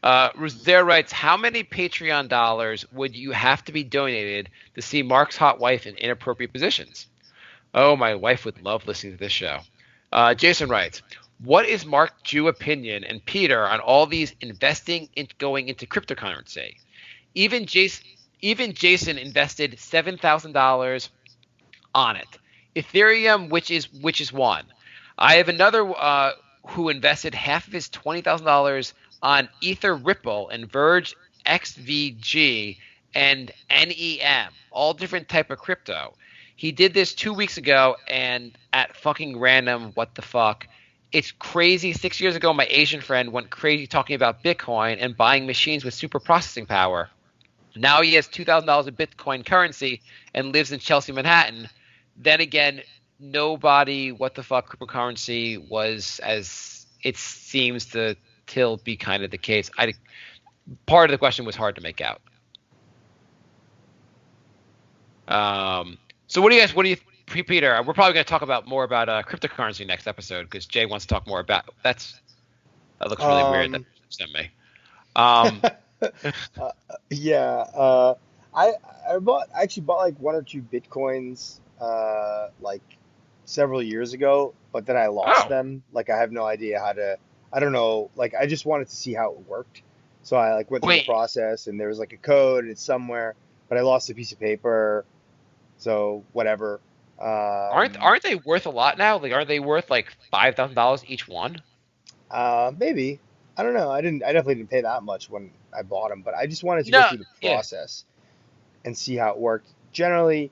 Rosaire writes, how many Patreon dollars would you have to be donated to see Mark's hot wife in inappropriate positions? Oh, my wife would love listening to this show. Jason writes, what is Mark Jew opinion and Peter on all these investing in going into cryptocurrency? Even Jason, even Jason invested $7,000 on it. Ethereum, which is one. I have another who invested half of his $20,000 on Ether Ripple and Verge XVG and NEM, all different type of crypto. He did this 2 weeks ago and at fucking random. What the fuck? It's crazy. 6 years ago, my Asian friend went crazy talking about Bitcoin and buying machines with super processing power. Now he has $2,000 of Bitcoin currency and lives in Chelsea, Manhattan. Then again, nobody, what the fuck, cryptocurrency was as it seems to still be kind of the case. Part of the question was hard to make out. So what do you, Peter? We're probably going to talk about more about cryptocurrency next episode because Jay wants to talk more about that looks really weird that you sent me. Yeah, I actually bought like one or two Bitcoins like several years ago, but then I lost Oh, them. Like I have no idea how to. I don't know. Like I just wanted to see how it worked, so I like went through the wait, process, and there was like a code, and it's somewhere, but I lost a piece of paper, so whatever. Um, aren't they worth a lot now? Like, aren't they worth like $5,000 each one? Maybe. I don't know. I definitely didn't pay that much when I bought them, but I just wanted to go No, through the yeah. process and see how it worked. Generally,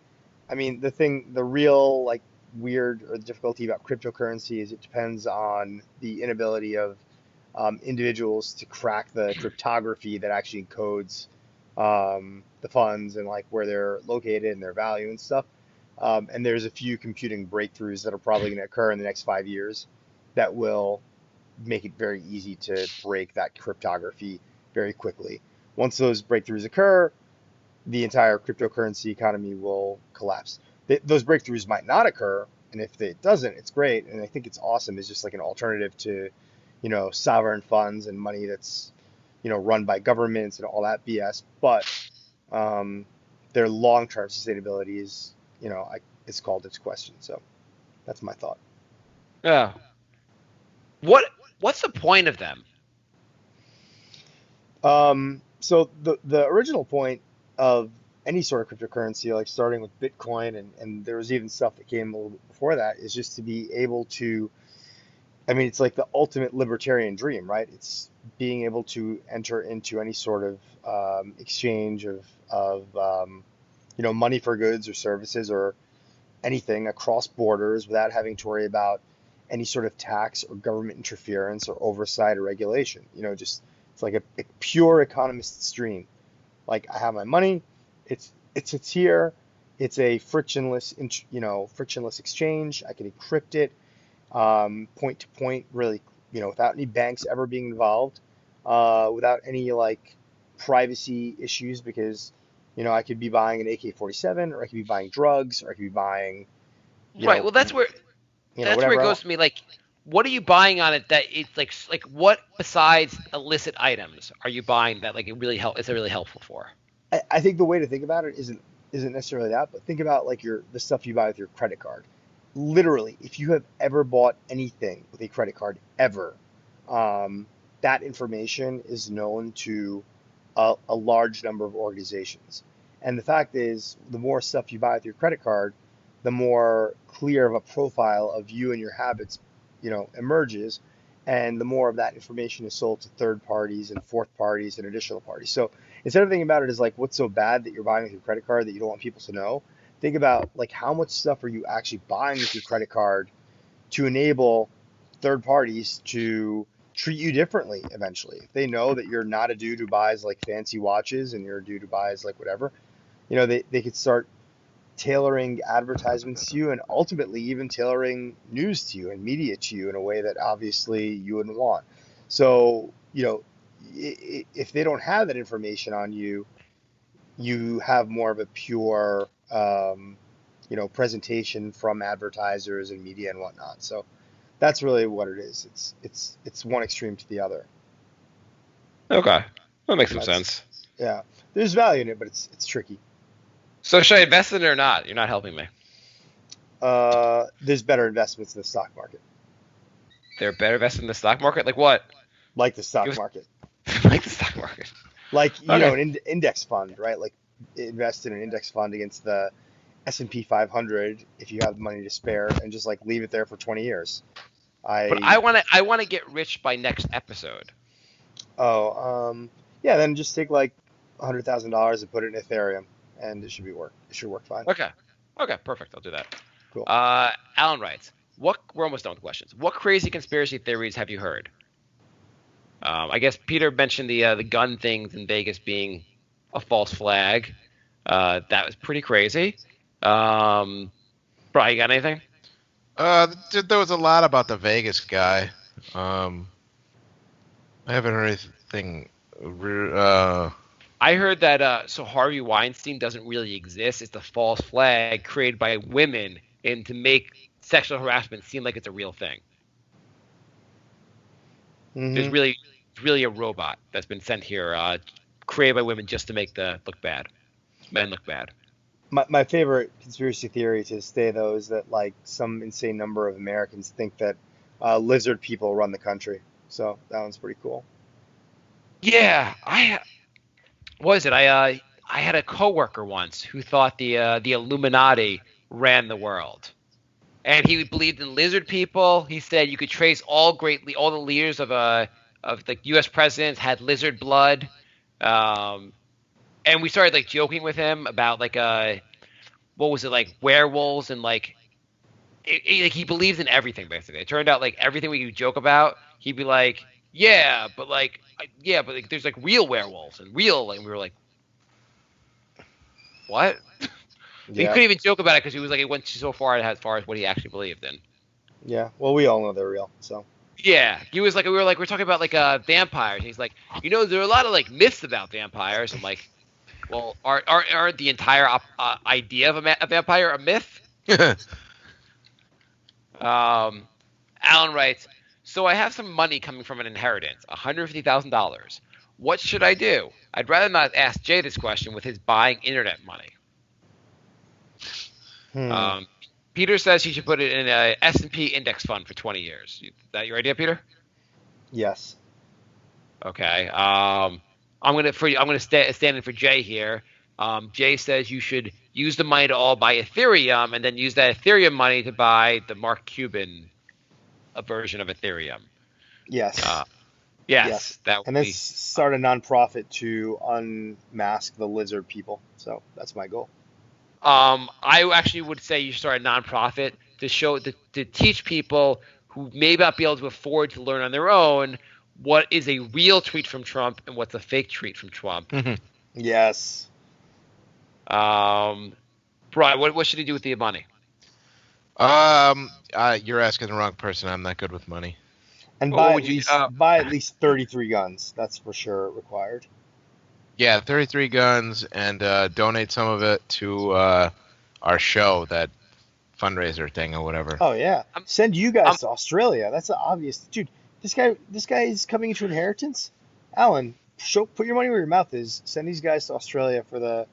I mean, the real like weird or the difficulty about cryptocurrency is it depends on the inability of individuals to crack the cryptography that actually encodes the funds and like where they're located and their value and stuff. And there's a few computing breakthroughs that are probably going to occur in the next 5 years that will make it very easy to break that cryptography very quickly. Once those breakthroughs occur, the entire cryptocurrency economy will collapse. Those breakthroughs might not occur, and if it doesn't, it's great. And I think it's awesome. It's just like an alternative to, sovereign funds and money that's, run by governments and all that BS. But um, their long-term sustainability is, it's called into question. So that's my thought. Yeah. What what's the point of them? So the original point of any sort of cryptocurrency, like starting with Bitcoin, and there was even stuff that came a little bit before that, is just to be able to, I mean, it's like the ultimate libertarian dream, right? It's being able to enter into any sort of exchange of money for goods or services or anything across borders without having to worry about any sort of tax or government interference or oversight or regulation. Just it's like a pure economist's dream. Like I have my money, it's here, it's a frictionless exchange. I can encrypt it, point to point, really, without any banks ever being involved, without any like privacy issues because I could be buying an AK-47 or I could be buying drugs or I could be buying you Right. know Well, that's where it whatever goes else. to me. Like, what are you buying on it that it's like what besides illicit items are you buying that like it really help? It's really helpful for? I think the way to think about it isn't necessarily that, but think about like the stuff you buy with your credit card. Literally, if you have ever bought anything with a credit card ever, um, that information is known to a large number of organizations. And the fact is, the more stuff you buy with your credit card, the more clear of a profile of you and your habits, emerges, and the more of that information is sold to third parties and fourth parties and additional parties. So instead of thinking about it as like what's so bad that you're buying with your credit card that you don't want people to know, think about like how much stuff are you actually buying with your credit card to enable third parties to treat you differently eventually. If they know that you're not a dude who buys like fancy watches and you're a dude who buys like whatever, they could start tailoring advertisements to you and ultimately even tailoring news to you and media to you in a way that obviously you wouldn't want. So, if they don't have that information on you, you have more of a pure, presentation from advertisers and media and whatnot. So that's really what it is. It's one extreme to the other. Okay, that makes And some that's sense. yeah. There's value in it, but it's tricky. So should I invest in it or not? You're not helping me. There's better investments in the stock market, They're better invested in the stock market. Like what? like the stock Give market, us like the stock market. like Okay. an index fund, right? Like invest in an index fund against the S&P 500 if you have money to spare, and just like leave it there for 20 years. But I I want to get rich by next episode. oh yeah, then just take like $100,000 and put it in Ethereum, and it should work fine. Okay. Okay, perfect. I'll do that. Cool. Alan writes, "What? We're almost done with questions. What crazy conspiracy theories have you heard?" I guess Peter mentioned the gun things in Vegas being a false flag. That was pretty crazy. Brian, you got anything? There was a lot about the Vegas guy. I haven't heard anything. I heard that so Harvey Weinstein doesn't really exist. It's a false flag created by women and to make sexual harassment seem like it's a real thing. There's Hmm. really it's really a robot that's been sent here, created by women just to make the look bad, men look bad. My favorite conspiracy theory to this day, though, is that like some insane number of Americans think that lizard people run the country. So that one's pretty cool. Yeah, I what is it? I had a coworker once who thought the Illuminati ran the world, and he believed in lizard people. He said you could trace all the leaders of the U.S. presidents had lizard blood. Um, and we started like joking with him about like what was it like werewolves and like like he believes in everything basically. It turned out like everything we could joke about, he'd be like, yeah, but like, there's like real werewolves and real, and we were like, what? He Yeah, couldn't even joke about it because he was like it went so far as far as what he actually believed in. yeah. Well, we all know they're real. So Yeah, he was like we were talking about like vampires. And he's like, there are a lot of like myths about vampires. I'm like, well, aren't the entire idea of a vampire a myth? Um, Alan writes, so I have some money coming from an inheritance, $150,000. What should I do? I'd rather not ask Jay this question with his buying internet money. hmm. Um, Peter says he should put it in a S&P index fund for 20 years. Is that your idea, Peter? Yes. Okay. I'm gonna stand in for Jay here. Jay says you should use the money to all buy Ethereum, and then use that Ethereum money to buy the Mark Cuban version of Ethereum. Uh, Yes. Yes. yes, that would And then be. start a nonprofit to unmask the lizard people. So that's my goal. I actually would say you should start a nonprofit to teach people who may not be able to afford to learn on their own what is a real tweet from Trump and what's a fake tweet from Trump. Yes. Um, Brian, what should he do with the money? You're asking the wrong person. I'm not good with money. And What would you? buy at least 33 guns. That's for sure required. Yeah, 33 guns, and donate some of it to our show, that fundraiser thing or whatever. Oh yeah. I'm, Send you I'm, guys to Australia. That's obvious. Dude, this guy is coming into inheritance. Alan, put your money where your mouth is. Send these guys to Australia for the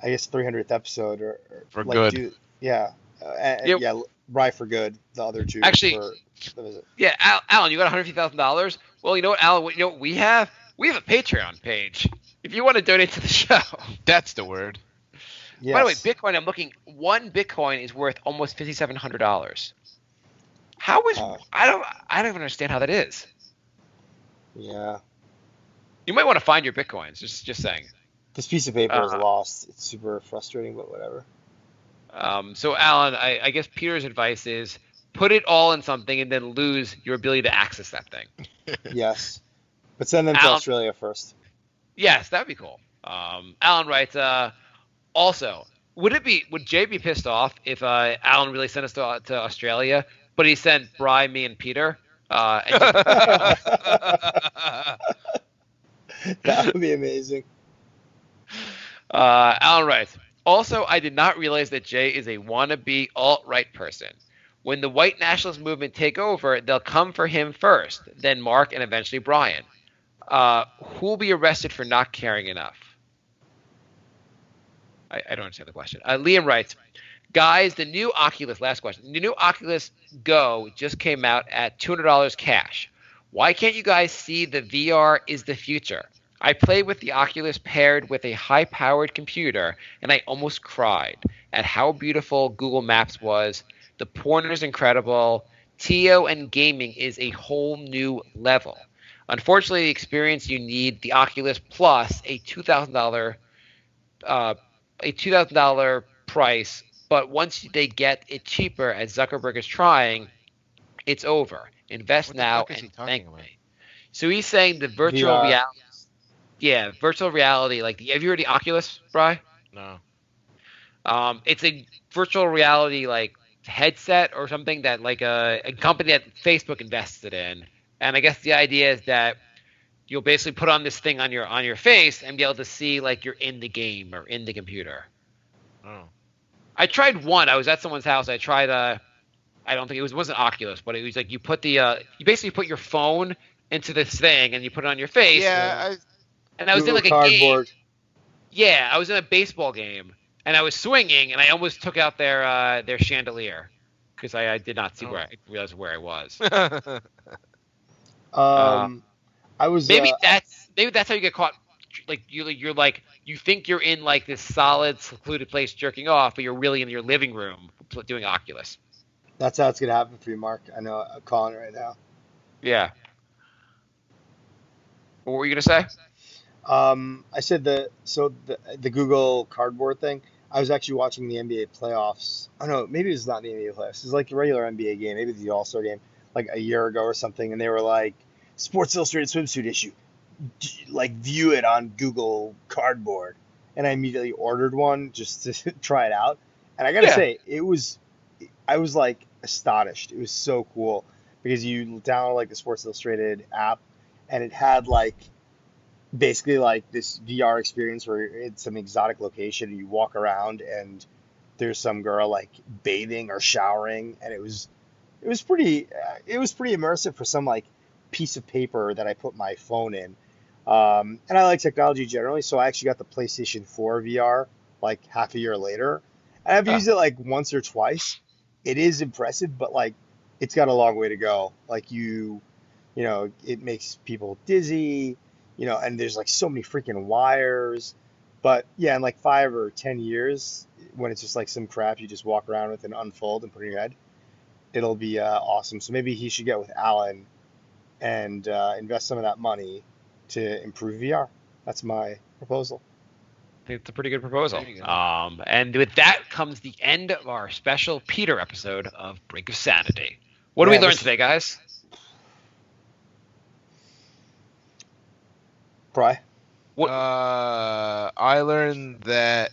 I guess 300th episode or For like good. do yeah. yeah, Yeah, Rye for good, the other two actually, for the visit. yeah, Alan, you got $150,000. Well, you know what, Alan? You know what we have? We have a Patreon page. If you want to donate to the show. That's the word. By the way, Yes. Bitcoin. I'm looking. One Bitcoin is worth almost $5,700. How is Uh, I don't even understand how that is. yeah. You might want to find your Bitcoins. Just saying. This piece of paper is Uh, lost. It's super frustrating, but whatever. so Alan, I guess Peter's advice is put it all in something and then lose your ability to access that thing. Yes. But send them to Alan, Australia first. yes, that'd be cool. Alan writes, also, would Jay be pissed off if Alan really sent us to Australia, but he sent Bry, me, and Peter, and just took the day off? That would be amazing. Alan writes, also, I did not realize that Jay is a wannabe alt-right person. When the white nationalist movement take over, they'll come for him first, then Mark, and eventually Brian. Who'll be arrested for not caring enough? I don't understand the question. Liam writes, guys, the new Oculus, last question. The new Oculus Go just came out at $200 cash. Why can't you guys see the VR is the future? I played with the Oculus paired with a high-powered computer, and I almost cried at how beautiful Google Maps was. The pointer is incredible. TO and gaming is a whole new level. Unfortunately, the experience you need the Oculus Plus uh, a $2,000 price, but once they get it cheaper, as Zuckerberg is trying, it's over. Invest What the now fuck is he and talking thank about? me. So he's saying the virtual VR. reality, yeah, virtual reality. Like, have you heard the Oculus, Bry? No. It's a virtual reality like headset or something that like a company that Facebook invested in. And I guess the idea is that you'll basically put on this thing on your face and be able to see like you're in the game or in the computer. Oh. I tried one. I was at someone's house. I tried I don't think it wasn't Oculus, but it was like you put the you basically put your phone into this thing and you put it on your face. Yeah, And I was in Google like a game. Cardboard. Yeah, I was in a baseball game and I was swinging and I almost took out their chandelier because I did not see where I realized where I was. I. Uh, I was maybe that's how you get caught. Like you're like you think you're in like this solid secluded place jerking off, but you're really in your living room doing Oculus. That's how it's gonna happen for you, Mark. I know. I'm calling it right now. Yeah. What were you gonna say? I said the Google Cardboard thing. I was actually watching the NBA playoffs. Oh no, maybe it's not the NBA playoffs. It's like a regular NBA game, maybe the All Star game, like a year ago or something. And they were like, Sports Illustrated swimsuit issue, like view it on Google Cardboard. And I immediately ordered one just to try it out. And I gotta Yeah. say, I was like astonished. It was so cool because you download like the Sports Illustrated app, and it had like basically like this VR experience where it's some exotic location and you walk around and there's some girl like bathing or showering, and it was pretty immersive for some like piece of paper that I put my phone in. And I like technology generally, so I actually got the PlayStation 4 VR like half a year later. And I've Huh. used it like once or twice. It is impressive, but like it's got a long way to go. Like it makes people dizzy, and there's like so many freaking wires. But yeah, in like 5 or 10 years, when it's just like some crap you just walk around with and unfold and put in your head, it'll be awesome. So maybe he should get with Alan and invest some of that money to improve VR. That's my proposal. I think it's a pretty good proposal. There you go. And with that comes the end of our special Peter episode of Brink of Sanity. What did Yeah, we learn this- today, guys? Pry. What? I learned that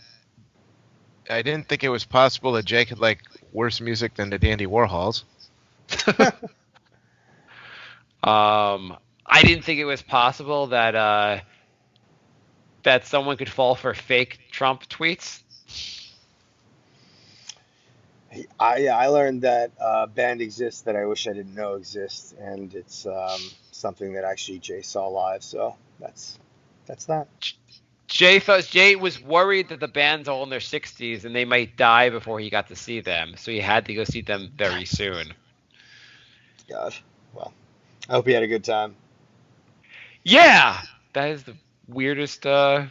I didn't think it was possible that Jay could like worse music than the Dandy Warhols. I didn't think it was possible that that someone could fall for fake Trump tweets. I learned that a band exists that I wish I didn't know exists, and it's something that actually Jay saw live. So that's that. Jay was worried that the band's all in their 60s and they might die before he got to see them, so he had to go see them very soon. Gosh. Well, I hope you had a good time. Yeah, that is the weirdest. Yeah,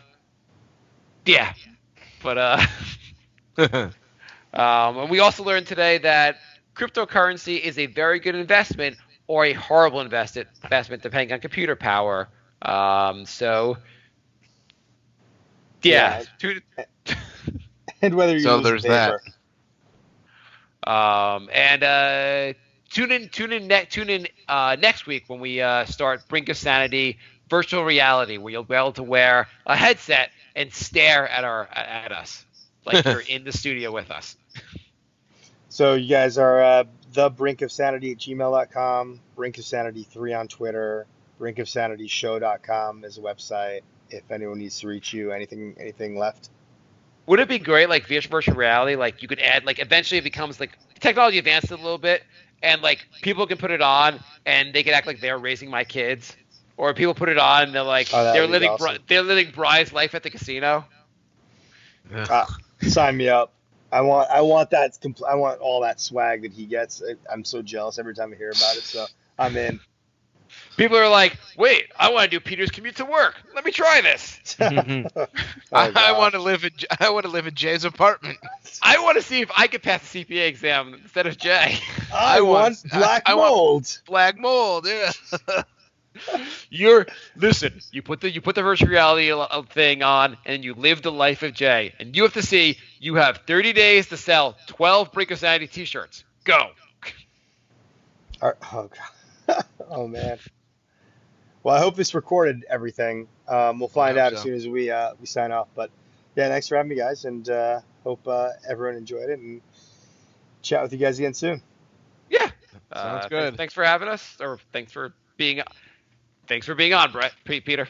but and we also learned today that cryptocurrency is a very good investment or a horrible investment depending on computer power. So yeah, And whether you So use there's paper. and tune in next week when we start Brink of Sanity virtual reality, where you'll be able to wear a headset and stare at us like you're in the studio with us. So you guys are the Brink of Sanity at gmail.com, Brink of Sanity 3 on Twitter, brinkofsanityshow.com is a website. If anyone needs to reach you, anything left? Would it be great, like virtual reality, like you could add, like eventually it becomes like technology advances a little bit, and like people can put it on and they can act like they're raising my kids, Or people put it on and they're like, Oh, that they're would be living awesome. they're living Bry's life at the casino. Sign me up. I want that. I want all that swag that he gets. I'm so jealous every time I hear about it. So I'm in. People are like, wait, I want to do Peter's commute to work. Let me try this. Oh, I gosh. want to live in Jay's apartment. I want to see if I can pass the CPA exam instead of Jay. I want black mold. Black mold, yeah. Listen. You put the virtual reality thing on, and you live the life of Jay. And you have to see. You have 30 days to sell 12 Break of Sanity T-shirts. Go. Oh god. Oh man. Well, I hope this recorded everything. We'll find I out hope as so. soon as we sign off. But yeah, thanks for having me, guys, and hope everyone enjoyed it. And chat with you guys again soon. Yeah. Sounds good. Thanks for having us, or thanks for being on, Brett. Peter.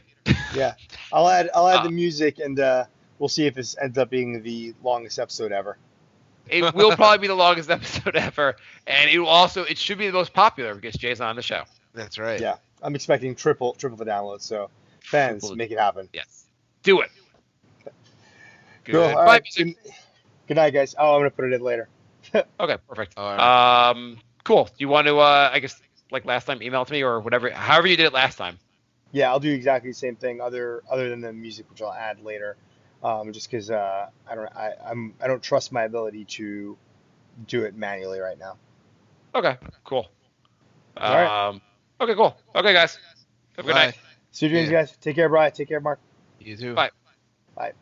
Yeah, I'll add the music, and we'll see if this ends up being the longest episode ever. It will probably be the longest episode ever, and it should be the most popular because Jay's on the show. That's right. Yeah, I'm expecting triple the downloads. So fans, Triple- make it happen. Yes. Do it. Good. Cool. All Bye, right. music. Good night, guys. Oh, I'm gonna put it in later. Okay, perfect. All right. Cool. Do you want to, I guess, like last time, email it to me or whatever, however you did it last time? Yeah, I'll do exactly the same thing, other than the music, which I'll add later. Just because I don't trust my ability to do it manually right now. Okay, cool. All right. Okay, cool. Okay, guys. Have a good Bye. night. See you, dreams, Yeah. guys. Take care, Brian. Take care, Mark. You too. Bye. Bye.